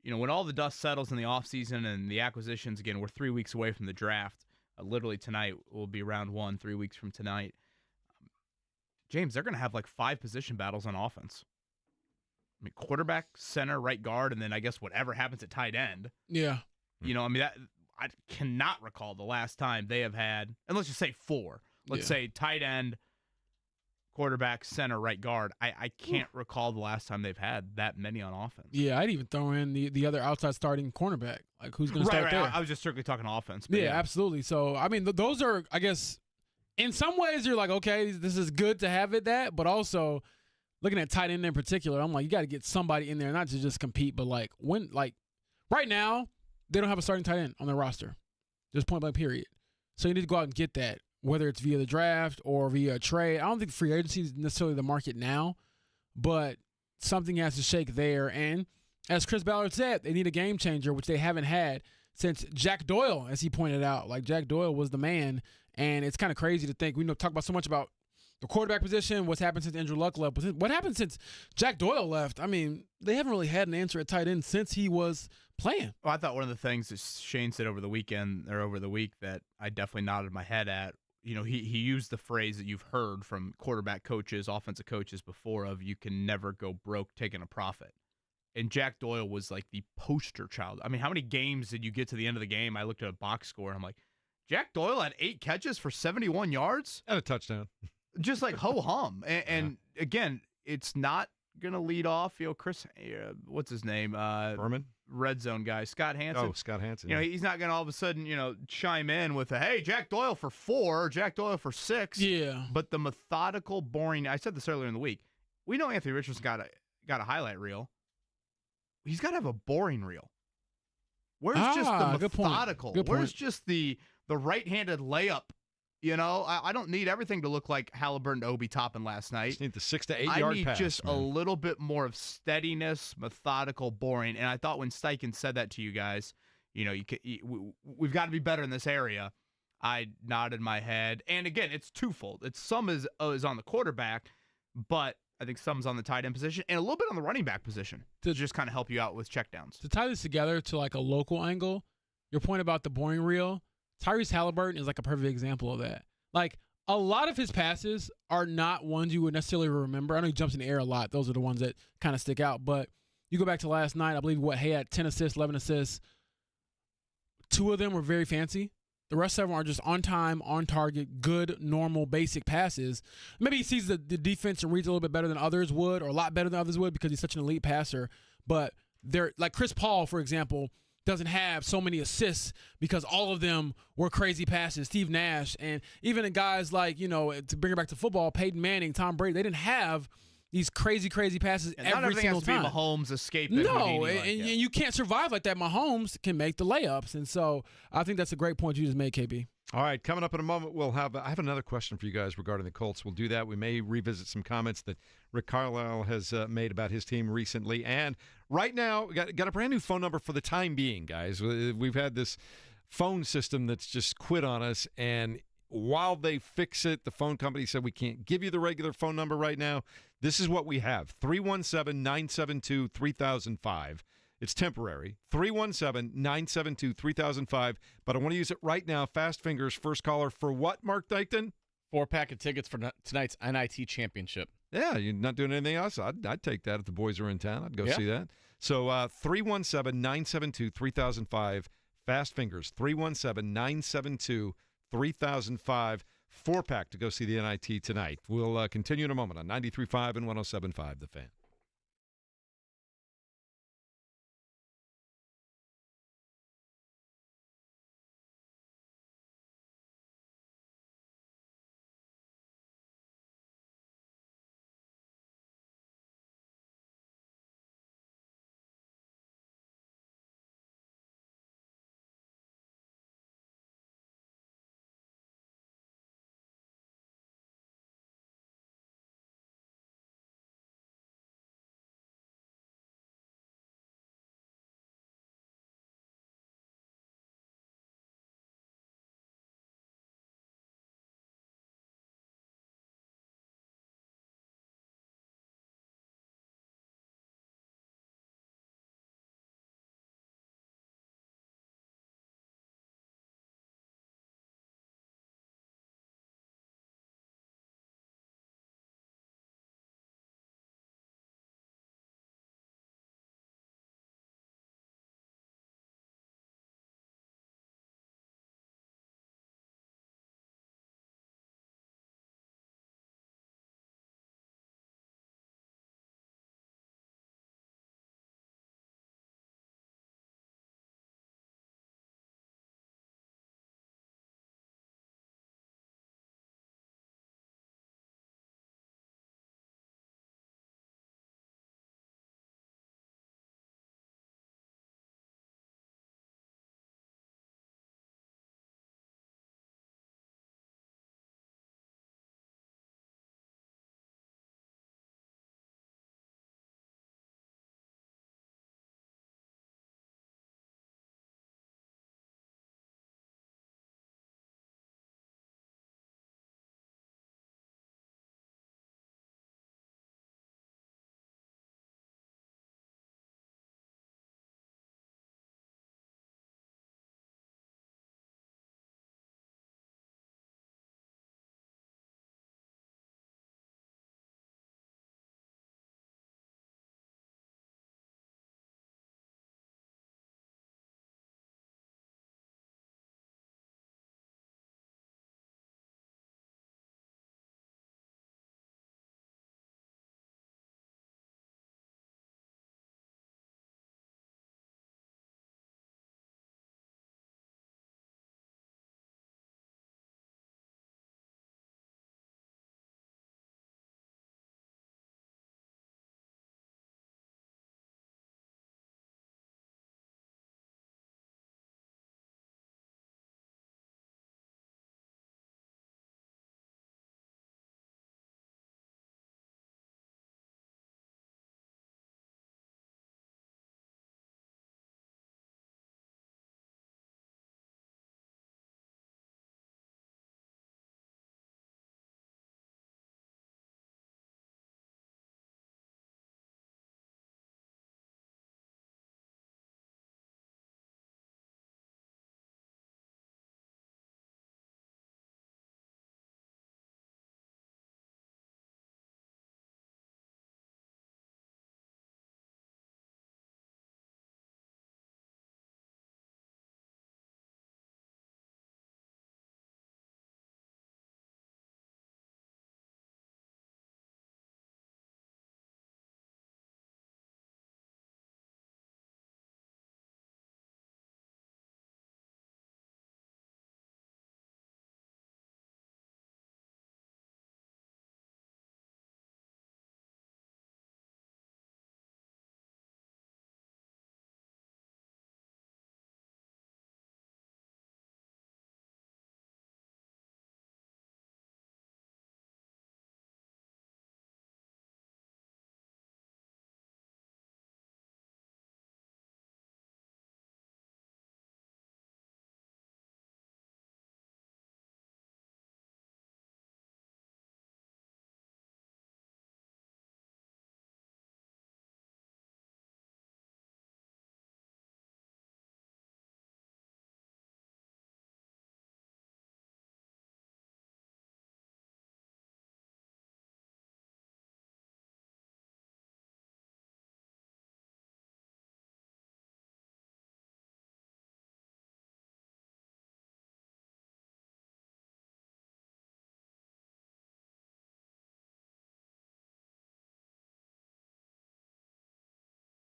when all the dust settles in the offseason and the acquisitions, again, we're 3 weeks away from the draft. Literally tonight will be round 1, 3 weeks from tonight. James, they're going to have like 5 position battles on offense. I mean, quarterback, center, right guard, and then I guess whatever happens at tight end. Yeah. I cannot recall the last time they have had, and let's just say 4. Let's say tight end, quarterback, center, right guard. I can't recall the last time they've had that many on offense. Yeah, I'd even throw in the other outside starting cornerback. Like, who's going to start there? I was just strictly talking offense. Yeah, absolutely. So, I mean, those are, I guess, in some ways you're like, okay, this is good to have it that, but also looking at tight end in particular, I'm like, you got to get somebody in there, not to just compete, but right now, they don't have a starting tight end on their roster. Just point blank period. So you need to go out and get that, whether it's via the draft or via a trade. I don't think free agency is necessarily the market now, but something has to shake there. And as Chris Ballard said, they need a game changer, which they haven't had since Jack Doyle, as he pointed out. Like, Jack Doyle was the man, and it's kind of crazy to think. We talk about so much about the quarterback position, what's happened since Andrew Luck left. But what happened since Jack Doyle left? I mean, they haven't really had an answer at tight end since he was playing. Well, I thought one of the things that Shane said over the week that I definitely nodded my head at, he used the phrase that you've heard from quarterback coaches, offensive coaches before of you can never go broke taking a profit. And Jack Doyle was like the poster child. I mean, how many games did you get to the end of the game? I looked at a box score, and I'm like, Jack Doyle had 8 catches for 71 yards? And a touchdown. Just like ho-hum. And again, it's not going to lead off, Chris, what's his name? Berman? Red Zone guy, Scott Hansen. Oh, Scott Hansen. He's not going to all of a sudden, chime in with hey, Jack Doyle for 4, Jack Doyle for 6. Yeah. But the methodical, boring, I said this earlier in the week, we know Anthony Richardson got a highlight reel. He's got to have a boring reel. Where's just the methodical? Good point. Where's just the right-handed layup? I don't need everything to look like Haliburton to Obi Toppin last night. Just need the 6 to 8 yard pass. I need just a little bit more of steadiness, methodical, boring. And I thought when Steichen said that to you guys, we've got to be better in this area. I nodded my head. And again, it's twofold. Some is on the quarterback, but I think some's on the tight end position and a little bit on the running back position to just kind of help you out with checkdowns. To tie this together to like a local angle, your point about the boring reel, Tyrese Haliburton is like a perfect example of that. Like, a lot of his passes are not ones you would necessarily remember. I know he jumps in the air a lot. Those are the ones that kind of stick out. But you go back to last night, I believe he had 10 assists, 11 assists. 2 of them were very fancy. The rest of them are just on time, on target, good, normal, basic passes. Maybe he sees the defense and reads a little bit better than others would, or a lot better than others would, because he's such an elite passer. But they're like Chris Paul, for example, doesn't have so many assists because all of them were crazy passes. Steve Nash, and even the guys like, to bring it back to football, Peyton Manning, Tom Brady, they didn't have these crazy passes every single time. Not everything has to be Mahomes escaping. No, and you can't survive like that. Mahomes can make the layups, and so I think that's a great point you just made, KB. All right, coming up in a moment, I have another question for you guys regarding the Colts. We'll do that. We may revisit some comments that Rick Carlisle has made about his team recently. And right now, we got a brand new phone number for the time being, guys. We've had this phone system that's just quit on us, and while they fix it, the phone company said we can't give you the regular phone number right now. This is what we have, 317-972-3005. It's temporary, 317-972-3005, but I want to use it right now. Fast fingers, first caller for what, Mark Dykton? 4-pack of tickets for tonight's NIT championship. Yeah, you're not doing anything else? I'd take that if the boys are in town. I'd go see that. So 317-972-3005, fast fingers, 317-972-3005. 4-pack to go see the NIT tonight. We'll continue in a moment on 93.5 and 107.5 The Fan.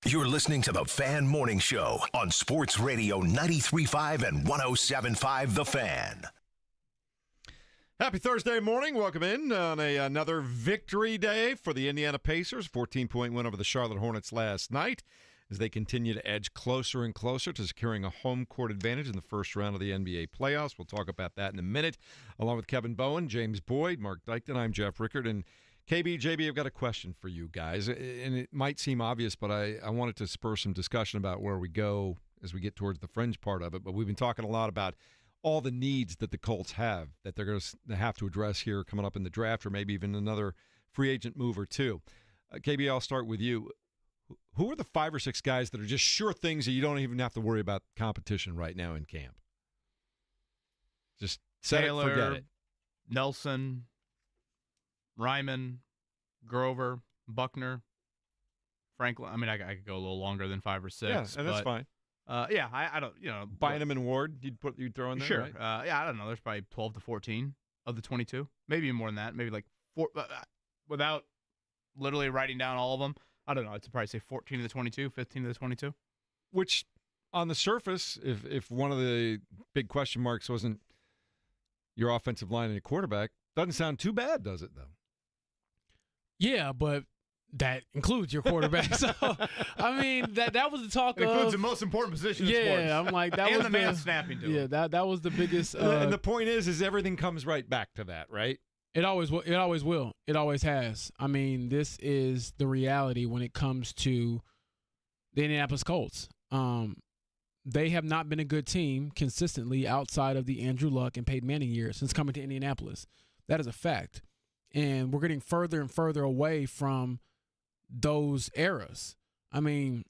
You're listening to the Fan Morning Show on Sports Radio 93.5 and 107.5 The Fan. Happy Thursday morning. Welcome in on another victory day for the Indiana Pacers. 14-point win over the Charlotte Hornets last night as they continue to edge closer and closer to securing a home court advantage in the first round of the NBA playoffs. We'll talk about that in a minute. Along with Kevin Bowen, James Boyd, Mark Dykton, I'm Jeff Rickard. And KB, JB, I've got a question for you guys. And it might seem obvious, but I wanted to spur some discussion about where we go as we get towards the fringe part of it. But we've been talking a lot about all the needs that the Colts have that they're going to have to address here coming up in the draft, or maybe even another free agent move or two. KB, I'll start with you. Who are the 5 or 6 guys that are just sure things that you don't even have to worry about competition right now in camp? Just set Taylor, it, forget it. Nelson, Ryman, Grover, Buckner, Franklin. I mean, I could go a little longer than 5 or 6. Yeah, and that's fine. Yeah, I don't, Bynum and Ward, you'd throw in there, sure. right? Yeah, I don't know. There's probably 12 to 14 of the 22. Maybe more than that. Maybe like 4, without literally writing down all of them. I don't know. I'd probably say 14 of the 22, 15 of the 22. Which, on the surface, if one of the big question marks wasn't your offensive line and your quarterback, doesn't sound too bad, does it, though? Yeah, but that includes your quarterback. So, I mean, that was the talk It of. includes the most important position in sports. Yeah, I'm like, that and was the man snapping to him. Yeah, that was the biggest. And the point is everything comes right back to that, right? It always will. It always will. It always has. I mean, this is the reality when it comes to the Indianapolis Colts. They have not been a good team consistently outside of the Andrew Luck and Peyton Manning years since coming to Indianapolis. That is a fact. And we're getting further and further away from those eras. I mean,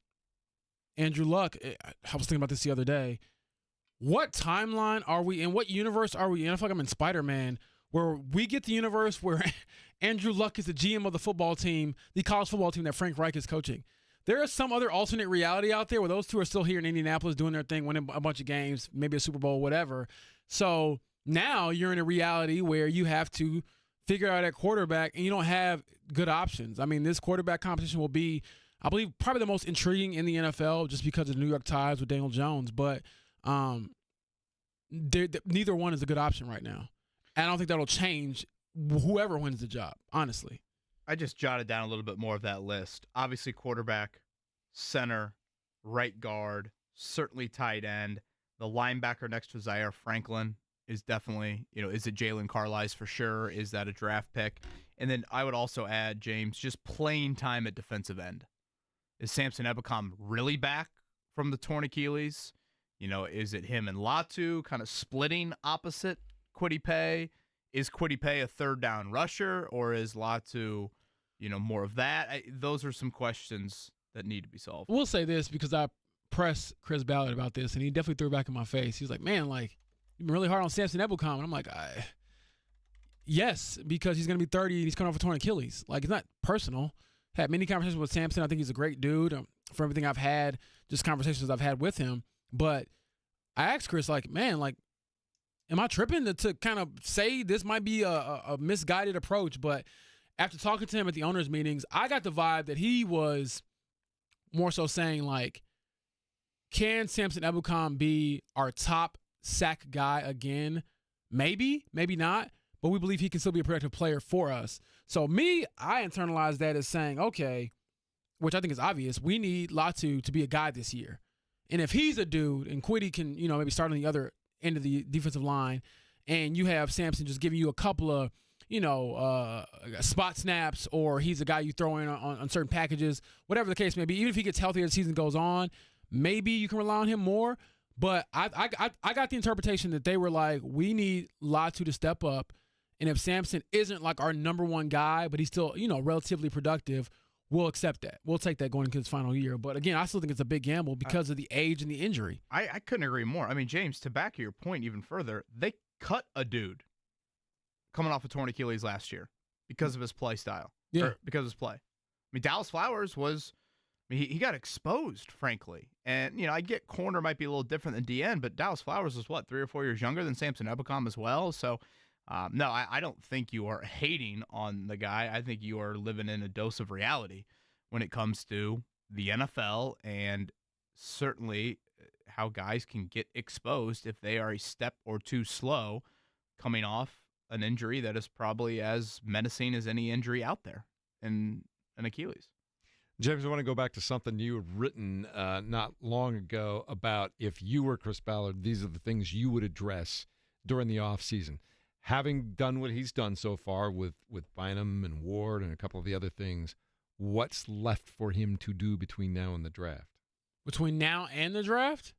Andrew Luck, I was thinking about this the other day. What timeline are we in? What universe are we in? I feel like I'm in Spider-Man, where we get the universe where Andrew Luck is the GM of the football team, the college football team that Frank Reich is coaching. There is some other alternate reality out there where those two are still here in Indianapolis doing their thing, winning a bunch of games, maybe a Super Bowl, whatever. So now you're in a reality where you have to figure out at quarterback, and you don't have good options. I mean, this quarterback competition will be, I believe, probably the most intriguing in the NFL just because of the New York ties with Daniel Jones. But neither one is a good option right now. And I don't think that'll change whoever wins the job, honestly. I just jotted down a little bit more of that list. Obviously, quarterback, center, right guard, certainly tight end. The linebacker next to Zaire Franklin is definitely, is it Jalen Carlisle for sure? Is that a draft pick? And then I would also add, James, just playing time at defensive end. Is Samson Ebukam really back from the torn Achilles? Is it him and Latu kind of splitting opposite Kwity Paye? Is Kwity Paye a third down rusher, or is Latu, more of that? Those are some questions that need to be solved. We'll say this because I pressed Chris Ballard about this, and he definitely threw it back in my face. He was like, man, you've been really hard on Samson Ebukam. And I'm like, yes, because he's going to be 30 and he's coming off a torn Achilles. It's not personal. Had many conversations with Samson. I think he's a great dude for everything I've had, just conversations I've had with him. But I asked Chris, man, am I tripping to kind of say this might be a misguided approach? But after talking to him at the owners' meetings, I got the vibe that he was more so saying, can Samson Ebukam be our top sack guy again? Maybe, maybe not. But we believe he can still be a productive player for us. So I internalized that as saying, okay, which I think is obvious, we need Latu to be a guy this year. And if he's a dude and Kwity can, maybe start on the other end of the defensive line, and you have Samson just giving you a couple of, spot snaps, or he's a guy you throw in on certain packages, whatever the case may be, even if he gets healthier as the season goes on, maybe you can rely on him more. But I got the interpretation that they were like, we need Latu to step up. And if Samson isn't our number one guy, but he's still, relatively productive, we'll accept that. We'll take that going into his final year. But again, I still think it's a big gamble because of the age and the injury. I couldn't agree more. I mean, James, to back your point even further, they cut a dude coming off a torn Achilles last year because of his play style. Yeah. Because of his play. I mean, Dallas Flowers was, he got exposed, frankly. And, I get corner might be a little different than DN, but Dallas Flowers was, 3 or 4 years younger than Samson Ebukam as well. So, no, I don't think you are hating on the guy. I think you are living in a dose of reality when it comes to the NFL and certainly how guys can get exposed if they are a step or two slow coming off an injury that is probably as menacing as any injury out there in an Achilles. James, I want to go back to something you had written not long ago about if you were Chris Ballard, these are the things you would address during the offseason. Having done what he's done so far with Bynum and Ward and a couple of the other things, what's left for him to do between now and the draft? Between now and the draft?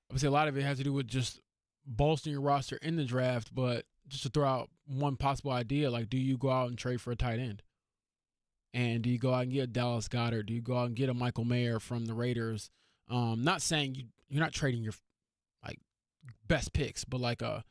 I would say a lot of it has to do with just bolstering your roster in the draft, but just to throw out one possible idea, like do you go out and trade for a tight end? And do you go out and get a Dallas Goedert? Do you go out and get a Michael Mayer from the Raiders? Not saying you're not trading your best picks, but like a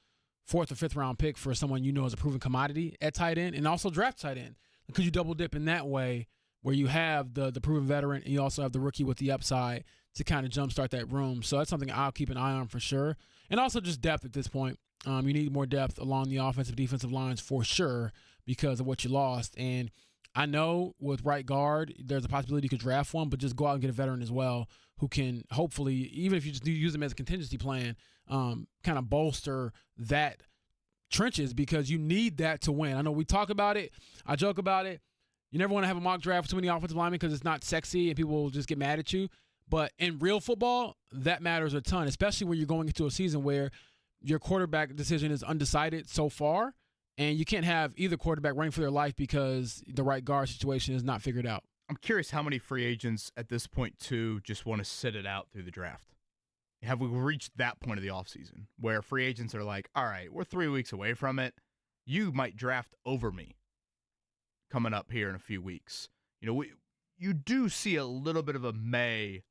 4th or 5th round pick for someone you know is a proven commodity at tight end, and also draft tight end. Because you double dip in that way where you have the proven veteran and you also have the rookie with the upside to kind of jumpstart that room. So that's something I'll keep an eye on for sure. And also just depth at this point. You need more depth along the offensive, defensive lines for sure because of what you lost. And I know with right guard, there's a possibility you could draft one, but just go out and get a veteran as well who can hopefully, even if you just use them as a contingency plan, kind of bolster that trenches because you need that to win. I know we talk about it. I joke about it. You never want to have a mock draft with too many offensive linemen because it's not sexy and people will just get mad at you. But in real football, that matters a ton, especially when you're going into a season where your quarterback decision is undecided so far, and you can't have either quarterback running for their life because the right guard situation is not figured out. I'm curious how many free agents at this point, too, just want to sit it out through the draft. Have we reached that point of the offseason where free agents are like, all right, we're 3 weeks away from it. You might draft over me coming up here in a few weeks. You do see a little bit of a May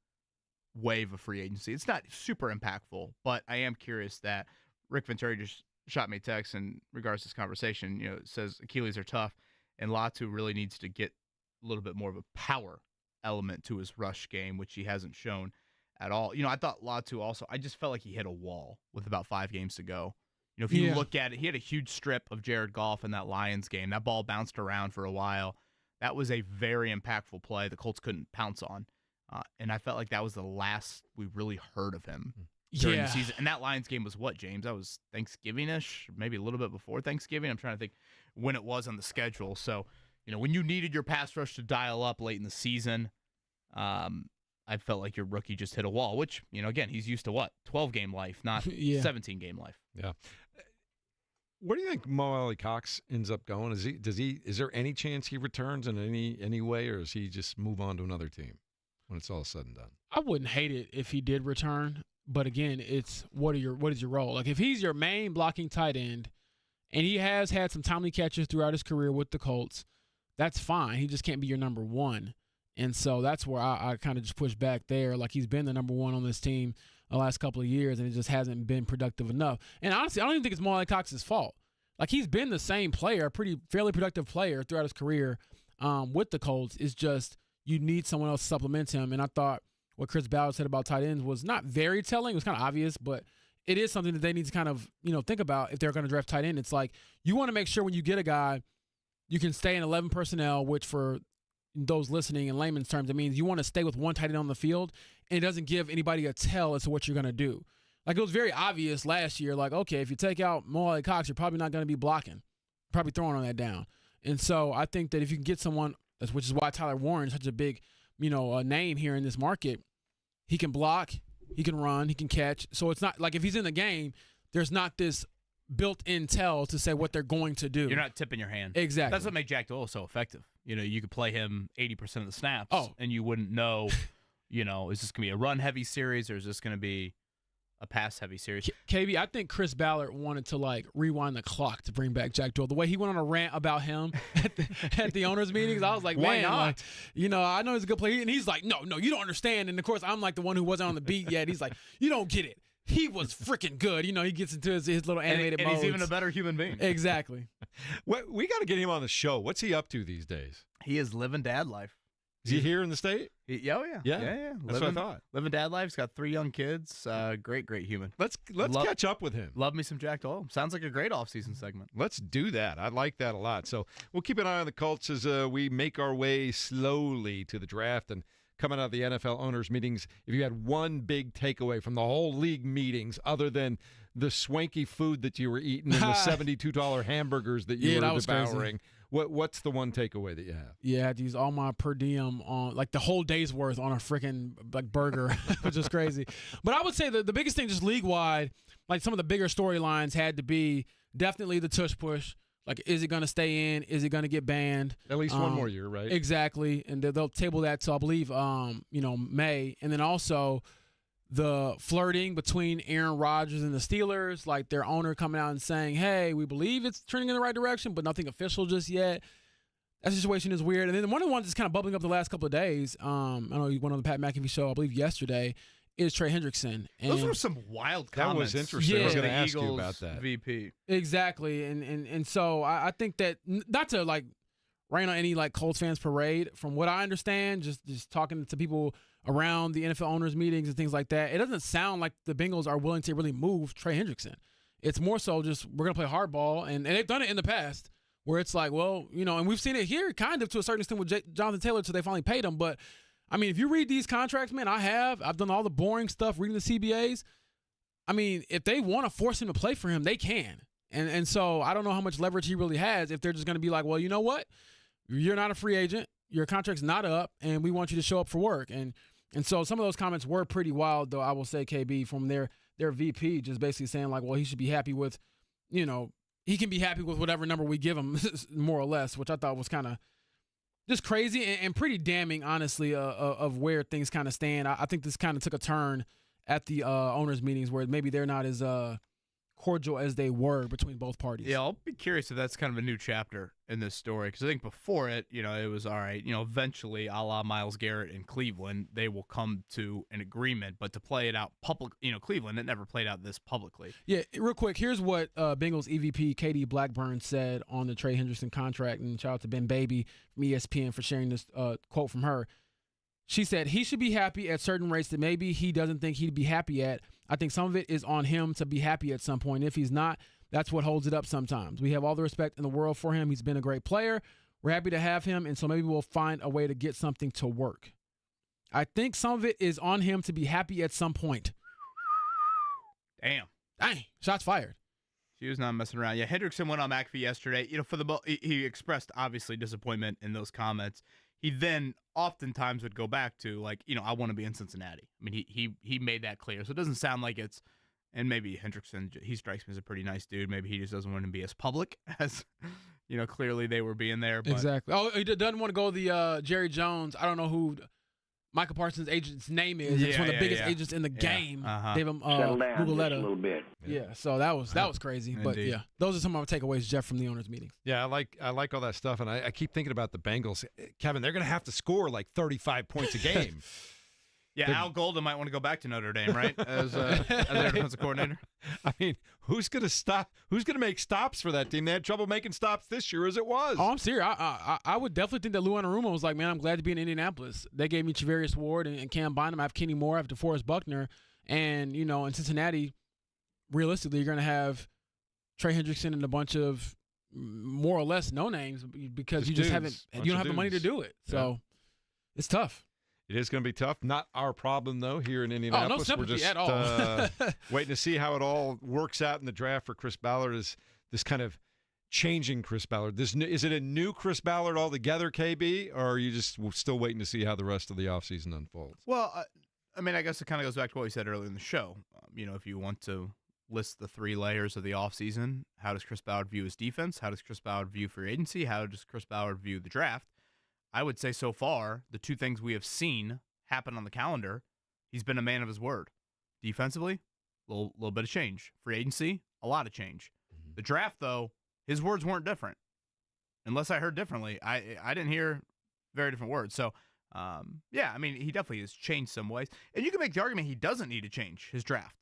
wave of free agency. It's not super impactful, but I am curious that Rick Venturi just shot me a text in regards to this conversation. It says Achilles are tough, and Latu really needs to get a little bit more of a power element to his rush game, which he hasn't shown at all. I thought Latu also, I just felt like he hit a wall with about 5 games to go. If you look at it, he had a huge strip of Jared Goff in that Lions game. That ball bounced around for a while. That was a very impactful play the Colts couldn't pounce on. And I felt like that was the last we really heard of him during the season. And that Lions game was what, James? That was Thanksgiving-ish, maybe a little bit before Thanksgiving. I'm trying to think when it was on the schedule. So, when you needed your pass rush to dial up late in the season, I felt like your rookie just hit a wall, which, again, he's used to what? 12-game life, not 17-game life. Yeah. Where do you think Mo Alley Cox ends up going? Is there any chance he returns in any way, or does he just move on to another team when it's all said and done? I wouldn't hate it if he did return, but again, it's what is your role? Like if he's your main blocking tight end, and he has had some timely catches throughout his career with the Colts, that's fine. He just can't be your number one, and so that's where I kind of just push back there. Like he's been the number one on this team the last couple of years, and it just hasn't been productive enough. And honestly, I don't even think it's Mo Alley Cox's fault. Like he's been the same player, fairly productive player throughout his career with the Colts. It's just you need someone else to supplement him. And I thought what Chris Ballard said about tight ends was not very telling. It was kind of obvious, but it is something that they need to kind of think about if they're going to draft tight end. It's like you want to make sure when you get a guy, you can stay in 11 personnel, which for those listening in layman's terms, it means you want to stay with one tight end on the field, and it doesn't give anybody a tell as to what you're going to do. Like, it was very obvious last year, like, okay, if you take out Mo Alley Cox, you're probably not going to be blocking, probably throwing on that down. And so I think that if you can get someone, which is why Tyler Warren is such a big, name here in this market, he can block, he can run, he can catch. So it's not like if he's in the game, there's not this built-in tell to say what they're going to do. You're not tipping your hand. Exactly. That's what made Jack Doyle so effective. You could play him 80% of the snaps, and you wouldn't know, is this going to be a run-heavy series or is this going to be a pass-heavy series? KB, I think Chris Ballard wanted to, rewind the clock to bring back Jack Doyle. The way he went on a rant about him at the owners' meetings, I was like, why man, not? I know he's a good player. And he's like, no, you don't understand. And, of course, I'm like the one who wasn't on the beat yet. He's like, you don't get it. He was freaking good. He gets into his little animated and modes. he's even a better human being. Exactly. We got to get him on the show. What's he up to these days? He is living dad life. Is he here in the state? Yeah. That's what I thought. Living dad life. He's got 3 young kids. Great human. Let's catch up with him. Love me some Jack Doyle. Sounds like a great off-season segment. Let's do that. I like that a lot. So we'll keep an eye on the Colts as we make our way slowly to the draft and coming out of the NFL owners meetings, if you had one big takeaway from the whole league meetings other than the swanky food that you were eating and the $72 hamburgers that you were devouring, what's the one takeaway that you have? Yeah, I had to use all my per diem on, like, the whole day's worth on a freaking, like, burger, which is crazy. But I would say the biggest thing just league-wide, like, some of the bigger storylines had to be definitely the tush push. Like, is it going to stay in? Is it going to get banned? At least one more year, right? Exactly. And they'll table that till, I believe, May. And then also the flirting between Aaron Rodgers and the Steelers, like their owner coming out and saying, hey, we believe it's trending in the right direction, but nothing official just yet. That situation is weird. And then one of the ones that's kind of bubbling up the last couple of days, I know you went on the Pat McAfee show, I believe yesterday, is Trey Hendrickson. And those were some wild comments. That was interesting. Yeah. I was going to ask Eagles you about that. VP. Exactly. And so I think that, not to like rain on any like Colts fans parade, from what I understand, just talking to people around the NFL owners meetings and things like that, it doesn't sound like the Bengals are willing to really move Trey Hendrickson. It's more so just we're going to play hardball, and they've done it in the past where it's like, well, and we've seen it here kind of to a certain extent with Jonathan Taylor until they finally paid him. But, I mean, if you read these contracts, man, I've done all the boring stuff reading the CBAs. I mean, if they want to force him to play for him, they can. And so I don't know how much leverage he really has if they're just going to be like, well, you know what? You're not a free agent. Your contract's not up, and we want you to show up for work. And so some of those comments were pretty wild, though, I will say, KB, from their VP, just basically saying, like, well, he should be happy with, he can be happy with whatever number we give him, more or less, which I thought was kind of just crazy and pretty damning, honestly, of where things kind of stand. I think this kind of took a turn at the owners' meetings where maybe they're not as cordial as they were between both parties. Yeah, I'll be curious if that's kind of a new chapter in this story, because I think before it, it was all right. Eventually, a la Myles Garrett in Cleveland, they will come to an agreement, but to play it out public, Cleveland, it never played out this publicly. Yeah, real quick, here's what Bengals EVP Katie Blackburn said on the Trey Hendrickson contract, and shout out to Ben Baby from ESPN for sharing this quote from her. She said, he should be happy at certain rates that maybe he doesn't think he'd be happy at. I think some of it is on him to be happy at some point. If he's not, that's what holds it up sometimes. We have all the respect in the world for him. He's been a great player. We're happy to have him, and so maybe we'll find a way to get something to work. I think some of it is on him to be happy at some point. Damn. Dang, shots fired. She was not messing around. Yeah, Hendrickson went on McAfee yesterday. He expressed, obviously, disappointment in those comments. He then oftentimes would go back to, like, I want to be in Cincinnati. I mean, he made that clear. So it doesn't sound like it's, and maybe Hendrickson, he strikes me as a pretty nice dude. Maybe he just doesn't want to be as public as, clearly they were being there. But. Exactly. Oh, he doesn't want to go the Jerry Jones. I don't know who Michael Parsons' agent's name is. It's one of the biggest agents in the game. Gave him Google letter. A little bit. Yeah, so that was crazy. But yeah, those are some of my takeaways, Jeff, from the owners' meetings. Yeah, I like all that stuff, and I keep thinking about the Bengals. Kevin, they're going to have to score like 35 points a game. Yeah, Al Golden might want to go back to Notre Dame, right? As their defensive coordinator. I mean, who's going to stop? Who's going to make stops for that team? They had trouble making stops this year as it was. Oh, I'm serious. I would definitely think that Lou Anarumo was like, man, I'm glad to be in Indianapolis. They gave me Travarius Ward and Cam Bynum. I have Kenny Moore. I have DeForest Buckner. And, in Cincinnati, realistically, you're going to have Trey Hendrickson and a bunch of more or less no names because you don't have the money to do it. So it's tough. It is going to be tough. Not our problem, though, here in Indianapolis. No sympathy We're just at all. waiting to see how it all works out in the draft for Chris Ballard. Is this kind of changing Chris Ballard? Is it a new Chris Ballard altogether, KB, or are you just still waiting to see how the rest of the offseason unfolds? Well, I guess it kind of goes back to what we said earlier in the show. If you want to list the three layers of the offseason, how does Chris Ballard view his defense? How does Chris Ballard view free agency? How does Chris Ballard view the draft? I would say so far, the two things we have seen happen on the calendar, he's been a man of his word. Defensively, a little bit of change. Free agency, a lot of change. Mm-hmm. The draft, though, his words weren't different. Unless I heard differently, I didn't hear very different words. So, he definitely has changed some ways. And you can make the argument he doesn't need to change his draft.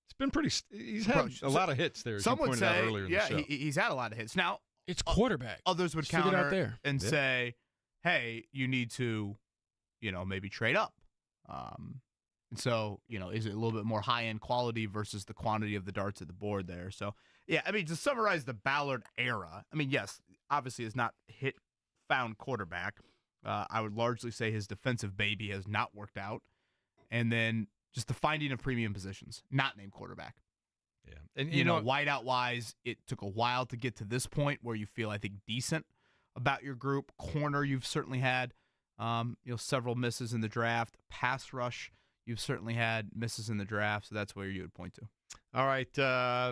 It's been he's had a lot of hits there, as you pointed out earlier in the show. He's had a lot of hits. Now, it's quarterback. Others would counter and say, hey, you need to, maybe trade up. And so, is it a little bit more high-end quality versus the quantity of the darts at the board there? So, yeah, to summarize the Ballard era, yes, obviously is not found quarterback. I would largely say his defensive baby has not worked out. And then just the finding of premium positions, not named quarterback. Yeah. And you know, wideout-wise, it took a while to get to this point where you feel, I think, decent about your group. Corner, you've certainly had several misses in the draft. Pass rush, you've certainly had misses in the draft, so that's where you would point to. All right,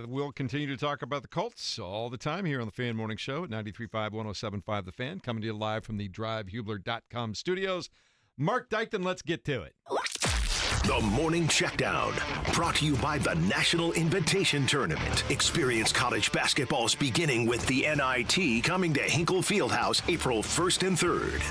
we'll continue to talk about the Colts all the time here on the Fan Morning Show at 93.5, 107.5 The Fan, coming to you live from the DriveHubler.com studios. Mark Dykton, let's get to it. The Morning Checkdown, brought to you by the National Invitation Tournament. Experience college basketball's beginning with the NIT, coming to Hinkle Fieldhouse April 1st and 3rd.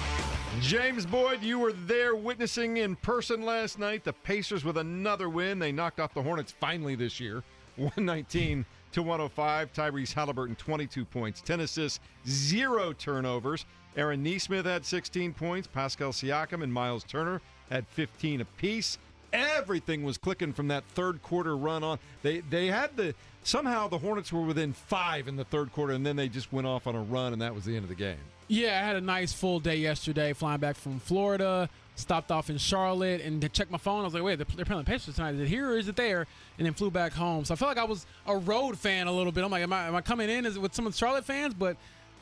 James Boyd, you were there witnessing in person last night the Pacers with another win. They knocked off the Hornets finally this year, 119-105. Tyrese Haliburton, 22 points, 10 assists, 0 turnovers. Aaron Nesmith had 16 points. Pascal Siakam and Miles Turner had 15 apiece. Everything was clicking from that third quarter run on. They had somehow the Hornets were within 5 in the third quarter, and then they just went off on a run, and that was the end of the game. Yeah, I had a nice full day yesterday, flying back from Florida, stopped off in Charlotte, and to check my phone, I was like, wait, they're playing the Pacers tonight. Is it here or is it there? And then flew back home. So I felt like I was a road fan a little bit. I'm like, am I coming in with some of the Charlotte fans? But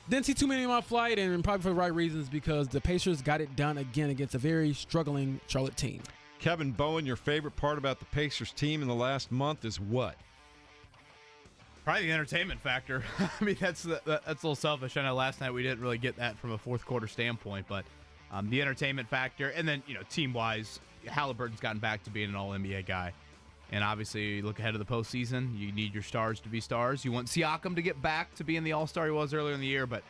didn't see too many on my flight, and probably for the right reasons, because the Pacers got it done again against a very struggling Charlotte team. Kevin Bowen, your favorite part about the Pacers team in the last month is what? Probably the entertainment factor. I mean, that's a little selfish. I know last night we didn't really get that from a fourth quarter standpoint, but the entertainment factor, and then team-wise, Haliburton's gotten back to being an All-NBA guy. And obviously, you look ahead of the postseason, you need your stars to be stars. You want Siakam to get back to being the all-star he was earlier in the year, but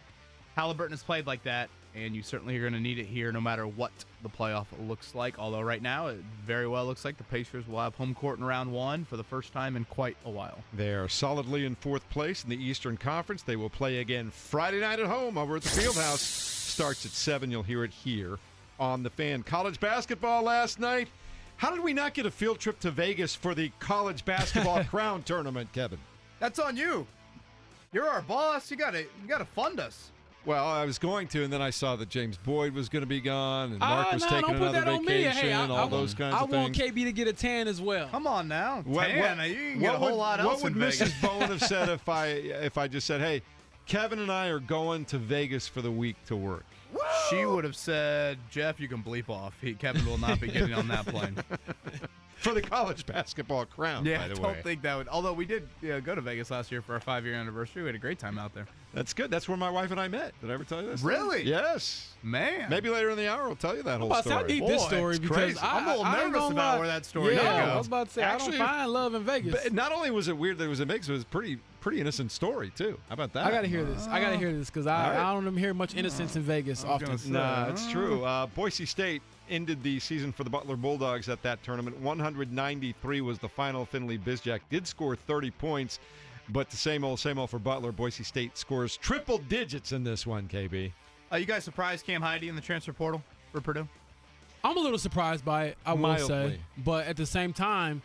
Haliburton has played like that, and you certainly are going to need it here no matter what the playoff looks like. Although right now, it very well looks like the Pacers will have home court in round 1 for the first time in quite a while. They are solidly in 4th place in the Eastern Conference. They will play again Friday night at home over at the Fieldhouse. Starts at 7. You'll hear it here on The Fan. College basketball last night. How did we not get a field trip to Vegas for the college basketball crown tournament, Kevin? That's on you. You're our boss. You gotta fund us. Well, I was going to, and then I saw that James Boyd was going to be gone, and Mark was taking another vacation, hey, all those kinds of things. I want KB to get a tan as well. Come on now, you can get a whole lot else in Vegas. What would Mrs. Bowen have said if I just said, hey, Kevin and I are going to Vegas for the week to work? She would have said, Jeff, you can bleep off. Kevin will not be getting on that plane. For the college basketball crown, by the way. Yeah, I don't think that would. Although we did go to Vegas last year for our 5-year anniversary. We had a great time out there. That's good. That's where my wife and I met. Did I ever tell you this? Really? Yes. Man. Maybe later in the hour I'll tell you that whole story. I need this story because crazy. I'm a little nervous about where that story goes. goes. I was about to say, Actually, I don't find love in Vegas. But not only was it weird that it was in Vegas, it was a pretty innocent story, too. How about that? I got to hear this. I got to hear this because I don't hear much innocence in Vegas often. Nah, it's true. Boise State ended the season for the Butler Bulldogs at that tournament. 193 was the final. Finley Bizjack did score 30 points, but the same old for Butler. Boise State scores triple digits in this one, KB. You guys surprised Cam Heide in the transfer portal for Purdue? I'm a little surprised by it, I will say. Mildly. But at the same time,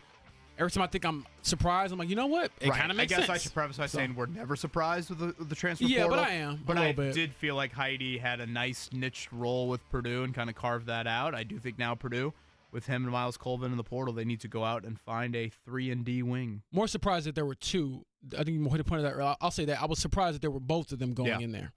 every time I think I'm surprised, I'm like, you know what? It kind of makes sense. I guess I should preface by saying we're never surprised with the transfer portal. Yeah, but I am. But I did feel like Heide had a nice niched role with Purdue and kind of carved that out. I do think now Purdue, with him and Miles Colvin in the portal, they need to go out and find a 3-and-D wing. More surprised that there were 2. I think you pointed that. I'll say that. I was surprised that there were both of them going in there.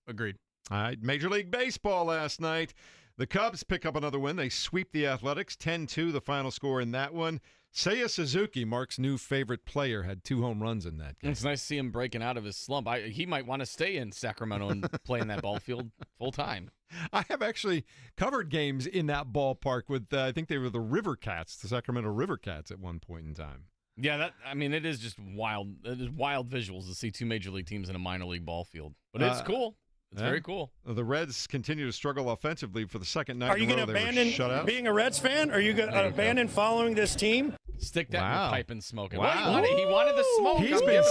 Agreed. All right, Major League Baseball last night. The Cubs pick up another win. They sweep the Athletics, 10-2, the final score in that one. Seiya Suzuki, Mark's new favorite player, had 2 home runs in that game. It's nice to see him breaking out of his slump. He might want to stay in Sacramento and play in that ball field full time. I have actually covered games in that ballpark with, I think they were the River Cats, the Sacramento River Cats at one point in time. Yeah, it is just wild. It is wild visuals to see 2 major league teams in a minor league ball field. But it's cool. It's very cool. The Reds continue to struggle offensively for the second night Are you in a row. going to abandon being a Reds fan? Are you going to abandon following this team? Stick that in your pipe and smoke it. Wow. Well, he wanted the smoke. He's been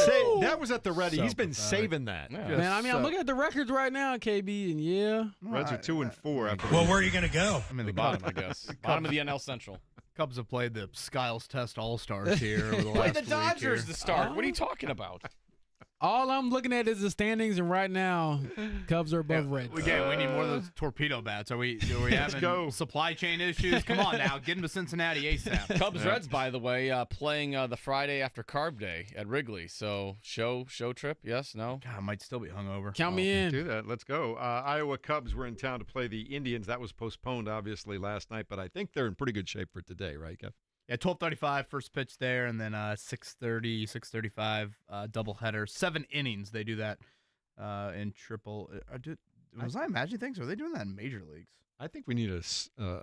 that was at the ready. He's been saving that. Yeah. Man, I mean, I'm looking at the records right now, KB, and Reds are 2-4 after. Well, where are you going to go? I'm in The bottom, I guess. Bottom of the NL Central. Cubs have played the Skiles Test All-Stars here over the last Play the week Dodgers here. to start. What are you talking about? All I'm looking at is the standings, and right now, Cubs are above Reds. We need more of those torpedo bats. Are we having supply chain issues? Come on now, get them to Cincinnati ASAP. Cubs Reds, by the way, playing the Friday after Carb Day at Wrigley. So show trip, yes, no? God, I might still be hungover. Count me in. Do that. Let's go. Iowa Cubs were in town to play the Indians. That was postponed, obviously, last night, but I think they're in pretty good shape for today, right, Kev? Yeah, 12:35 first pitch there, and then 6:30, 6:35 doubleheader. 7 innings. They do that in triple. Was I imagining things? Are they doing that in major leagues? I think we need to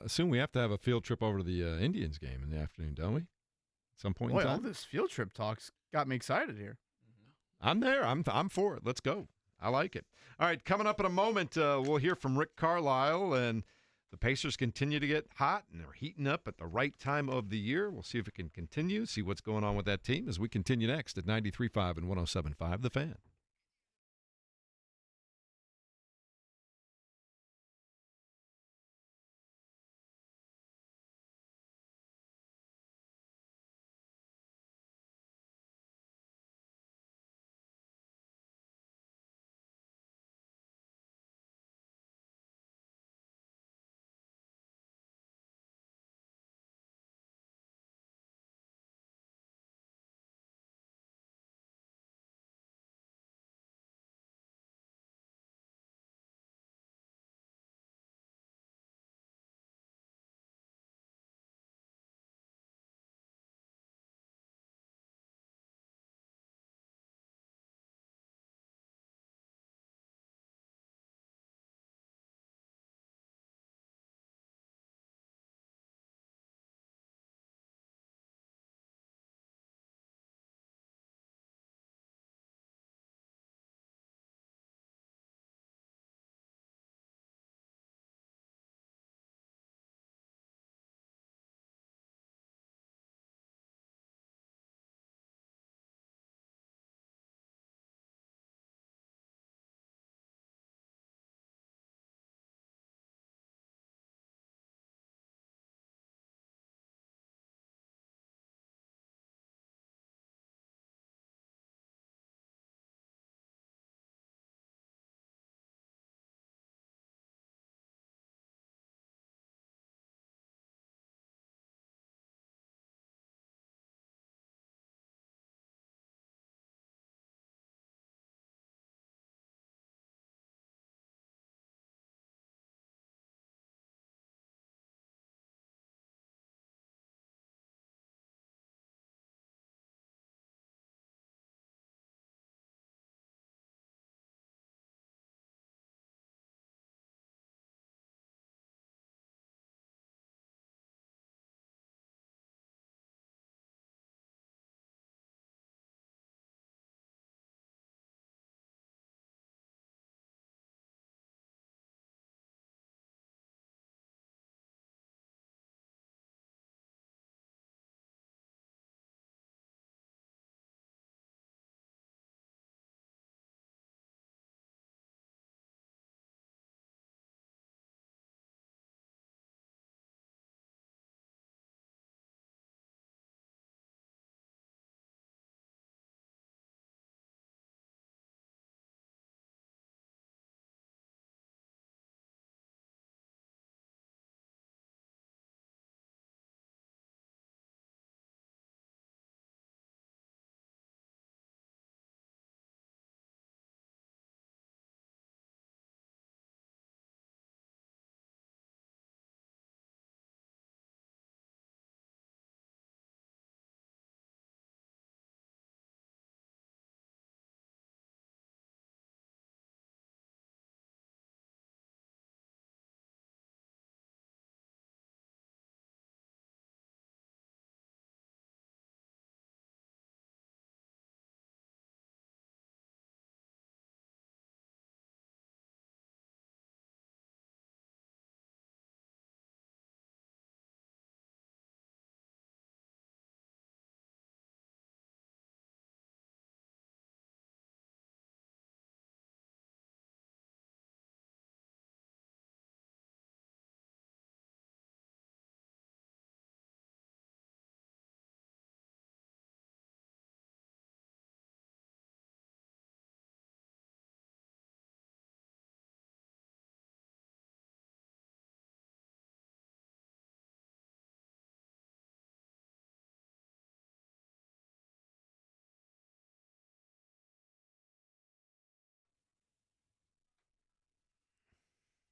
assume we have to have a field trip over to the Indians game in the afternoon, don't we? At some point in time. All this field trip talks got me excited here. I'm there. I'm for it. Let's go. I like it. All right, coming up in a moment, we'll hear from Rick Carlisle, and the Pacers continue to get hot, and they're heating up at the right time of the year. We'll see if it can continue, see what's going on with that team as we continue next at 93.5 and 107.5 The Fan.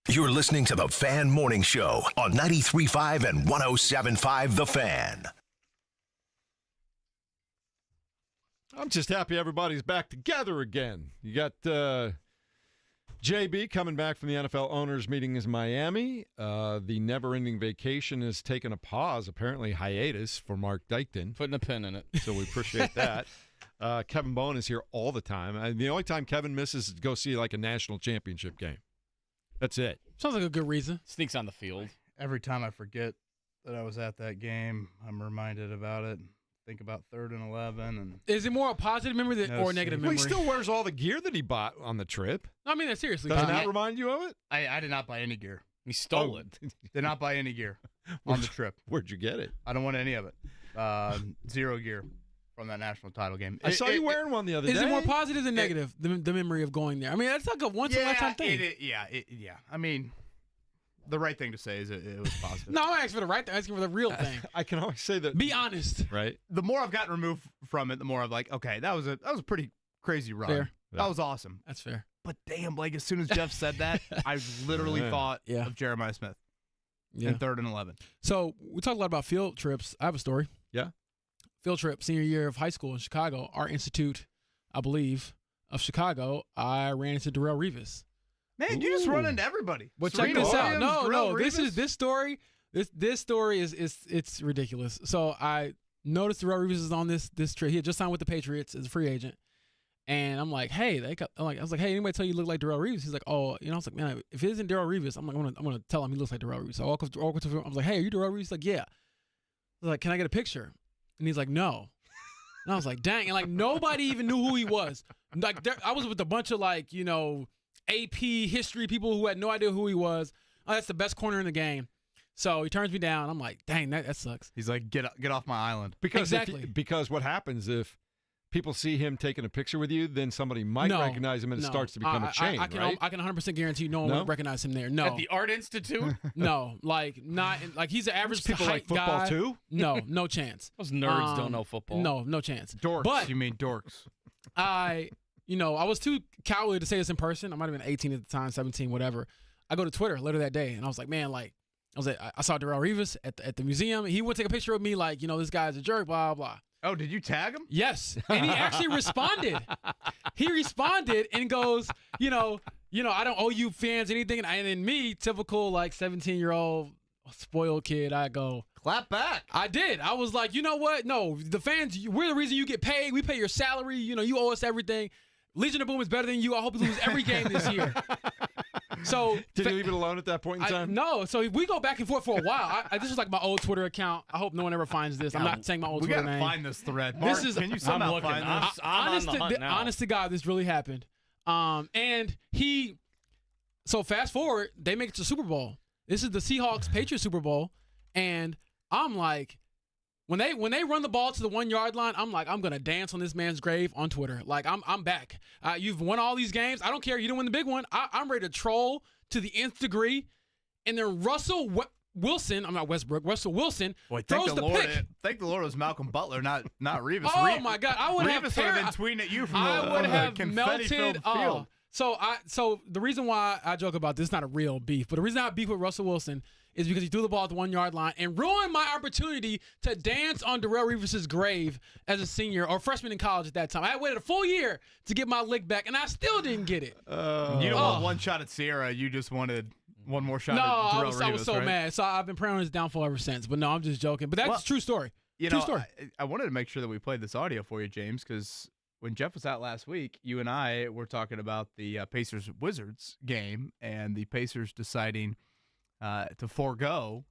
You're listening to the Fan Morning Show on 93.5 and 107.5 The Fan. I'm just happy everybody's back together again. You got JB coming back from the NFL owners meeting in Miami. The never-ending vacation has taken a pause, apparently hiatus, for Mark Dykton. Putting a pin in it. So we appreciate that. Kevin Bowen is here all the time. The only time Kevin misses is to go see like a national championship game. That's it. Sounds like a good reason. Sneaks on the field. Every time I forget that I was at that game, I'm reminded about it. Think about 3rd and 11. And is it more a positive memory or a negative memory? Well, he still wears all the gear that he bought on the trip. No, I mean that seriously. Doesn't that remind you of it? I did not buy any gear. He stole it. Did not buy any gear on the trip. Where'd you get it? I don't want any of it. 0 gear from that national title game. I saw you wearing one the other day. Is it more positive than negative, the memory of going there? I mean, that's like a once-in-a-lifetime thing. Yeah. I mean, the right thing to say is it was positive. No, I'm asking for the right thing. I'm asking for the real thing. I can always say that. Be honest. Right. The more I've gotten removed from it, the more I'm like, okay, that was a pretty crazy run. Fair. That was awesome. That's fair. But damn, like as soon as Jeff said that, I literally thought of Jeremiah Smith in 3rd and 11. So we talked a lot about field trips. I have a story. Yeah. Field trip, senior year of high school in Chicago, Art Institute, I believe, of Chicago. I ran into Darrelle Revis. Man, you just run into everybody. But Serena check this out. Williams, No. Revis. This story. This story is ridiculous. So I noticed Darrelle Revis is on this trip. He had just signed with the Patriots as a free agent, and I'm like, hey, I was like, hey, anybody tell you look like Darrelle Revis? He's like, oh, I was like, man, if it isn't Darrelle Revis, I'm gonna tell him he looks like Darrelle Revis. So I walk up to him. I was like, hey, are you Darrelle Revis? He's like, yeah. I was like, can I get a picture? And he's like, no. And I was like, dang. And like nobody even knew who he was. Like I was with a bunch of like, AP history people who had no idea who he was. Oh, that's the best corner in the game. So he turns me down. I'm like, dang, that sucks. He's like, get off my island. Because what happens if people see him taking a picture with you, then somebody might recognize him and it starts to become a chain, right? I can 100% guarantee no one would recognize him there. No. At the Art Institute? No, like he's an average people height like football guy. too? No chance. Those nerds don't know football. No chance. Dorks. But you mean dorks? I was too cowardly to say this in person. I might have been 18 at the time, 17, whatever. I go to Twitter later that day, and I was like, man, I saw Darrelle Revis at the museum. He would take a picture of me, like, this guy's a jerk, blah, blah. Oh, did you tag him? Yes. And he actually responded. He responded and goes, I don't owe you fans anything. And then me, typical, 17-year-old spoiled kid, I go, clap back. I did. I was like, you know what? No, the fans, we're the reason you get paid. We pay your salary. You owe us everything. Legion of Boom is better than you. I hope you lose every game this year. So did you leave it alone at that point in time? No. So we go back and forth for a while. This is like my old Twitter account. I hope no one ever finds this. I'm not saying my old Twitter name. We gotta find this thread. Mark, can you somehow find this? Honest to God, this really happened. And so fast forward, they make it to the Super Bowl. This is the Seahawks Patriots Super Bowl, and I'm like, when they run the ball to the 1 yard line, I'm like, I'm gonna dance on this man's grave on Twitter. Like I'm back. You've won all these games. I don't care. You didn't win the big one. I'm ready to troll to the nth degree. And then Russell Wilson, I'm not Westbrook. Russell Wilson throws the pick. Thank the Lord it was Malcolm Butler, not Revis. Oh my God, I would have been tweeting at you from the confetti-filled field. So the reason why I joke about this is not a real beef, but the reason I beef with Russell Wilson is because he threw the ball at the 1 yard line and ruined my opportunity to dance on Darrelle Revis' grave as a senior or freshman in college at that time. I had waited a full year to get my lick back, and I still didn't get it. You don't want one shot at Sierra. You just wanted one more shot at Darrelle Revis, I was so mad. So I've been praying on his downfall ever since. But no, I'm just joking. But that's a true story. True story. I wanted to make sure that we played this audio for you, James, because when Jeff was out last week, you and I were talking about the Pacers-Wizards game and the Pacers deciding to forego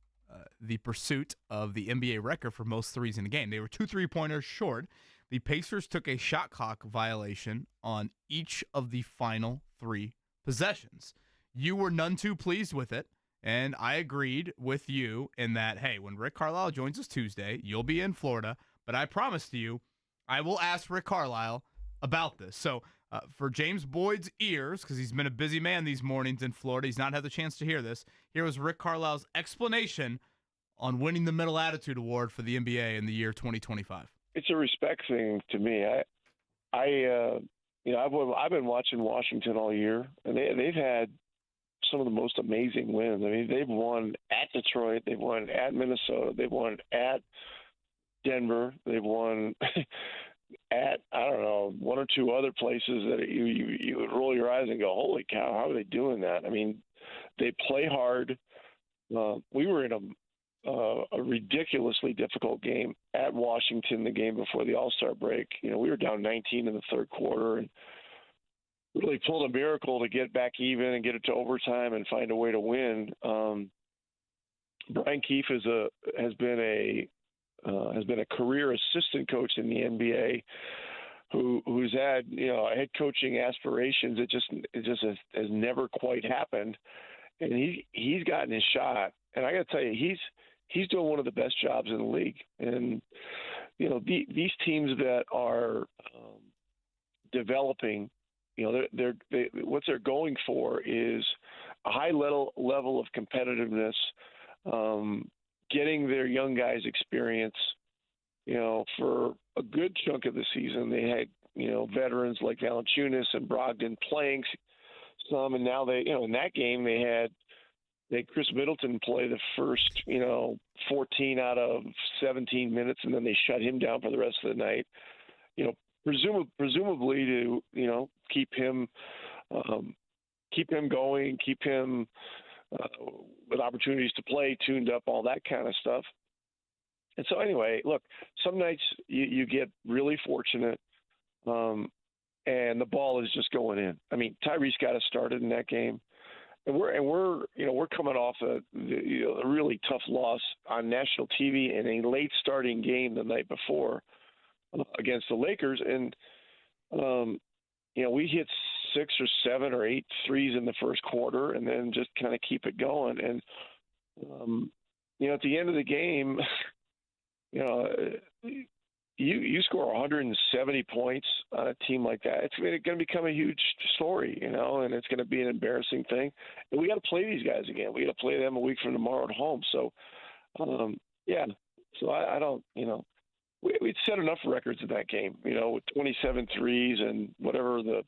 the pursuit of the NBA record for most threes in a game. They were 2 3-pointers short. The Pacers took a shot clock violation on each of the final 3 possessions. You were none too pleased with it, and I agreed with you in that, hey, when Rick Carlisle joins us Tuesday, you'll be in Florida, but I promise to you, I will ask Rick Carlisle about this. So for James Boyd's ears, because he's been a busy man these mornings in Florida, he's not had the chance to hear this. Here was Rick Carlisle's explanation on winning the Middle Attitude Award for the NBA in the year 2025. It's a respect thing to me. I've been watching Washington all year, and they've had some of the most amazing wins. I mean, they've won at Detroit, they've won at Minnesota, they've won at Denver, they've won at, I don't know, one or two other places that you would roll your eyes and go, holy cow, how are they doing that? I mean, they play hard. We were in a ridiculously difficult game at Washington the game before the All-Star break. You know, we were down 19 in the third quarter and really pulled a miracle to get back even and get it to overtime and find a way to win. Brian Keefe has been a career assistant coach in the NBA who's had, you know, head coaching aspirations. It just has never quite happened. And he's gotten his shot. And I got to tell you, he's doing one of the best jobs in the league. And, you know, these teams that are developing, you know, what they're going for is a high level of competitiveness, getting their young guys experience. You know, for a good chunk of the season, they had, you know, veterans like Valanciunas and Brogdon playing some, and now they, you know, in that game they had Chris Middleton play the first, you know, 14 out of 17 minutes, and then they shut him down for the rest of the night. You know, presumably to, you know, keep him going, keep him with opportunities to play, tuned up, all that kind of stuff. And so anyway, look, some nights you get really fortunate, and the ball is just going in. I mean, Tyrese got us started in that game, and we're coming off a really tough loss on national TV in a late starting game the night before against the Lakers, and you know, we hit 6 or 7 or 8 threes in the first quarter, and then just kind of keep it going. And you know, at the end of the game. You know, you score 170 points on a team like that, it's going to become a huge story, you know, and it's going to be an embarrassing thing. And we got to play these guys again. We got to play them a week from tomorrow at home. So, yeah. So I don't, you know, we'd set enough records in that game, you know, with 27 threes and whatever the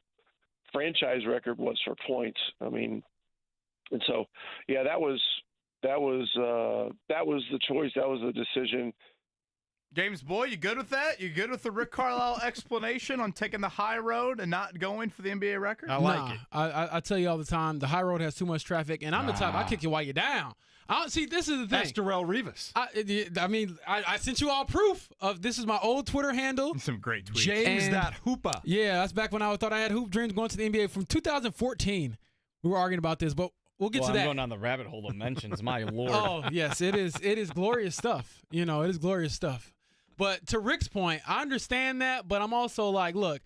franchise record was for points. I mean, and so, yeah, that was the choice. That was the decision. James Boy, you good with that? You good with the Rick Carlisle explanation on taking the high road and not going for the NBA record? I like it. I tell you all the time, the high road has too much traffic, and I'm the type, I kick you while you're down. See, this is the thing. That's Darrell Rivas. I sent you all proof of this is my old Twitter handle. Some great tweets. James that hooper. Yeah, that's back when I thought I had hoop dreams going to the NBA from 2014. We were arguing about this, but we'll get to that. I'm going down the rabbit hole of mentions. My Lord. Oh, yes, it is. It is glorious stuff. You know, it is glorious stuff. But to Rick's point, I understand that, but I'm also like, look,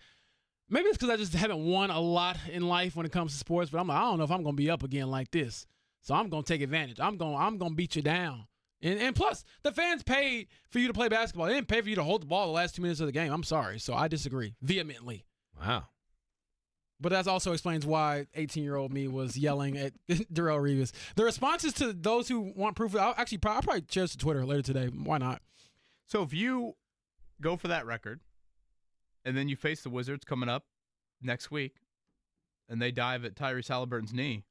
maybe it's because I just haven't won a lot in life when it comes to sports, but I'm like, I don't know if I'm going to be up again like this. So I'm going to take advantage. I'm going to beat you down. And plus, the fans paid for you to play basketball. They didn't pay for you to hold the ball the last 2 minutes of the game. I'm sorry. So I disagree vehemently. Wow. But that also explains why 18-year-old me was yelling at Darrell Rivas. The responses to those who want proof, I'll probably share this to Twitter later today. Why not? So if you go for that record, and then you face the Wizards coming up next week, and they dive at Tyrese Haliburton's knee,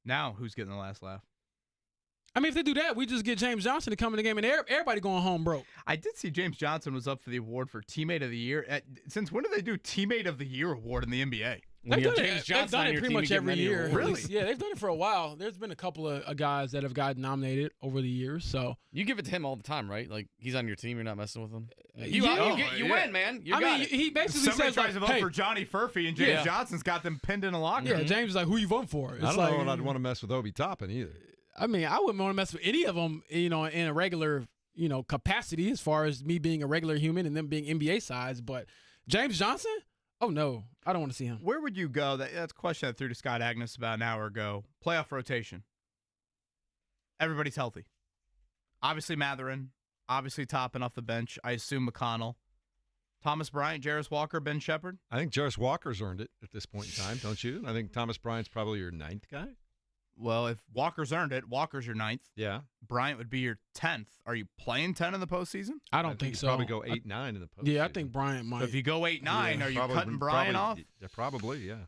now who's getting the last laugh? I mean, if they do that, we just get James Johnson to come in the game, and everybody going home broke. I did see James Johnson was up for the award for Teammate of the Year. Since when do they do Teammate of the Year award in the NBA? They've done it pretty much every year. Really? Yeah, they've done it for a while. There's been a couple of guys that have gotten nominated over the years. So you give it to him all the time, right? Like he's on your team, you're not messing with him. You win, man. He basically Somebody says tries to vote for Johnny Furphy, and James Johnson's got them pinned in a locker room. Yeah, James is like, who you vote for? I don't know if I'd want to mess with Obi Toppin either. I mean, I wouldn't want to mess with any of them, you know, in a regular, you know, capacity as far as me being a regular human and them being NBA size. But James Johnson? Oh, no. I don't want to see him. Where would you go? That's a question I threw to Scott Agnes about an hour ago. Playoff rotation. Everybody's healthy. Obviously Matherin. Obviously topping off the bench. I assume McConnell. Thomas Bryant, Jarris Walker, Ben Shepherd. I think Jarris Walker's earned it at this point in time, don't you? I think Thomas Bryant's probably your 9th guy. Well, if Walker's earned it, Walker's your 9th. Yeah. Bryant would be your 10th. Are you playing 10 in the postseason? I don't think so. Probably go 8-9 in the postseason. Yeah, I think Bryant might. So if you go 8-9, are you cutting Bryant off? Yeah, probably, yeah.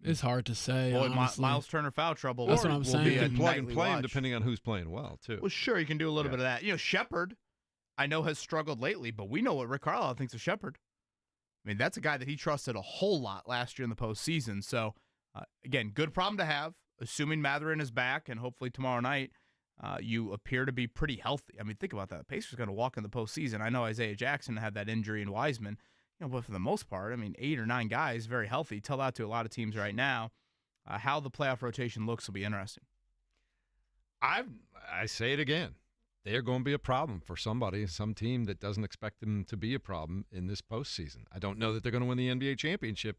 It's hard to say. Boy, honestly. Miles Turner foul trouble. That's what I'm saying. You can plug and play him watch. depending on who's playing well, too. Well, sure, you can do a little bit of that. Shepard, I know, has struggled lately, but we know what Rick Carlisle thinks of Shepard. I mean, that's a guy that he trusted a whole lot last year in the postseason. So, again, good problem to have, assuming Matherin is back, and hopefully tomorrow night you appear to be pretty healthy. I mean, think about that. The Pacers are going to walk in the postseason. I know Isaiah Jackson had that injury in Wiseman, but for the most part, I mean, 8 or 9 guys, very healthy. Tell that to a lot of teams right now. How the playoff rotation looks will be interesting. I say it again. They're going to be a problem for somebody, some team that doesn't expect them to be a problem in this postseason. I don't know that they're going to win the NBA championship,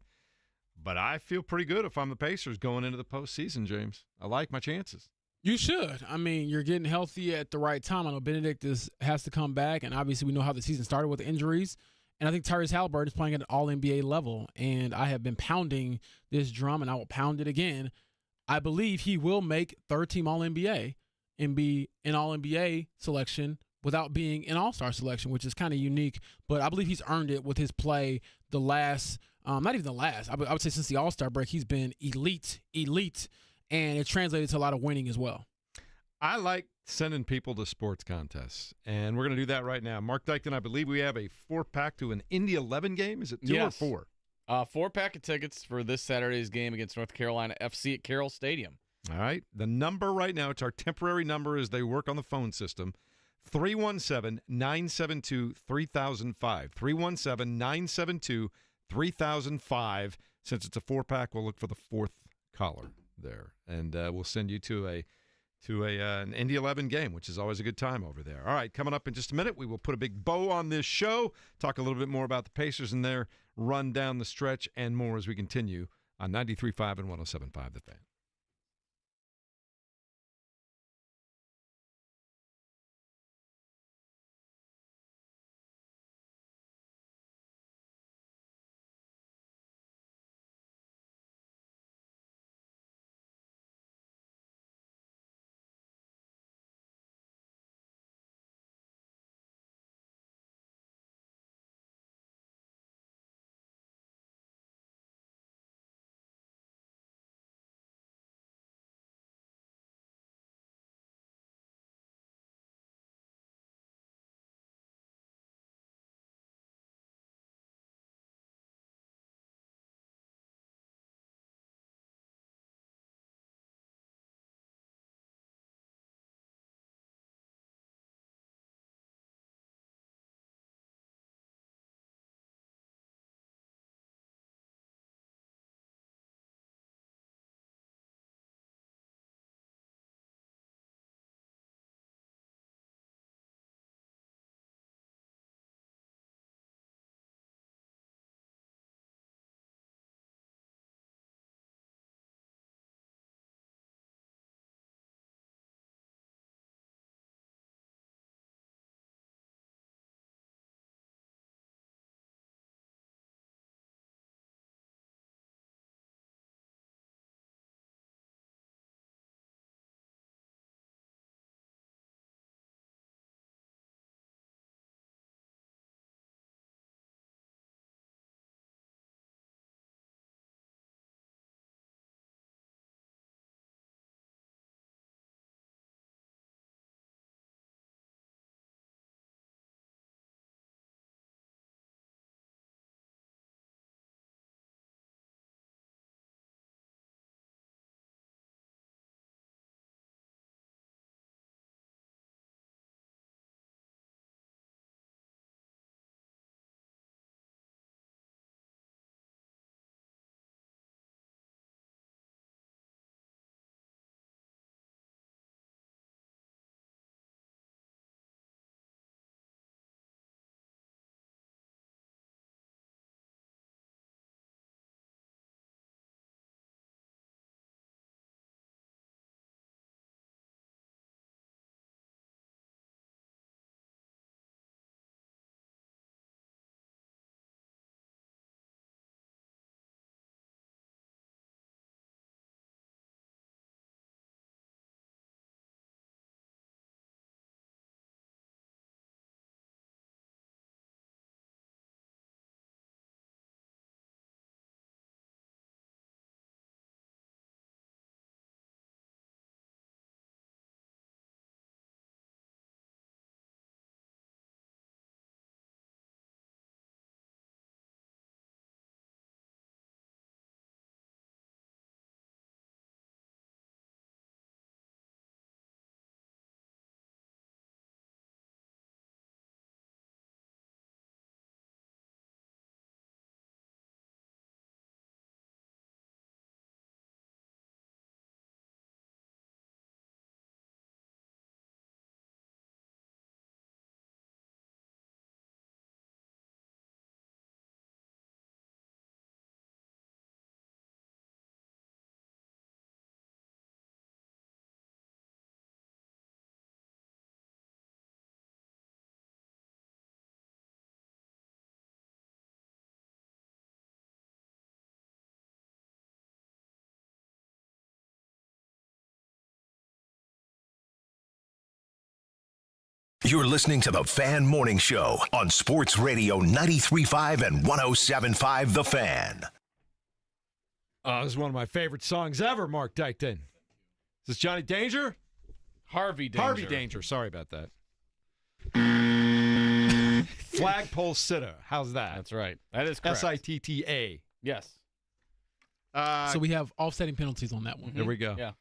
but I feel pretty good if I'm the Pacers going into the postseason, James. I like my chances. You should. I mean, you're getting healthy at the right time. I know Benedict has to come back, and obviously we know how the season started with injuries. And I think Tyrese Haliburton is playing at an all-NBA level, and I have been pounding this drum, and I will pound it again. I believe he will make third-team All-NBA and be an All-NBA selection without being an All-Star selection, which is kind of unique. But I believe he's earned it with his play the last, not even the last, I would say since the All-Star break, he's been elite, and it translated to a lot of winning as well. I like sending people to sports contests, and we're going to do that right now. Mark Dykton, I believe we have a 4-pack to an Indy 11 game. Is it 2 or 4? 4-pack of tickets for this Saturday's game against North Carolina FC at Carroll Stadium. All right. The number right now, it's our temporary number as they work on the phone system, 317-972-3005. 317-972-3005. Since it's a 4-pack, we'll look for the 4th caller there, and we'll send you to an Indy 11 game, which is always a good time over there. All right, coming up in just a minute, we will put a big bow on this show, talk a little bit more about the Pacers and their run down the stretch, and more as we continue on 93.5 and 107.5 The Fan. You're listening to the Fan Morning Show on Sports Radio 93.5 and 107.5 The Fan. This is one of my favorite songs ever, Mark Dykton. Is this Johnny Danger? Harvey Danger. Harvey Danger. Sorry about that. Flagpole sitter. How's that? That's right. That is correct. SITTA. Yes. So we have offsetting penalties on that one. There we go. Yeah.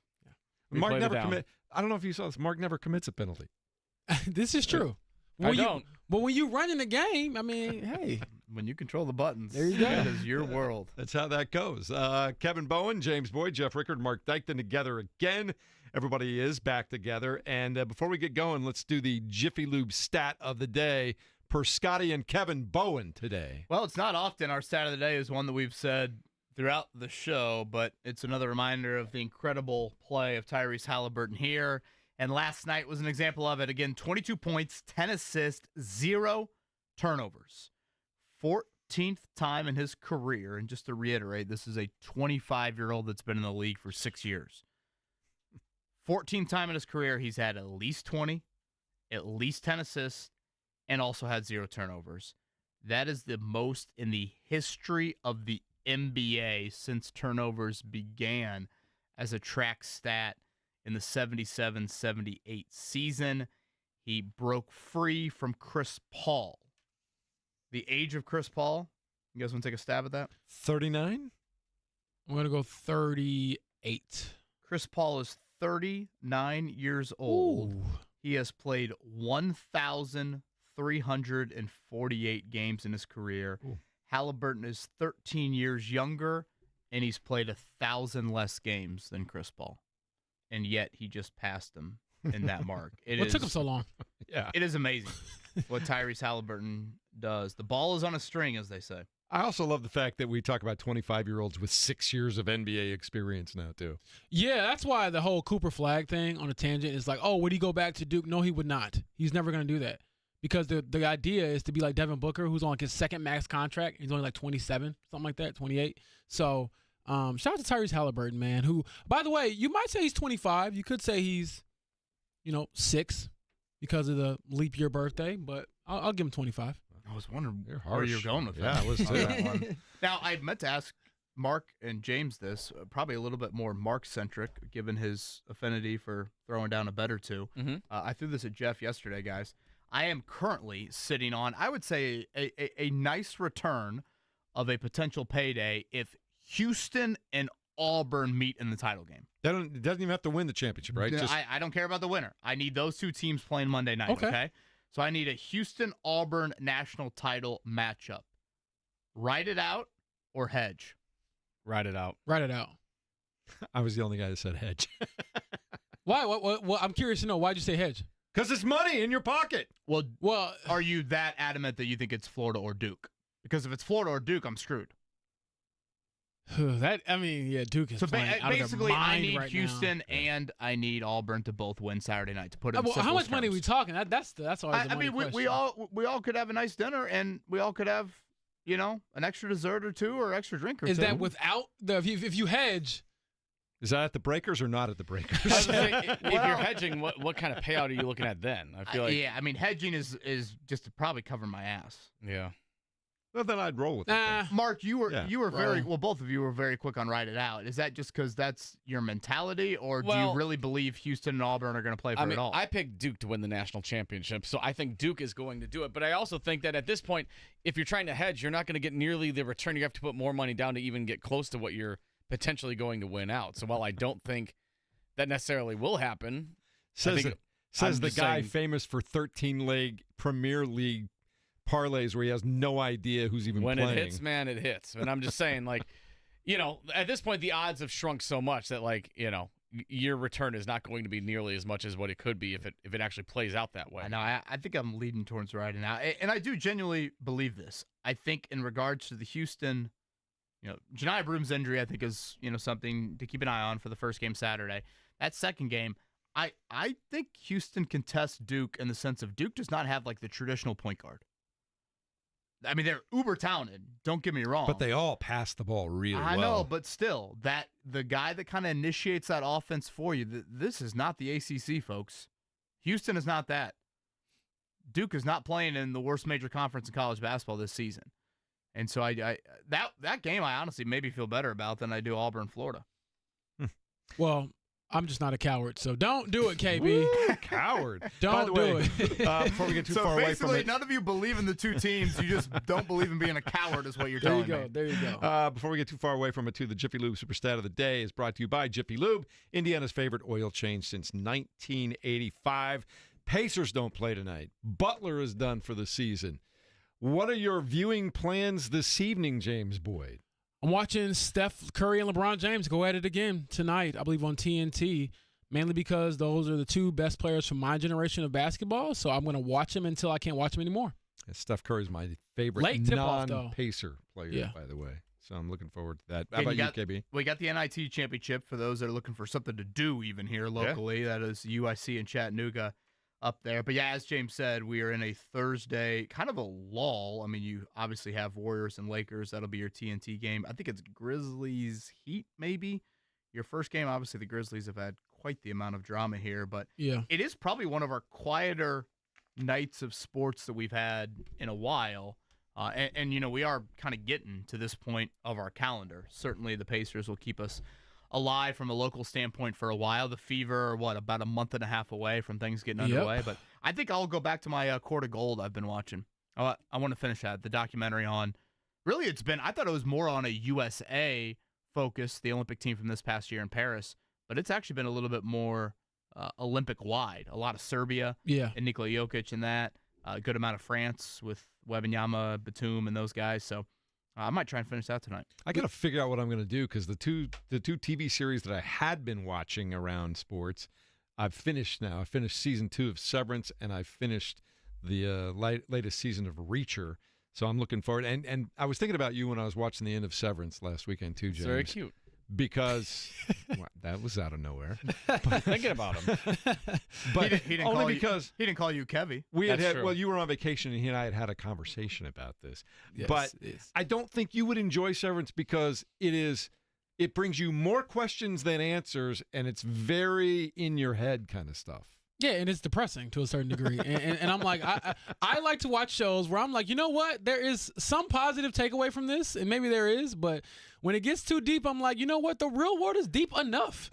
Mark never commit. I don't know if you saw this. Mark never commits a penalty. This is true. I don't. But when you run in the game, I mean, hey. When you control the buttons, there you go. That is your world. That's how that goes. Kevin Bowen, James Boyd, Jeff Rickard, Mark Dykton together again. Everybody is back together. And before we get going, let's do the Jiffy Lube stat of the day per Scotty and Kevin Bowen today. Well, it's not often our stat of the day is one that we've said throughout the show, but it's another reminder of the incredible play of Tyrese Haliburton here. And last night was an example of it. Again, 22 points, 10 assists, 0 turnovers. 14th time in his career. And just to reiterate, this is a 25-year-old that's been in the league for 6 years. 14th time in his career, he's had at least 20, at least 10 assists, and also had 0 turnovers. That is the most in the history of the NBA since turnovers began as a track stat in the 77-78 season. He broke free from Chris Paul. The age of Chris Paul, you guys want to take a stab at that? 39? I'm going to go 38. Chris Paul is 39 years old. Ooh. He has played 1,348 games in his career. Ooh. Haliburton is 13 years younger, and he's played 1,000 less games than Chris Paul. And yet he just passed him in that mark. What took him so long? Yeah. It is amazing what Tyrese Haliburton does. The ball is on a string, as they say. I also love the fact that we talk about 25-year-olds with 6 years of NBA experience now, too. Yeah, that's why the whole Cooper Flag thing on a tangent is like, oh, would he go back to Duke? No, he would not. He's never going to do that. Because the idea is to be like Devin Booker, who's on like his second max contract. He's only like 27, something like that, 28. So shout out to Tyrese Haliburton, man, who, by the way, you might say he's 25. You could say he's, 6 because of the leap year birthday, but I'll give him 25. I was wondering You're where harsh. you're going with Yeah, that. I was on too. that one. Now, I meant to ask Mark and James this, probably a little bit more Mark-centric, given his affinity for throwing down a bet or two. Mm-hmm. I threw this at Jeff yesterday, guys. I am currently sitting on, I would say, a nice return of a potential payday if Houston and Auburn meet in the title game. It doesn't even have to win the championship, right? I don't care about the winner. I need those two teams playing Monday night, okay? So I need a Houston-Auburn national title matchup. Write it out or hedge? Write it out. Write it out. I was the only guy that said hedge. Why? What? I'm curious to know. Why'd you say hedge? Because it's money in your pocket. Well, are you that adamant that you think it's Florida or Duke? Because if it's Florida or Duke, I'm screwed. Duke is so playing out basically, of their mind I need right Houston now. and I need Auburn to both win Saturday night to put it in How much simplest money are we terms. talking? That's always the money we question. we all could have a nice dinner and we all could have an extra dessert or two or extra drink or two. Is that without the if you hedge? Is that at the Breakers or not at the Breakers? If you're hedging, what kind of payout are you looking at then? I feel like hedging is just to probably cover my ass. Yeah. Well, then I'd roll with it. Mark, you were very Well, both of you were very quick on write it out. Is that just because that's your mentality, or do you really believe Houston and Auburn are going to play for it all? I picked Duke to win the national championship, so I think Duke is going to do it. But I also think that at this point, if you're trying to hedge, you're not going to get nearly the return. You have to put more money down to even get close to what you're potentially going to win out. So while I don't think that necessarily will happen, says the guy famous for 13-leg Premier League parlays where he has no idea who's even when playing. It hits, man, it hits. And I'm just saying, at this point, the odds have shrunk so much that, your return is not going to be nearly as much as what it could be if it actually plays out that way. I know. I think I'm leading towards writing out, and I do genuinely believe this. I think in regards to the Houston, Janai Broom's injury, I think is something to keep an eye on for the first game Saturday. That second game, I think Houston can test Duke in the sense of Duke does not have the traditional point guard. I mean, they're uber talented. Don't get me wrong. But they all pass the ball really well. I know, but still, the guy that kind of initiates that offense for you, this is not the ACC, folks. Houston is not that. Duke is not playing in the worst major conference in college basketball this season. And so that game I honestly maybe feel better about than I do Auburn, Florida. Well, I'm just not a coward, so don't do it, KB. Woo, coward. Don't do it. Before we get too far away from it. None of you believe in the two teams. You just don't believe in being a coward is what you're telling me. There you go. Before we get too far away from it, too, the Jiffy Lube Superstat of the Day is brought to you by Jiffy Lube, Indiana's favorite oil change since 1985. Pacers don't play tonight. Butler is done for the season. What are your viewing plans this evening, James Boyd? I'm watching Steph Curry and LeBron James go at it again tonight, I believe on TNT, mainly because those are the two best players from my generation of basketball, so I'm going to watch them until I can't watch them anymore. Steph Curry's my favorite non-Pacer player, by the way. So I'm looking forward to that. How about you, KB? We got the NIT championship for those that are looking for something to do even here locally. Yeah. That is UIC and Chattanooga up there. But, yeah, as James said, we are in a Thursday, kind of a lull. I mean, you obviously have Warriors and Lakers. That'll be your TNT game. I think it's Grizzlies Heat maybe. Your first game, obviously the Grizzlies have had quite the amount of drama here. But it is probably one of our quieter nights of sports that we've had in a while. And, you know, we are kind of getting to this point of our calendar. Certainly the Pacers will keep us alive from a local standpoint for a while. The Fever are, about a month and a half away from things getting underway. But I think I'll go back to my Court of Gold I've been watching. I want to finish that. The documentary on, really I thought it was more on a USA focus, the Olympic team from this past year in Paris. But it's actually been a little bit more Olympic-wide. A lot of Serbia and Nikola Jokic in that. A good amount of France with Wembanyama, Batum, and those guys. So I might try and finish that tonight. I got to figure out what I'm going to do because the two TV series that I had been watching around sports, I've finished now. I finished season 2 of Severance, and I finished the latest season of Reacher. So I'm looking forward. And I was thinking about you when I was watching the end of Severance last weekend too, James. It's very cute. Because that was out of nowhere. Thinking about him, but he didn't call you Kevy. You were on vacation and he and I had a conversation about this. Yes, but I don't think you would enjoy Severance because it brings you more questions than answers, and it's very in your head kind of stuff. Yeah, and it's depressing to a certain degree. and I'm like, I like to watch shows where I'm like, you know what? There is some positive takeaway from this, and maybe there is, but when it gets too deep, I'm like, you know what? The real world is deep enough.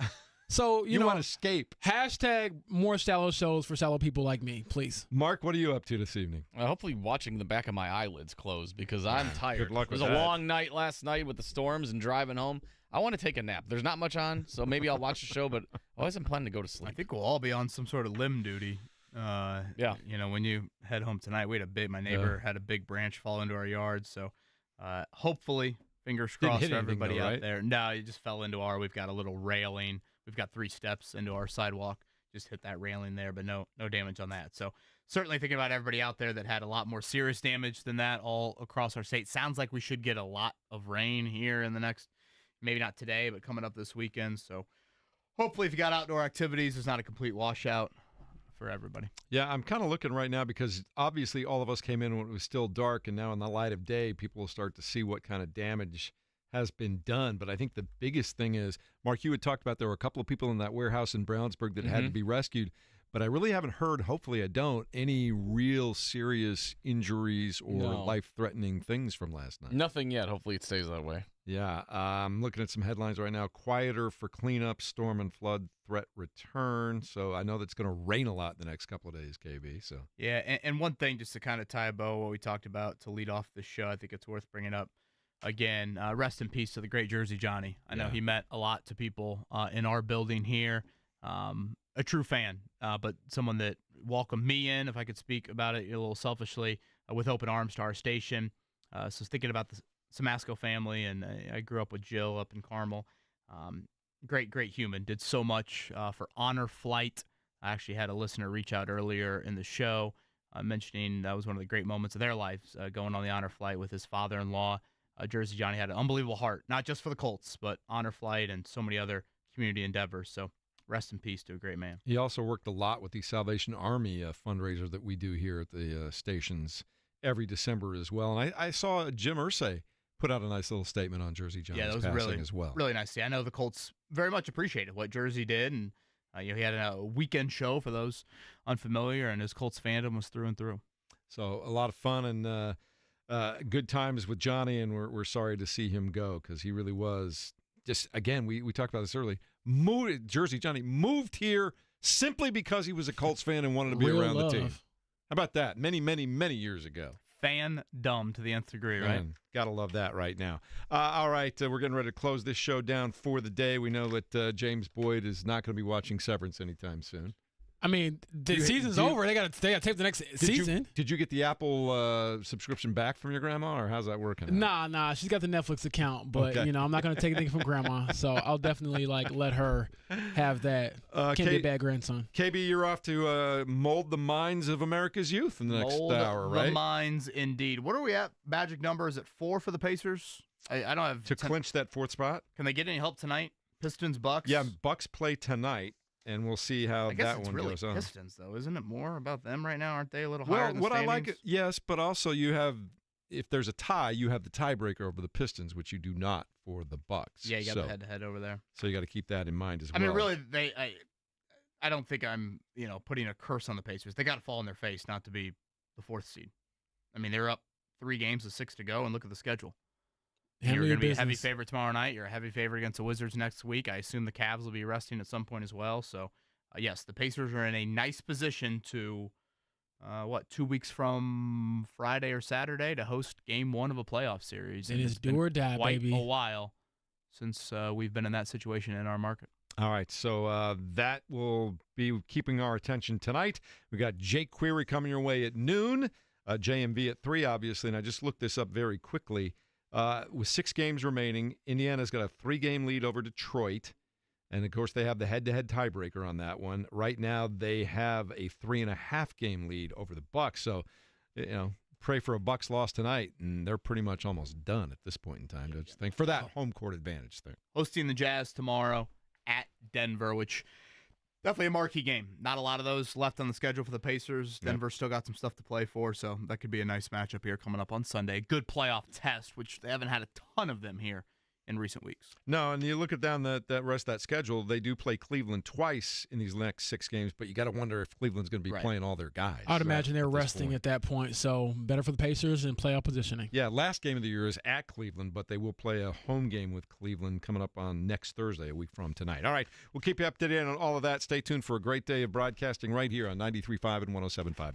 So, you know, want to escape. Hashtag more shallow shows for shallow people like me, please. Mark, what are you up to this evening? Hopefully watching the back of my eyelids close because I'm tired. Good luck with that. It was a long night last night with the storms and driving home. I want to take a nap. There's not much on, so maybe I'll watch the show, but I wasn't planning to go to sleep. I think we'll all be on some sort of limb duty. You know, when you head home tonight, my neighbor had a big branch fall into our yard, so hopefully, fingers crossed for everybody out there. No, it just fell into we've got a little railing. We've got 3 steps into our sidewalk. Just hit that railing there, but no damage on that. So certainly thinking about everybody out there that had a lot more serious damage than that all across our state. Sounds like we should get a lot of rain here in the next, maybe not today, but coming up this weekend. So hopefully if you got outdoor activities, it's not a complete washout for everybody. Yeah, I'm kind of looking right now because obviously all of us came in when it was still dark, and now in the light of day, people will start to see what kind of damage has been done. But I think the biggest thing is, Mark, you had talked about there were a couple of people in that warehouse in Brownsburg that had to be rescued, but I really haven't heard, hopefully I don't, any real serious injuries or life-threatening things from last night. Nothing yet. Hopefully it stays that way. Yeah, I'm looking at some headlines right now. Quieter for cleanup, storm and flood threat return. So I know that's going to rain a lot the next couple of days, KB. So yeah, and one thing just to kind of tie a bow what we talked about to lead off the show, I think it's worth bringing up. Again, rest in peace to the great Jersey Johnny. I know he meant a lot to people in our building here. A true fan, but someone that welcomed me in, if I could speak about it a little selfishly, with open arms to our station. So thinking about the Samasco family, and I grew up with Jill up in Carlisle. Great human. Did so much for Honor Flight. I actually had a listener reach out earlier in the show mentioning that was one of the great moments of their lives, going on the Honor Flight with his father-in-law. Jersey Johnny had an unbelievable heart, not just for the Colts, but Honor Flight and so many other community endeavors. So rest in peace to a great man. He also worked a lot with the Salvation Army fundraiser that we do here at the stations every December as well. And I saw Jim Irsay put out a nice little statement on Jersey Johnny's passing as well. Really nice. I know the Colts very much appreciated what Jersey did, and He had a weekend show for those unfamiliar, and his Colts fandom was through and through. So a lot of fun and good times with Johnny, and we're sorry to see him go because he really was just, again, we talked about this early. Jersey Johnny moved here simply because he was a Colts fan and wanted to be around the team. How about that? Many, many, many years ago. Fan-dumb to the nth degree, right? Man, gotta love that right now. All right, we're getting ready to close this show down for the day. We know that James Boyd is not going to be watching Severance anytime soon. I mean, the season's over. They got to tape the next season. Did you get the Apple subscription back from your grandma, or how's that working? Nah. She's got the Netflix account, but okay. I'm not going to take anything from grandma, so I'll definitely let her have that. Can't be a bad grandson. KB, you're off to mold the minds of America's youth in the next hour, right? The minds, indeed. What are we at? Magic number, is it 4 for the Pacers? I don't have to clinch that 4th spot. Can they get any help tonight? Pistons, Bucks. Yeah, Bucks play tonight. And we'll see how that one really goes on. Pistons, though, isn't it more about them right now? Aren't they a little higher in the what standings? I like, yes, but also you have, if there's a tie, you have the tiebreaker over the Pistons, which you do not for the Bucks. Yeah, you got the head-to-head over there. So you got to keep that in mind as well. I mean, really, I don't think I'm, putting a curse on the Pacers. They got to fall on their face not to be the 4th seed. I mean, they're up 3 games with 6 to go, and look at the schedule. You're going to be a heavy favorite tomorrow night. You're a heavy favorite against the Wizards next week. I assume the Cavs will be resting at some point as well, so... yes, the Pacers are in a nice position to, 2 weeks from Friday or Saturday to host Game 1 of a playoff series. It is do or die, baby. Quite a while since we've been in that situation in our market. All right, so that will be keeping our attention tonight. We got Jake Query coming your way at noon, JMV at 3, obviously, and I just looked this up very quickly. With 6 games remaining, Indiana's got a 3-game lead over Detroit. And, of course, they have the head-to-head tiebreaker on that one. Right now, they have a 3.5-game lead over the Bucks. So, pray for a Bucks loss tonight, and they're pretty much almost done at this point in time, don't you think? For that home court advantage thing. Hosting the Jazz tomorrow at Denver, which definitely a marquee game. Not a lot of those left on the schedule for the Pacers. Denver's still got some stuff to play for, so that could be a nice matchup here coming up on Sunday. Good playoff test, which they haven't had a ton of them here in recent weeks. No, and you look at down that rest of that schedule, they do play Cleveland twice in these next 6 games, but you got to wonder if Cleveland's going to be playing all their guys. I'd imagine they're resting at that point, so better for the Pacers and playoff positioning. Yeah, last game of the year is at Cleveland, but they will play a home game with Cleveland coming up on next Thursday, a week from tonight. All right, we'll keep you up to date on all of that. Stay tuned for a great day of broadcasting right here on 93.5 and 107.5.